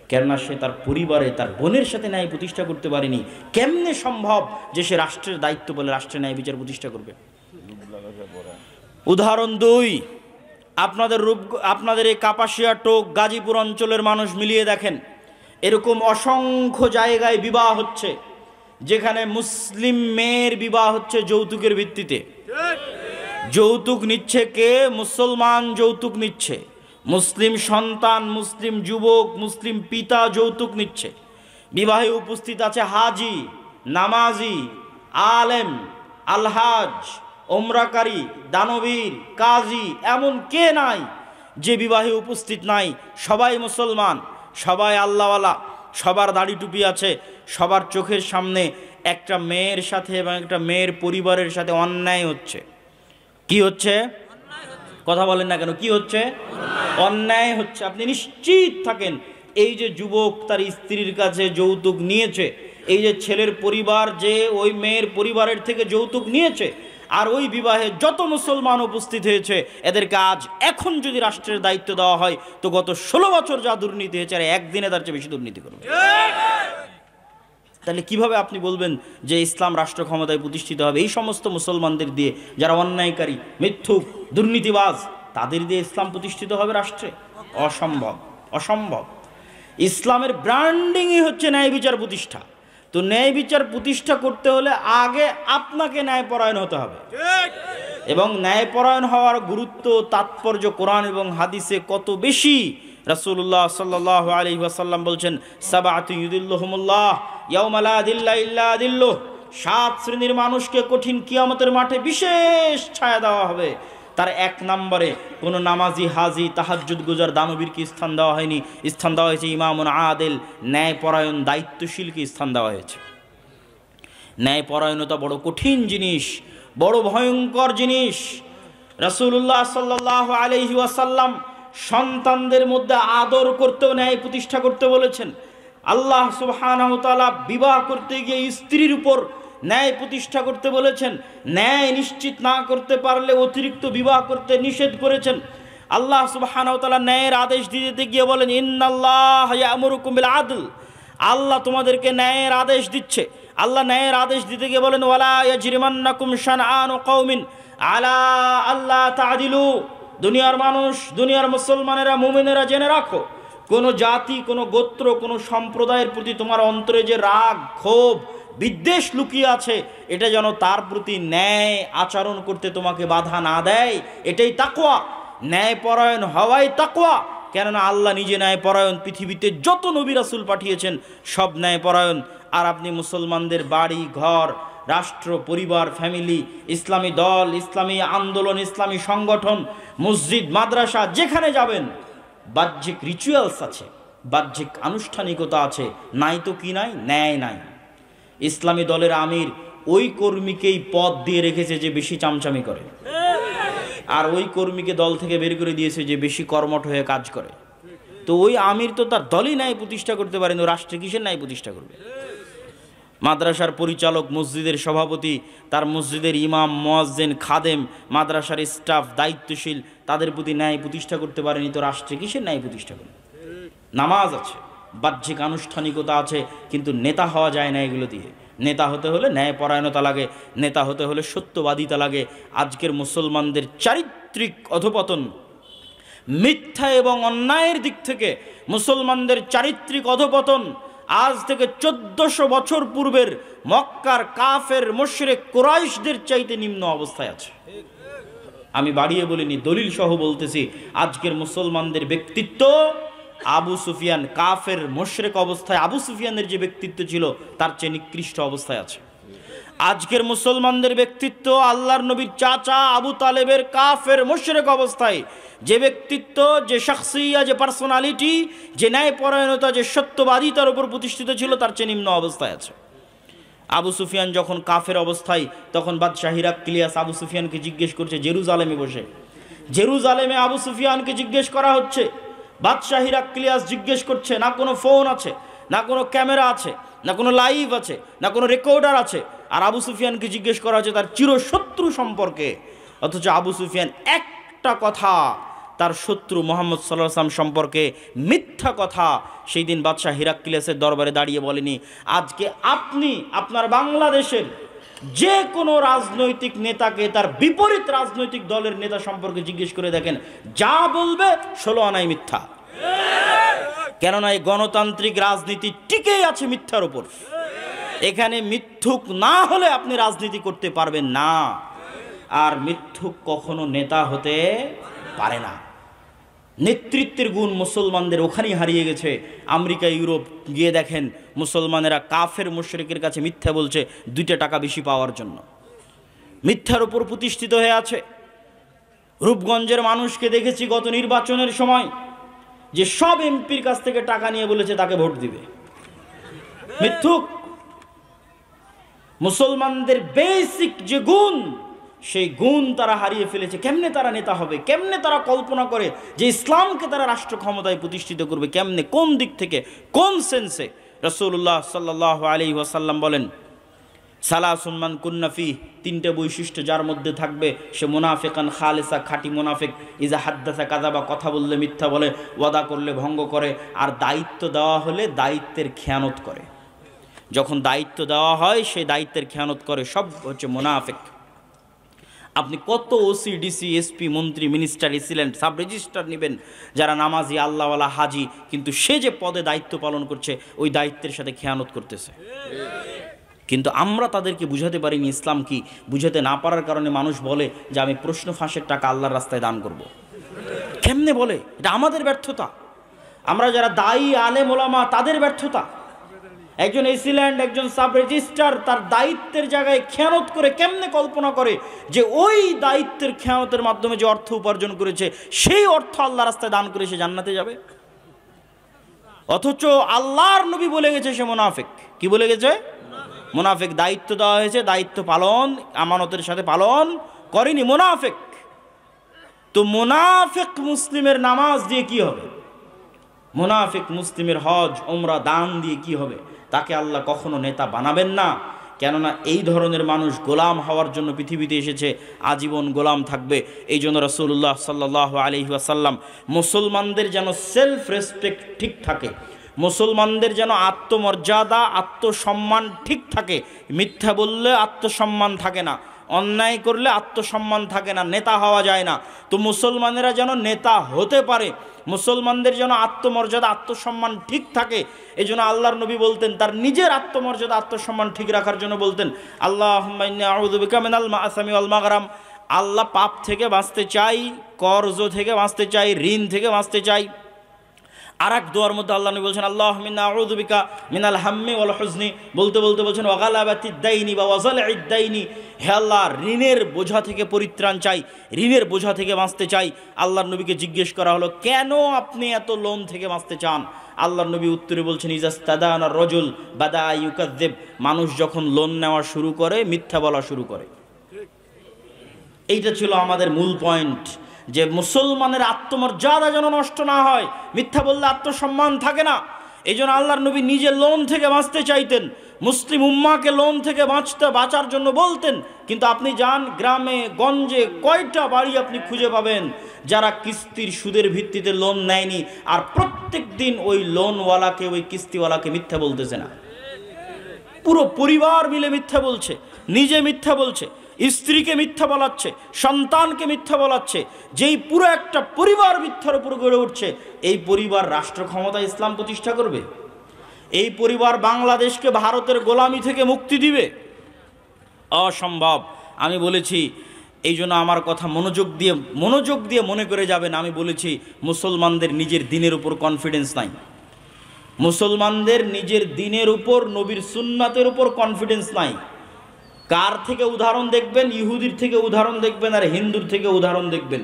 কেননা সে তার পরিবারে তার বোনের সাথে ন্যায় প্রতিষ্ঠা করতে পারেনি। কেমনে সম্ভব যে সে রাষ্ট্রের দায়িত্ব বলে রাষ্ট্রের ন্যায় বিচার প্রতিষ্ঠা করবে? উদাহরণ 2, আপনাদের এই কাপাসিয়া, টোক, গাজীপুর অঞ্চলের মানুষ মিলিয়ে দেখেন, এরকম অসংখ্য জায়গায় বিবাহ হচ্ছে যেখানে মুসলিম মেয়ের বিবাহ হচ্ছে যৌতুকের ভিত্তিতে। যৌতুক নিচ্ছে কে? মুসলমান যৌতুক নিচ্ছে। মুসলিম সন্তান, মুসলিম যুবক, মুসলিম পিতা যৌতুক নিচ্ছে। বিবাহে উপস্থিত আছে হাজি, নামাজি, আলেম, আলহাজ, ওমরাকারী, দানবীর, কাজী, এমন কে নাই যে বিবাহে উপস্থিত নাই? সবাই মুসলমান, সবাই আল্লাহওয়ালা, সবার দাড়ি টুপি আছে। সবার চোখের সামনে একটা মেয়ের সাথে এবং একটা মেয়ের পরিবারের সাথে অন্যায় হচ্ছে। কি হচ্ছে? কথা বলেন না কেন? কি হচ্ছে? অন্যায় হচ্ছে। আপনি নিশ্চিত থাকেন, এই যে যুবক তার স্ত্রীর কাছে যৌতুক নিয়েছে, এই যে ছেলের পরিবার যে ওই মেয়ের পরিবারের থেকে যৌতুক নিয়েছে, আর ওই বিবাহে যত মুসলমান উপস্থিত হয়েছে, এদেরকে আজ এখন যদি রাষ্ট্রের দায়িত্ব দেওয়া হয়, তো গত 16 বছর যা দুর্নীতি হয়েছে আর একদিনে তার চেয়ে বেশি দুর্নীতি করবে। তাহলে কিভাবে আপনি বলবেন যে ইসলাম রাষ্ট্র ক্ষমতায় প্রতিষ্ঠিত হবে? এই সমস্ত মুসলমানদের দিয়ে, যারা অন্যায়কারী, মিথ্যুক, দুর্নীতিবাজ, তাদের দিয়ে ইসলাম প্রতিষ্ঠিত হবে রাষ্ট্রে? অসম্ভব, অসম্ভব। ইসলামের ব্র্যান্ডিংই হচ্ছে ন্যায় বিচার প্রতিষ্ঠা। তো ন্যায় বিচার প্রতিষ্ঠা করতে হলে আগে আপনাকে ন্যায়পরায়ণ হতে হবে। এবং ন্যায়পরায়ণ হওয়ার গুরুত্ব, তাৎপর্য কোরআন এবং হাদিসে কত বেশি! রাসূলুল্লাহ সাল্লাল্লাহু আলাইহি ওয়াসাল্লাম বলছেন, সাবআতু ইউদিল্লুহুমুল্লাহ ইয়াওমা লা দিল্লা ইল্লা দিল্লুহ। 7 শ্রেণীর মানুষকে কঠিন কিয়ামতের মাঠে বিশেষ ছায়া দেওয়া হবে। তার 1 নম্বরে কোনো নামাজি, হাজি, তাহাজ্জুদ গুজার, দানবীরকে স্থান দেওয়া হয়নি। স্থান দেওয়া হয়েছে ইমামুন আদিল, ন্যায়পরায়ণ, দায়িত্বশীলকে স্থান দেওয়া হয়েছে। ন্যায়পরায়ণতা বড় কঠিন জিনিস, বড় ভয়ঙ্কর জিনিস। রাসূলুল্লাহ সাল্লাল্লাহু আলাইহি ওয়াসাল্লাম সন্তানদের মধ্যে আদর করতেও ন্যায় প্রতিষ্ঠা করতে বলেছেন। আল্লাহ সুবহানাহু ওয়া তাআলা বিবাহ করতে গিয়ে স্ত্রীর উপর ন্যায় প্রতিষ্ঠা করতে বলেছেন। ন্যায় নিশ্চিত না করতে পারলে অতিরিক্ত বিবাহ করতে নিষেধ করেছেন। আল্লাহ সুবহানাহু ওয়া তাআলা ন্যায়ের আদেশ দিতে গিয়ে বলেন, ইন্নাল্লাহা ইয়া'মুরুকুম বিল আদল। আল্লাহ তোমাদেরকে ন্যায়ের আদেশ দিচ্ছে। আল্লাহ ন্যায়ের আদেশ দিতে গিয়ে বলেন, ওয়ালা ইয়াজরিমান্নাকুম শানআনু কওমিন আলা আল্লা তা'দিলু। দুনিয়ার মানুষ, দুনিয়ার মুসলমানেরা, মুমিনেরা জেনে রাখো, কোনো জাতি, কোনো গোত্র, কোনো সম্প্রদায়ের প্রতি তোমার অন্তরে যে রাগ, ক্ষোভ, বিদ্বেষ লুকিয়ে আছে, এটা যেন তার প্রতি ন্যায় আচরণ করতে তোমাকে বাধা না দেয়। এটাই তাকওয়া। ন্যায়পরায়ণ হওয়াই তাকওয়া। কেননা আল্লাহ নিজে ন্যায়পরায়ণ। পৃথিবীতে যত নবী রাসূল পাঠিয়েছেন সব ন্যায়পরায়ণ। আর আপনি মুসলমানদের বাড়ি, ঘর, রাষ্ট্র, পরিবার, ফ্যামিলি, ইসলামী দল, ইসলামী আন্দোলন, ইসলামী সংগঠন, মসজিদ, মাদ্রাসা, যেখানে যাবেন বাহ্যিক রিচুয়ালস আছে, বাহ্যিক আনুষ্ঠানিকতা আছে, নাই তো কি নাই? ন্যায় নাই। ইসলামী দলের আমির ওই কর্মীকেই পদ দিয়ে রেখেছে যে বেশি চামচামি করে, আর ওই কর্মীকে দল থেকে বের করে দিয়েছে যে বেশি কর্মঠ হয়ে কাজ করে। তো ওই আমির তো তার দলই ন্যায় প্রতিষ্ঠা করতে পারেন, ও রাষ্ট্রে কিসের ন্যায় প্রতিষ্ঠা করবে? মাদ্রাসার পরিচালক, মসজিদের সভাপতি, তার মসজিদের ইমাম, মুয়াজ্জিন, খাদেম, মাদ্রাসার স্টাফ, দায়িত্বশীল, তাদের প্রতি ন্যায় প্রতিষ্ঠা করতে পারেনি, তো রাষ্ট্রে কিসের ন্যায় প্রতিষ্ঠা করবে? নামাজ আছে, বাহ্যিক আনুষ্ঠানিকতা আছে, কিন্তু নেতা হওয়া যায় না এগুলো দিয়ে। নেতা হতে হলে ন্যায়পরায়ণতা লাগে, নেতা হতে হলে সত্যবাদিতা লাগে। আজকের মুসলমানদের চারিত্রিক অধপতন, মিথ্যা এবং অন্যায়ের দিক থেকে মুসলমানদের চারিত্রিক অধপতন আজ থেকে 1400 বছর পূর্বের মক্কার কাফের মুশরিক কুরাইশদের চাইতে নিম্ন অবস্থায় আছে। আমি বাড়িয়ে বলিনি, দলিল সহ বলতেছি, আজকের মুসলমানদের ব্যক্তিত্ব আবু সুফিয়ান, কাফের মুশরিক অবস্থায় আবু সুফিয়ানের যে ব্যক্তিত্ব ছিল তার চেয়ে নিকৃষ্ট অবস্থায় আছে। আজকের মুসলমানদের ব্যক্তিত্ব আল্লাহর নবীর চাচা আবু তালেবের কাফের মুশরিক অবস্থায় যে ব্যক্তিত্ব, যে শাখসিয়া, যে পার্সোনালিটি, যে ন্যায়পরায়ণতা, যে সত্যবাদিতার উপর প্রতিষ্ঠিত ছিল তার চেয়ে নিম্ন অবস্থায় আছে। আবু সুফিয়ান যখন কাফের অবস্থায়, তখন বাদশাহ হিরাক্লিয়াস আবু সুফিয়ানকে জিজ্ঞেস করছে জেরুজালেমে বসে, জেরুজালেমে আবু সুফিয়ানকে জিজ্ঞেস করা হচ্ছে, বাদশাহ হিরাক্লিয়াস জিজ্ঞেস করছে, না কোনো ফোন আছে, না কোনো ক্যামেরা আছে, না কোনো লাইভ আছে, না কোনো রেকর্ডার আছে, আর আবু সুফিয়ানকে জিজ্ঞেস করা হচ্ছে তার চিরশত্রু সম্পর্কে। অথচ আবু সুফিয়ান একটা কথা তার শত্রু মুহাম্মদ সাল্লাল্লাহু আলাইহি ওয়াসাল্লাম সম্পর্কে মিথ্যা কথা সেই দিন বাদশাহ হিরাক্লিয়াসের দরবারে দাঁড়িয়ে বলেনি। আজকে আপনি আপনার বাংলাদেশের যে কোনো রাজনৈতিক নেতাকে তার বিপরীত রাজনৈতিক দলের নেতা সম্পর্কে জিজ্ঞেস করে দেখেন, যা বলবে 16 আনাই মিথ্যা। কেননা এই গণতান্ত্রিক রাজনীতি টিকেই আছে মিথ্যার উপর। এখানে মিথ্যুক না হলে আপনি রাজনীতি করতে পারবেন না, আর মিথ্যুক কখনো নেতা হতে পারে না। নেতৃত্বের গুণ মুসলমানদের ওখানেই হারিয়ে গেছে। আমেরিকা, ইউরোপ গিয়ে দেখেন মুসলমানেরা কাফের মুশরিকের কাছে মিথ্যা বলছে 2 টাকা বেশি পাওয়ার জন্য, মিথ্যার উপর প্রতিষ্ঠিত হয়ে আছে। রূপগঞ্জের মানুষকে দেখেছি গত নির্বাচনের সময় যে সব এমপির কাছ থেকে টাকা নিয়ে বলেছে তাকে ভোট দিবে। মিথ্যুক। মুসলমানদের বেসিক যে গুণ, সেই গুণ তারা হারিয়ে ফেলেছে। কেমনে তারা নেতা হবে, কেমনে তারা কল্পনা করে যে ইসলামকে তারা রাষ্ট্র ক্ষমতায় প্রতিষ্ঠিত করবে, কেমনে, কোন দিক থেকে, কোন সেন্সে? রাসূলুল্লাহ সাল্লাল্লাহু আলাইহি ওয়াসাল্লাম বলেন, সালাসুন মান কুন্না ফিহি, 3টে বৈশিষ্ট্য যার মধ্যে থাকবে সে মুনাফিকান খালিসা, খাঁটি মুনাফিক। ইজা হাদ্দাসা কাযাবা, কথা বললে মিথ্যা বলে, ওয়াদা করলে ভঙ্গ করে, আর দায়িত্ব দেওয়া হলে দায়িত্বের খেয়ানত করে। যখন দায়িত্ব দেওয়া হয় সেই দায়িত্বের খেয়ানত করে, সব হচ্ছে মুনাফিক। আপনি কত ওসি, ডিসি, এসপি, মন্ত্রী, মিনিস্টার, এসিলেন্ট, সাব রেজিস্ট্রার নেবেন যারা নামাজি, আল্লাহওয়ালা, হাজি, কিন্তু সে যে পদে দায়িত্ব পালন করছে ওই দায়িত্বের সাথে খেয়ানত করতেছে। কিন্তু আমরা তাদেরকে বুঝাতে পারিনি ইসলাম কি। বুঝাতে না পারার কারণে মানুষ বলে যে আমি প্রশ্ন ফাঁসের টাকা আল্লাহর রাস্তায় দান করব। কেমনে বলে? এটা আমাদের ব্যর্থতা। আমরা যারা দায়ী, আলেম, ওলামা, তাদের ব্যর্থতা। একজন এসিল্যান্ড, একজন সাব রেজিস্ট্রার তার দায়িত্বের জায়গায় খেয়ানত করে কেমনে কল্পনা করে যে ওই দায়িত্বের খেয়ানতের মাধ্যমে যে অর্থ উপার্জন করেছে সেই অর্থ আল্লাহ রাস্তায় দান করে সে জান্নাতে যাবে। অথচ আল্লাহর নবী বলে গেছে সে মুনাফিক। কি বলে গেছে? মুনাফিক। দায়িত্ব দেওয়া হয়েছে, দায়িত্ব পালন আমানতের সাথে পালন করেনি, মুনাফিক। তো মুনাফিক মুসলিমের নামাজ দিয়ে কি হবে? মুনাফিক মুসলিমের হজ, উমরা, দান দিয়ে কি হবে? তাকে আল্লাহ কখনো নেতা বানাবেন না। কেননা এই ধরনের মানুষ গোলাম হওয়ার জন্য পৃথিবীতে এসেছে, আজীবন গোলাম থাকবে। এই জন্য রাসূলুল্লাহ সাল্লাল্লাহু আলাইহি ওয়াসাল্লাম মুসলমানদের যেন সেলফ রেসপেক্ট ঠিক থাকে, মুসলমানদের যেন আত্মমর্যাদা, আত্মসম্মান ঠিক থাকে। মিথ্যা বললে আত্মসম্মান থাকে না, অন্যায় করলে আত্মসম্মান থাকে না, নেতা হওয়া যায় না। তো মুসলমানেরা যেন নেতা হতে পারে, মুসলমানদের যেন আত্মমর্যাদা, আত্মসম্মান ঠিক থাকে। এই জন্য আল্লাহর নবী বলতেন, তার নিজের আত্মমর্যাদা, আত্মসম্মান ঠিক রাখার জন্য বলতেন, আল্লাহুম্মা ইন্নী আউযু বিকা মিনাল মাআসামি ওয়াল মাগরাম। আল্লাহ, পাপ থেকে বাঁচতে চাই, কর্জ থেকে বাঁচতে চাই, ঋণ থেকে বাঁচতে চাই। আর এক দোয়ার মধ্যে আল্লাহ নবী বলছেন, আল্লাহুম্মা ইন্নী আউযু বিকা মিনাল হাম্মি ওয়াল হুজনি। বলতে বলতে বলছেন, ওয়া গালাবাতিদ দাইনি বা ওয়াজালঈদ দাইনি। হে আল্লাহ, ঋণের বোঝা থেকে পরিত্রাণ চাই, ঋণের বোঝা থেকে বাঁচতে চাই। আল্লাহর নবীকে জিজ্ঞেস করা হলো, কেন আপনি এত লোন থেকে বাঁচতে চান? আল্লাহর নবী উত্তরে বলছেন, ইজাস্তাদানা রাজুল বাদা ইউকাযযিব। মানুষ যখন লোন নেওয়া শুরু করে মিথ্যা বলা শুরু করে। এইটা ছিল আমাদের মূল পয়েন্ট, যে মুসলমানের আত্মমর্যাদা যেন নষ্ট না হয়। মিথ্যা বললে আত্মসম্মান থাকে না। এই জন্য আল্লাহর নবী নিজে লোন থেকে বাঁচতে চাইতেন, মুসলিম উম্মাকে লোন থেকে বাঁচার জন্য বলতেন। কিন্তু আপনি যান গ্রামে গঞ্জে, কয়টা বাড়ি আপনি খুঁজে পাবেন যারা কিস্তির সুদের ভিত্তিতে লোন নেয়নি, আর প্রত্যেক দিন ওই লোনওয়ালাকে, ওই কিস্তিওয়ালাকে মিথ্যা বলতেছে না। পুরো পরিবার মিলে মিথ্যা বলছে, নিজে মিথ্যা বলছে, স্ত্রীকে মিথ্যা বলাচ্ছে, সন্তানকে মিথ্যা বলাচ্ছে। যেই পুরো একটা পরিবার মিথ্যার উপর গড়ে উঠছে, এই পরিবার রাষ্ট্র ক্ষমতায় ইসলাম প্রতিষ্ঠা করবে? এই পরিবার বাংলাদেশকে ভারতের গোলামি থেকে মুক্তি দিবে? অসম্ভব। আমি বলেছি, এই জন্য আমার কথা মনোযোগ দিয়ে মনে করে যাবেন। আমি বলেছি, মুসলমানদের নিজের দিনের উপর কনফিডেন্স নাই, মুসলমানদের নিজের দিনের উপর, নবীর সুন্নাতের উপর কনফিডেন্স নাই। কার থেকে উদাহরণ দেখবেন? ইহুদির থেকে উদাহরণ দেখবেন আর হিন্দুর থেকে উদাহরণ দেখবেন।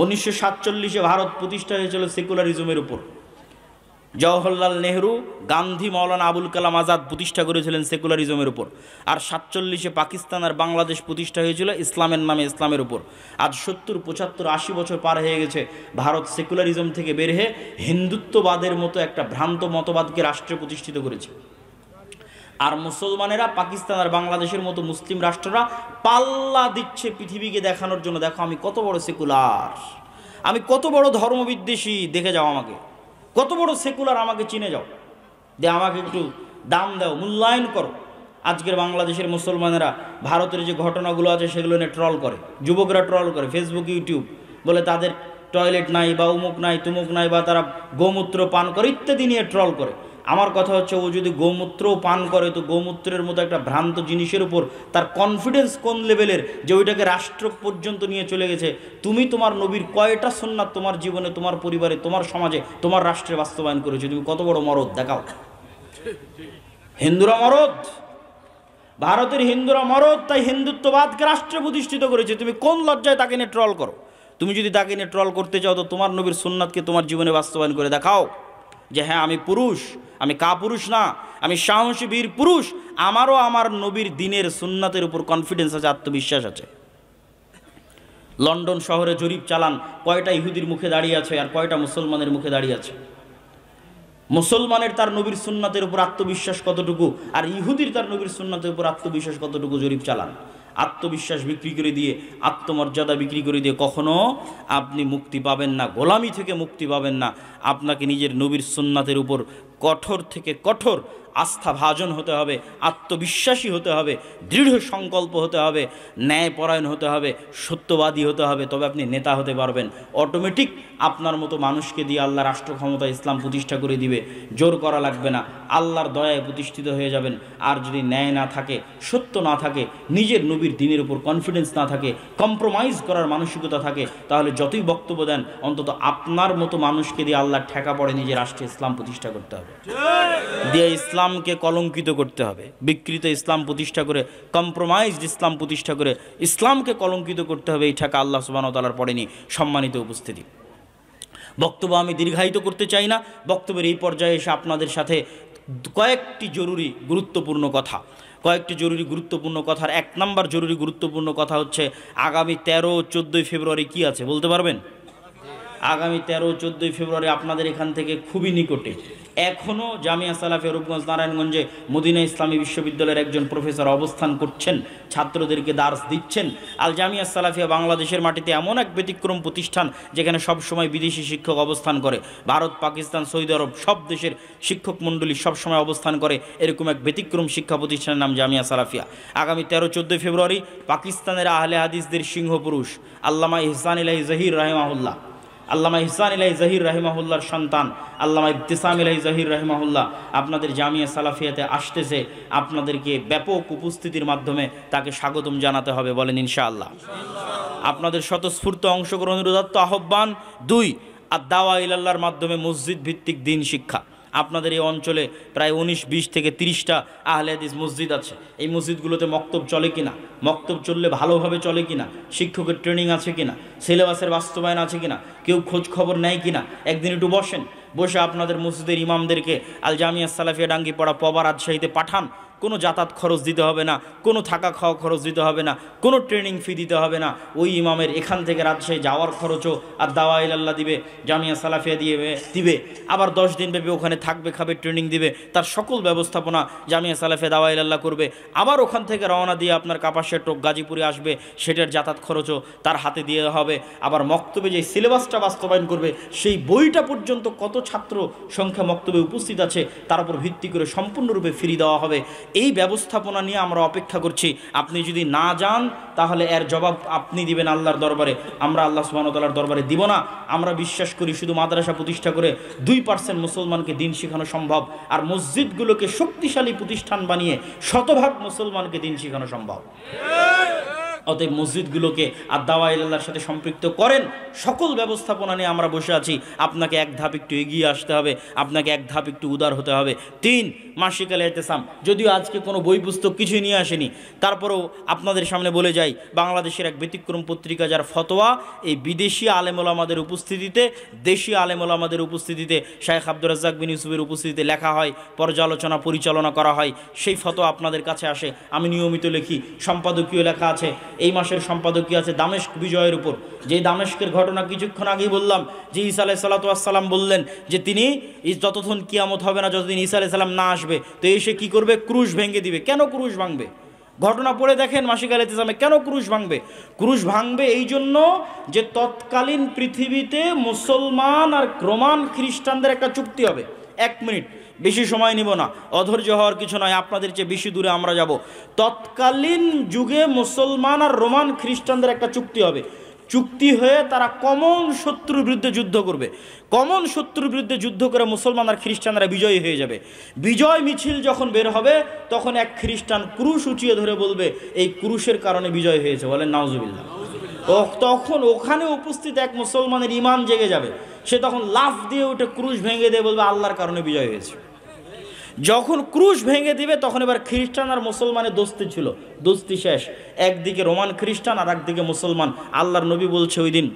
1947-এ ভারত প্রতিষ্ঠা হয়েছিল সেকুলারিজমের উপর। জওহরলাল নেহরু, গান্ধী, মৌলানা আবুল কালাম আজাদ প্রতিষ্ঠা করেছিলেন সেকুলারিজমের উপর। আর 47-এ পাকিস্তান আর বাংলাদেশ প্রতিষ্ঠা হয়েছিল ইসলামের নামে, ইসলামের উপর। আজ 70, 75, 80 বছর পার হয়ে গেছে, ভারত সেকুলারিজম থেকে বের হয়ে হিন্দুত্ববাদের মতো একটা ভ্রান্ত মতবাদকে রাষ্ট্রে প্রতিষ্ঠিত করেছে। আর মুসলমানেরা পাকিস্তান আর বাংলাদেশের মতো মুসলিম রাষ্ট্ররা পাল্লা দিচ্ছে পৃথিবীকে দেখানোর জন্য, দেখো আমি কত বড় সেকুলার, আমি কত বড় ধর্মবিদ্বেষী, দেখে যাও আমাকে, কত বড় সেকুলার, আমাকে চিনে যাও, যে আমাকে একটু দাম দাও, মূল্যায়ন করো। আজকের বাংলাদেশের মুসলমানেরা ভারতের যে ঘটনাগুলো আছে সেগুলো নিয়ে ট্রল করে, যুবকরা ট্রল করে ফেসবুক, ইউটিউব, বলে তাদের টয়লেট নাই বা উমুক নাই তুমুক নাই, বা তারা গোমূত্র পান করে ইত্যাদি নিয়ে ট্রল করে। আমার কথা হচ্ছে, ও যদি গোমূত্র পান করে তো গোমূত্রের মতো একটা ভ্রান্ত জিনিসের উপর তার কনফিডেন্স কোন লেভেলের, যে ওইটাকে রাষ্ট্র পর্যন্ত নিয়ে চলে গেছে। তুমি তোমার নবীর কয়টা সুন্নাত তোমার জীবনে, তোমার পরিবারে, তোমার সমাজে, তোমার রাষ্ট্রে বাস্তবায়ন করেছো? তুমি কত বড় মরদ দেখাও। হিন্দুরা মরদ, ভারতের হিন্দুরা মরদ, তাই হিন্দুত্ববাদকে রাষ্ট্রে প্রতিষ্ঠিত করেছে। তুমি কোন লজ্জায় তাকে নিয়ে ট্রল করো? তুমি যদি তাকে নিয়ে ট্রল করতে চাও তো তোমার নবীর সুন্নাতকে তোমার জীবনে বাস্তবায়ন করে দেখাও, যে হ্যাঁ আমি পুরুষ, আমি কাপুরুষ না, আমি সাহসী বীর পুরুষ, আমারও আমার নবীর দিনের সুন্নাতের উপর কনফিডেন্স আছে, আত্মবিশ্বাস আছে। লন্ডন শহরে জরিপ চালান, কয়টা ইহুদির মুখে দাঁড়িয়ে আছে আর কয়টা মুসলমানের মুখে দাঁড়িয়ে আছে। মুসলমানের তার নবীর সুন্নাতের উপর আত্মবিশ্বাস কতটুকু, আর ইহুদির তার নবীর সুন্নাতের উপর আত্মবিশ্বাস কতটুকু, জরিপ চালান। আত্মবিশ্বাস বিক্রি করে দিয়ে, আত্মমর্যাদা বিক্রি করে দিয়ে কখনো আপনি মুক্তি পাবেন না, গোলামি থেকে মুক্তি পাবেন না। আপনাকে নিজের নবীর সুন্নাতের উপর কঠোর থেকে কঠোর আস্থাভাজন হতে হবে, আত্মবিশ্বাসী হতে হবে, দৃঢ় সংকল্প হতে হবে, ন্যায়পরায়ণ হতে হবে, সত্যবাদী হতে হবে, তবে আপনি নেতা হতে পারবেন। অটোমেটিক আপনার মতো মানুষকে দিয়ে আল্লাহ রাষ্ট্র ক্ষমতা ইসলাম প্রতিষ্ঠা করে দিবে, জোর করা লাগবে না, আল্লাহর দয়ায় প্রতিষ্ঠিত হয়ে যাবেন। আর যদি ন্যায় না থাকে, সত্য না থাকে, নিজের নবীর দিনের উপর কনফিডেন্স না থাকে, কম্প্রোমাইজ করার মানসিকতা থাকে, তাহলে যতই বক্তব্য দেন, অন্তত আপনার মতো মানুষকে দিয়ে আল্লাহর ঠেকা পড়ে নিজের রাষ্ট্রে ইসলাম প্রতিষ্ঠা করতে হবে, দিয়ে ইসলামকে কলঙ্কিত করতে হবে। বিকৃত ইসলাম প্রতিষ্ঠা করে, কম্প্রোমাইজড ইসলাম প্রতিষ্ঠা করে ইসলামকে কলঙ্কিত করতে হবে, এই ঠেকা আল্লাহ সুবহানাহু ওয়া তাআলার পড়েনি। সম্মানিত উপস্থিতি, বক্তব্য আমি দীর্ঘায়িত করতে চাই না। বক্তব্যের এই পর্যায়ে এসে আপনাদের সাথে কয়েকটি জরুরি গুরুত্বপূর্ণ কথার 1 নম্বর জরুরি গুরুত্বপূর্ণ কথা হচ্ছে, আগামী 13-14 ফেব্রুয়ারি কি আছে বলতে পারবেন? আগামী 13-14 ফেব্রুয়ারি আপনাদের এখান থেকে খুবই নিকটে এখনও জামিয়া সালাফিয়া রূপগঞ্জ নারায়ণগঞ্জে মদিনা ইসলামী বিশ্ববিদ্যালয়ের একজন প্রফেসর অবস্থান করছেন, ছাত্রদেরকে দার্স দিচ্ছেন। আল জামিয়া সালাফিয়া বাংলাদেশের মাটিতে এমন এক ব্যতিক্রম প্রতিষ্ঠান যেখানে সবসময় বিদেশি শিক্ষক অবস্থান করে। ভারত, পাকিস্তান, সৌদি আরব সব দেশের শিক্ষক মণ্ডলী সবসময় অবস্থান করে, এরকম এক ব্যতিক্রম শিক্ষা প্রতিষ্ঠানের নাম জামিয়া সালাফিয়া। আগামী 13-14 ফেব্রুয়ারি পাকিস্তানের আহলে হাদিসদের সিংহপুরুষ আল্লামা ইহসান ইলাহি জহির রাহিমাহুল্লাহ, আল্লামা ইহসান ইলাহি জহির রাহিমাহুল্লাহর সন্তান আল্লামা ইবতিসাম ইলাহি জহির রাহিমাহুল্লাহ আপনাদের জামিয়া সালাফিয়াতে আসতেছে। আপনাদেরকে ব্যাপক উপস্থিতির মাধ্যমে তাকে স্বাগতম জানাতে হবে, বলেন ইনশাআল্লাহ। আপনাদের স্বতঃস্ফূর্ত অংশগ্রহণের উদাত্ত আহ্বান। 2, আদ-দাওয়া ইলাল্লাহর মাধ্যমে মসজিদ ভিত্তিক দিন শিক্ষা। আপনাদের এই অঞ্চলে প্রায় 19-20 থেকে 30টা আহলে হাদিস মসজিদ আছে। এই মসজিদগুলোতে মক্তব চলে কিনা, মক্তব চললে ভালোভাবে চলে কিনা, শিক্ষকের ট্রেনিং আছে কিনা, সিলেবাসের বাস্তবায়ন আছে কিনা, কেউ খোঁজ খবর নেয় কিনা, একদিন একটু বসে আপনাদের মসজিদের ইমামদেরকে আল জামিয়া সালাফিয়া ডাঙ্গিপাড়া পবা রাজশাহীতে পাঠান। কোনো যাতায়াত খরচ দিতে হবে না, কোনো থাকা খাওয়া খরচ দিতে হবে না, কোনো ট্রেনিং ফি দিতে হবে না। ওই ইমামের এখান থেকে রাজশাহী যাওয়ার খরচও আর দাওয়া ইলাল্লাহ দিবে, জামিয়া সালাফিয়া দিবে। আবার 10 দিন ব্যাপী ওখানে থাকবে, খাবে, ট্রেনিং দিবে, তার সকল ব্যবস্থাপনা জামিয়া সালাফিয়া দাওয়া ইলাল্লাহ করবে। আবার ওখান থেকে রওনা দিয়ে আপনার কাপাসিয়া টোক গাজীপুরে আসবে, সেটার যাতায়াত খরচও তার হাতে দিয়ে হবে। আবার মক্তবে যে সিলেবাসটা বাস্তবায়ন করবে, সেই বইটা পর্যন্ত কত ছাত্র সংখ্যা মক্তবে উপস্থিত আছে তার উপর ভিত্তি করে সম্পূর্ণরূপে ফ্রি দেওয়া হবে। এই ব্যবস্থাপনা নিয়ে আমরা অপেক্ষা করছি। আপনি যদি না যান তাহলে এর জবাব আপনি দিবেন আল্লাহর দরবারে, আমরা আল্লাহ সুবহানাহু ওয়া তাআলার দরবারে দিব না। আমরা বিশ্বাস করি শুধু মাদ্রাসা প্রতিষ্ঠা করে 2% মুসলমানকে দিন শেখানো সম্ভব, আর মসজিদগুলোকে শক্তিশালী প্রতিষ্ঠান বানিয়ে 100% মুসলমানকে দিন শেখানো সম্ভব। অতএব মসজিদগুলোকে আর দাওয়া ইলাল্লাহর সাথে সম্পৃক্ত করেন। সকল ব্যবস্থাপনা নিয়ে আমরা বসে আছি, আপনাকে এক ধাপ একটু এগিয়ে আসতে হবে, আপনাকে এক ধাপ একটু উদার হতে হবে। 3, মাসিক আল ইতিসাম, যদিও আজকে কোনো বই পুস্তক কিছুই নিয়ে আসেনি, তারপরেও আপনাদের সামনে বলে যাই, বাংলাদেশের এক ব্যতিক্রম পত্রিকা যার ফতোয়া এই বিদেশি আলেম ওলামাদের উপস্থিতিতে, দেশি আলেম ওলামাদের উপস্থিতিতে, শায়েখ আব্দুর রাজ্জাক বিন ইউসুফের উপস্থিতিতে লেখা হয়, পর্যালোচনা পরিচালনা করা হয়, সেই ফতোয়া আপনাদের কাছে আসে। আমি নিয়মিত লিখি, সম্পাদকীয় লেখা আছে। এই মাসের সম্পাদকীয় আছে দামেস্ক বিজয়ের উপর, যে দামেস্কের ঘটনা কিছুক্ষণ আগেই বললাম, যে ঈসা আলাইহিস সালাতু ওয়াস সালাম বললেন যে তিনি যতক্ষণ কিয়ামত হবে না, যতদিন ঈসা আলাইহিস সালাম না আসবে, তো এসে কি করবে? ক্রুশ ভেঙে দিবে। কেন ক্রুশ ভাঙবে? ঘটনা পড়ে দেখেন মাসিক আল ইতিসামে, কেন ক্রুশ ভাঙবে? ক্রুশ ভাঙবে এই জন্য যে তৎকালীন পৃথিবীতে মুসলমান আর রোমান খ্রিস্টানদের একটা চুক্তি হবে। 1 মিনিট, বেশি সময় নিব না, অধৈর্য হওয়ার কিছু নয়, আপনাদের চেয়ে বেশি দূরে আমরা যাব। তৎকালীন যুগে মুসলমান আর রোমান খ্রিস্টানদের একটা চুক্তি হবে। চুক্তি হয়ে তারা কমন শত্রুর বিরুদ্ধে যুদ্ধ করবে। কমন শত্রুর বিরুদ্ধে যুদ্ধ করে মুসলমান আর খ্রিস্টানরা বিজয়ী হয়ে যাবে। বিজয় মিছিল যখন বের হবে, তখন এক খ্রিস্টান ক্রুশ উঁচিয়ে ধরে বলবে এই ক্রুশের কারণে বিজয় হয়েছে, বলেন নাউজুবিল্লাহ। তখন ওখানে উপস্থিত এক মুসলমানের ঈমান জেগে যাবে, সে তখন লাফ দিয়ে উঠে ক্রুশ ভেঙে দিয়ে বলবে আল্লাহর কারণে বিজয় হয়েছে। যখন ক্রুশ ভেঙে দিবে, তখন এবার খ্রিস্টান আর মুসলমানের দোস্তি ছিল, দোস্তি শেষ। একদিকে রোমান খ্রিস্টান আর একদিকে মুসলমান। আল্লাহর নবী বলছে ওই দিন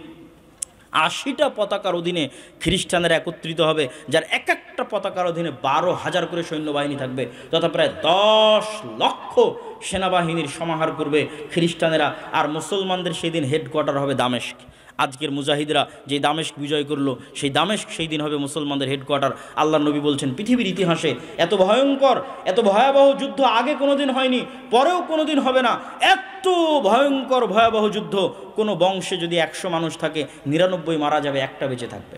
80টা পতাকার অধীনে খ্রিস্টানেরা একত্রিত হবে, যার এক একটা পতাকার অধীনে 12,000 করে সৈন্যবাহিনী থাকবে, তথা প্রায় 10 লক্ষ সেনাবাহিনীর সমাহার করবে খ্রিস্টানেরা। আর মুসলমানদের সেই দিন হেডকোয়ার্টার হবে দামেস্ক। আজকের মুজাহিদরা যে দামেস্ক বিজয় করলো, সেই দামেস্ক সেই দিন হবে মুসলমানদের হেডকোয়ার্টার। আল্লাহ নবী বলছেন পৃথিবীর ইতিহাসে এত ভয়ঙ্কর, এত ভয়াবহ যুদ্ধ আগে কোনোদিন হয়নি, পরেও কোনোদিন হবে না। এত ভয়ঙ্কর ভয়াবহ যুদ্ধ, কোনো বংশে যদি 100 মানুষ থাকে, 99 মারা যাবে, একটা বেঁচে থাকবে।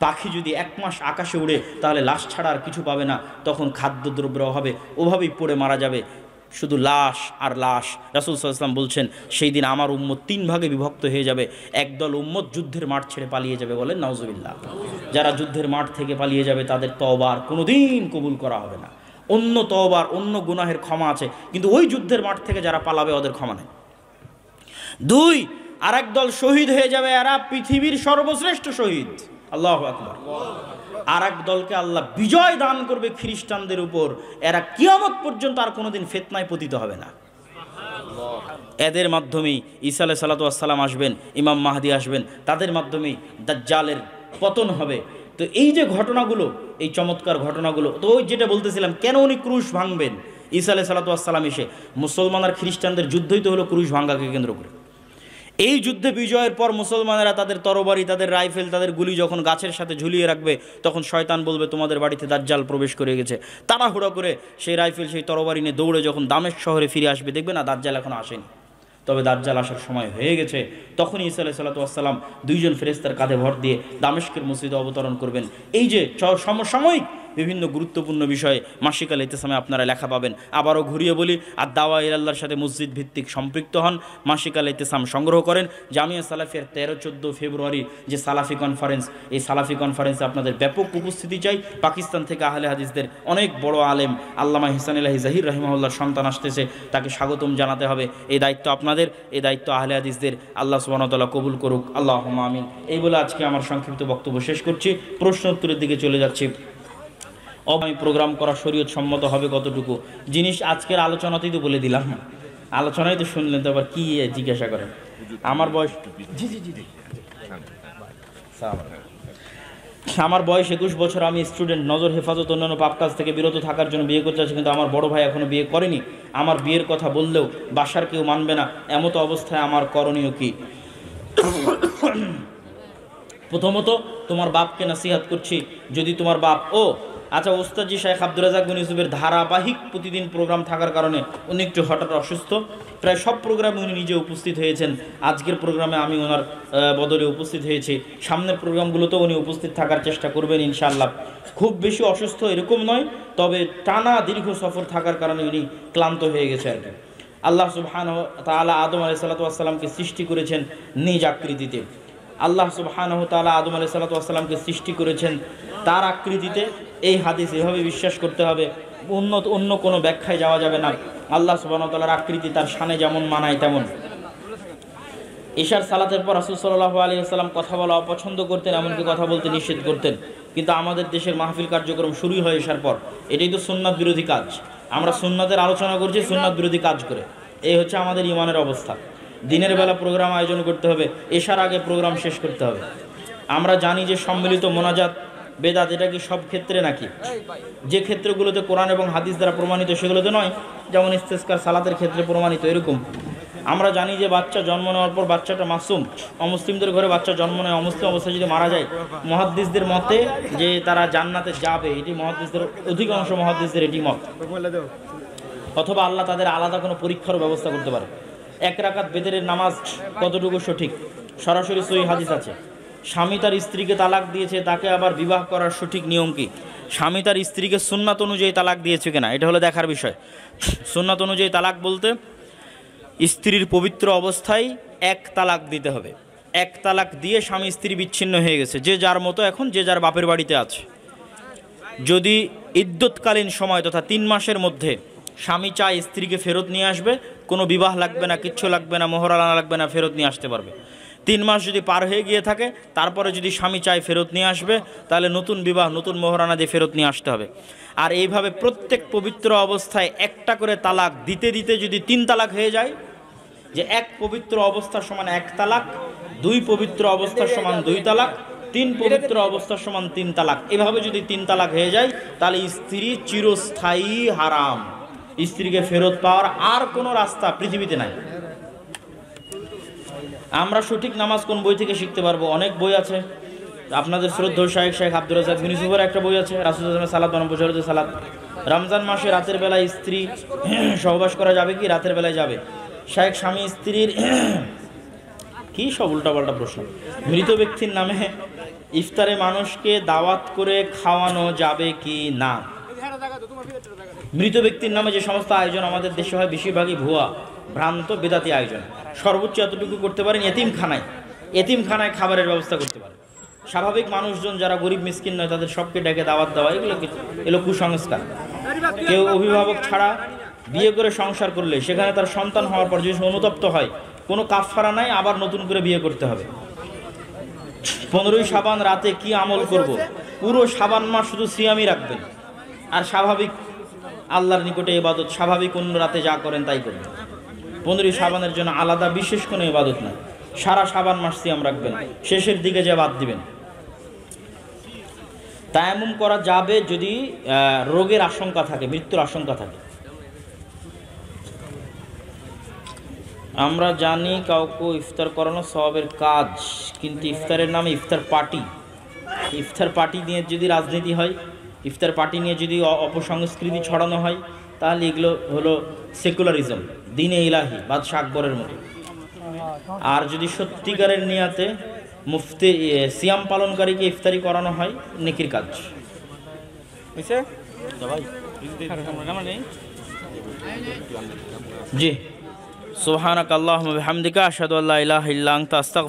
পাখি যদি 1 মাস আকাশে উড়ে, তাহলে লাশ ছাড়া আর কিছু পাবে না, তখন খাদ্যদ্রব্যের অভাবে ওভাবেই পড়ে মারা যাবে, শুধু লাশ আর লাশ। রাসূল সাল্লাল্লাহু আলাইহি ওয়াসাল্লাম বলছেন সেই দিন আমার উম্মত 3 ভাগে বিভক্ত হয়ে যাবে। একদল উম্মত যুদ্ধের মাঠ ছেড়ে পালিয়ে যাবে, বলেন নাউজুবিল্লাহ। যারা যুদ্ধের মাঠ থেকে পালিয়ে যাবে তাদের তওবা আর কোনোদিন কবুল করা হবে না। অন্য তওবার, অন্য গুনাহের ক্ষমা আছে, কিন্তু ওই যুদ্ধের মাঠ থেকে যারা পালাবে ওদের ক্ষমা নেই। 2, আরেক দল শহীদ হয়ে যাবে, এরা পৃথিবীর সর্বশ্রেষ্ঠ শহীদ, আল্লাহু আকবার। আর এক দলকে আল্লাহ বিজয় দান করবে খ্রিস্টানদের উপর, এরা কিয়ামত পর্যন্ত আর কোনোদিন ফিতনায় পতিত হবে না। এদের মাধ্যমেই ঈসা আলাইহিস সালাতু ওয়াস সালাম আসবেন, ইমাম মাহদি আসবেন, তাদের মাধ্যমেই দাজ্জালের পতন হবে। তো এই যে ঘটনাগুলো, এই চমৎকার ঘটনাগুলো, তো ওই যেটা বলতেছিলাম, কেন উনি ক্রুশ ভাঙবেন? ঈসা আলাইহিস সালাতু ওয়াস সালাম এসে, মুসলমান আর খ্রিস্টানদের যুদ্ধই তো হলো ক্রুশ ভাঙাকে কেন্দ্র করে। এই যুদ্ধে বিজয়ের পর মুসলমানেরা তাদের তরবারি, তাদের রাইফেল, তাদের গুলি যখন গাছের সাথে ঝুলিয়ে রাখবে, তখন শয়তান বলবে তোমাদের বাড়িতে দাজ্জাল প্রবেশ করে গেছে। তাড়াহুড়া করে সেই রাইফেল, সেই তরবারি নিয়ে দৌড়ে যখন দামেস্ক শহরে ফিরে আসবে, দেখবে না দাজ্জাল এখনো আসেনি, তবে দাজ্জাল আসার সময় হয়ে গেছে। তখনই ঈসা আলাইহিস সালাতু ওয়াস সালাম 2 জন ফেরেশতার কাঁধে ভর দিয়ে দামেস্কের মসজিদে অবতরণ করবেন। এই যে সমসাময়িক বিভিন্ন গুরুত্বপূর্ণ বিষয়ে মাসিক আল ইতিসামে আপনারা লেখা পাবেন। আবারও ঘুরিয়ে বলি, আর দাওয়া ইলাল্লাহর সাথে মসজিদ ভিত্তিক সম্পৃক্ত হন, মাসিক আল ইতিসাম সংগ্রহ করেন। জামিয়া সালাফিয়ার 13-14 ফেব্রুয়ারি যে সালাফি কনফারেন্স, এই সালাফি কনফারেন্সে আপনাদের ব্যাপক উপস্থিতি চাই। পাকিস্তান থেকে আহলে হাদিসদের অনেক বড় আলেম আল্লামা ইহসানুল্লাহ জাহির রাহিমাহুল্লাহর সন্তান আসতেছে, তাকে স্বাগতম জানাতে হবে। এই দায়িত্ব আপনাদের, এই দায়িত্ব আহলে হাদিসদের। আল্লাহ সুবহানাহু ওয়া তাআলা কবুল করুক, আল্লাহুম্মা আমিন। এই বলে আজকে আমার সংক্ষিপ্ত বক্তব্য শেষ করছি, প্রশ্ন উত্তরের দিকে চলে যাচ্ছি। আমি প্রোগ্রাম করা শরীয়ত সম্মত হবে কতটুকু জিনিস আজকের আলোচনাতেই তো বলে দিলাম, আলোচনায় তো শুনলেন, তো আবার কি জিজ্ঞাসা করেন? আমার বয়স, আমার বয়স 21 বছর, আমি স্টুডেন্ট, নজর হেফাজত অন্যান্য পাপ কাজ থেকে বিরত থাকার জন্য বিয়ে করতে চাচ্ছি, কিন্তু আমার বড় ভাই এখনো বিয়ে করেনি। আমার বিয়ের কথা বললেও বাসার কেউ মানবে না, এমতো অবস্থায় আমার করণীয় কি? প্রথমত তোমার বাপকে নসিহত করছি, যদি তোমার বাপ আচ্ছা, ওস্তাদজি শায়েখ আব্দুর রাজ্জাক বিন ইউসুফের ধারাবাহিক প্রতিদিন প্রোগ্রাম থাকার কারণে উনি একটু হঠাৎ অসুস্থ, প্রায় সব প্রোগ্রামে উনি নিজে উপস্থিত হয়েছেন। আজকের প্রোগ্রামে আমি ওনার বদলে উপস্থিত হয়েছি, সামনের প্রোগ্রামগুলোতেও উনি উপস্থিত থাকার চেষ্টা করবেন ইনশাআল্লাহ। খুব বেশি অসুস্থ এরকম নয়, তবে টানা দীর্ঘ সফর থাকার কারণে উনি ক্লান্ত হয়ে গেছে আর কি। আল্লাহ সুবহানাহু ওয়া তাআলা আদম আলাইহিস সালাতু ওয়াস সালামকে সৃষ্টি করেছেন নিজ আকৃতিতে। আল্লাহ সুবহানাহু ওয়া তাআলা আদম আলাইহিস সালাতু ওয়াস সালামকে সৃষ্টি করেছেন তার আকৃতিতে। এই হাদিস এভাবে বিশ্বাস করতে হবে, অন্য কোনো ব্যাখ্যায় যাওয়া যাবে না। আল্লাহ সুবহানাহু ওয়া তাআলার আকৃতি তার শানে যেমন মানায় তেমন। ঈশার সালাতের পর রাসূল সাল্লাল্লাহু আলাইহি ওয়াসাল্লাম কথা বলা অপছন্দ করতেন, এমনকি কথা বলতে নিষেধ করতেন। কিন্তু আমাদের দেশের মাহফিল কার্যক্রম শুরুই হয় ঈশার পর। এটাই তো সুন্নাত বিরোধী কাজ। আমরা সুন্নাতের আলোচনা করছি সুন্নাত বিরোধী কাজ করে। এই হচ্ছে আমাদের ইমানের অবস্থা। দিনের বেলা প্রোগ্রাম আয়োজন করতে হবে, ঈশার আগে প্রোগ্রাম শেষ করতে হবে। আমরা জানি যে সম্মিলিত মোনাজাত বেদাত, এটা কি সব ক্ষেত্রে নাকি? যে ক্ষেত্রগুলোতে কোরআন এবং হাদিস দ্বারা প্রমাণিত সেগুলোতে নয়, যেমন ইস্তেসকার সালাতের ক্ষেত্রে প্রমাণিত এরকম। আমরা জানি যে বাচ্চা জন্ম নেওয়ার পর বাচ্চাটা মাসুম। অমুসলিমদের ঘরে বাচ্চা জন্ম নেয়, অমুসলিম অবস্থায় যদি মারা যায়, মুহাদ্দিসদের মতে যে তারা জান্নাতে যাবে, এটি মুহাদ্দিসদের অধিকাংশ মুহাদ্দিসদের এটি মত। অথবা আল্লাহ তাদের আলাদা কোনো পরীক্ষারও ব্যবস্থা করতে পারে। 1 রাকাত বেতেরের নামাজ কতটুকু সঠিক? সরাসরি সহিহ হাদিস আছে। স্বামী তার স্ত্রীকে তালাক দিয়েছে, তাকে আবার বিবাহ করার সঠিক নিয়ম কি? স্বামী তার স্ত্রীকে সুন্নাত অনুযায়ী তালাক দিয়েছে কিনা, এটা হলো দেখার বিষয়। সুন্নাত অনুযায়ী তালাক বলতে স্ত্রীর পবিত্র অবস্থায় 1 তালাক দিতে হবে। 1 তালাক দিয়ে স্বামী স্ত্রী বিচ্ছিন্ন হয়ে গেছে, যে যার মতো এখন যে যার বাপের বাড়িতে আছে। যদি ইদ্যৎকালীন সময় তথা 3 মাসের মধ্যে স্বামী চায় স্ত্রীকে ফেরত নিয়ে আসবে, কোনো বিবাহ লাগবে না, কিচ্ছু লাগবে না, মোহর আনা লাগবে না, ফেরত নিয়ে আসতে পারবে। 3 মাস যদি পার হয়ে গিয়ে থাকে, তারপরে যদি স্বামী চায় ফেরত নিয়ে আসবে, তাহলে নতুন বিবাহ, নতুন মোহরানা দিয়ে ফেরত নিয়ে আসতে হবে। আর এইভাবে প্রত্যেক পবিত্র অবস্থায় 1টা করে তালাক দিতে দিতে যদি 3 তালাক হয়ে যায়, যে 1 পবিত্র অবস্থা সমান 1 তালাক, 2 পবিত্র অবস্থা সমান 2 তালাক, 3 পবিত্র অবস্থা সমান 3 তালাক, এভাবে যদি 3 তালাক হয়ে যায়, তাহলে স্ত্রী চিরস্থায়ী হারাম। স্ত্রীকে ফেরত পাওয়ার আর কোনো রাস্তা পৃথিবীতে নাই। আমরা সঠিক নামাজ কোন বই থেকে শিখতে পারবো? অনেক বই আছে। আপনাদের শ্রদ্ধেয় শাইখ শেখ আব্দুর রাজ্জাক বিন ইউসুফের একটা বই আছে, রাসূলুল্লাহ সালাত বনাম প্রচারিত সালাত। রমজান মাসে রাতের বেলায় স্ত্রী সহবাস করা যাবে কি? রাতের বেলায় যাবে। শাইখ স্বামী স্ত্রীর কি সব উল্টাপাল্টা প্রশ্ন। মৃত ব্যক্তির নামে ইফতারে মানুষকে দাওয়াত করে খাওয়ানো যাবে কি না? মৃত ব্যক্তির নামে যে সমস্ত আয়োজন আমাদের দেশে হয়, বেশিরভাগই ভুয়া, ভ্রান্ত, বেদাতি আয়োজন। সর্বোচ্চ এতটুকু করতে পারেন, এতিমখানায় খাবারের ব্যবস্থা করতে পারেন। স্বাভাবিক মানুষজন যারা গরিব মিসকিন নয়, তাদের সবকে ডেকে দাওয়াত দেওয়া, এগুলো কুসংস্কার। কেউ অভিভাবক ছাড়া বিয়ে করে সংসার করলে সেখানে তার সন্তান হওয়ার পর যদি অনুতপ্ত হয়, কোনো কাফফারা নাই, আবার নতুন করে বিয়ে করতে হবে। 15ই শাবান রাতে কি আমল করব? পুরো শাবান মাস শুধু সিয়ামই রাখবেন, আর স্বাভাবিক আল্লাহর নিকটে ইবাদত, স্বাভাবিক অন্য রাতে যা করেন তাই করবেন। 15ই শাবানের জন্য আলাদা বিশেষ কোনো ইবাদত না, সারা শাবান মাস সিয়াম রাখবেন, শেষের দিকে যা বাদ দিবেন। তায়াম্মুম করা যাবে যদি রোগের আশঙ্কা থাকে, মৃত্যুর আশঙ্কা থাকে। আমরা জানি কাউকে ইফতার করানো সওয়াবের কাজ, কিন্তু ইফতারের নামে ইফতার পার্টি নিয়ে যদি রাজনীতি হয়, ইফতার পার্টি নিয়ে যদি অপসংস্কৃতি ছড়ানো হয়, তাহলে এগুলো হলো সেকুলারিজম, দ্বীনে ইলাহি, বাদশাহ আকবরের মতো। আর যদি সত্যিকারের নিয়াতে মুফতি সিয়াম পালনকারীকে ইফতারি করানো হয়, নেকির কাজ। জি, সুবহানাকাল্লাহুম্মা ওয়া বিহামদিকা আশহাদু আল্লা ইলাহা ইল্লা আনতা আস্তাগফিরুকা।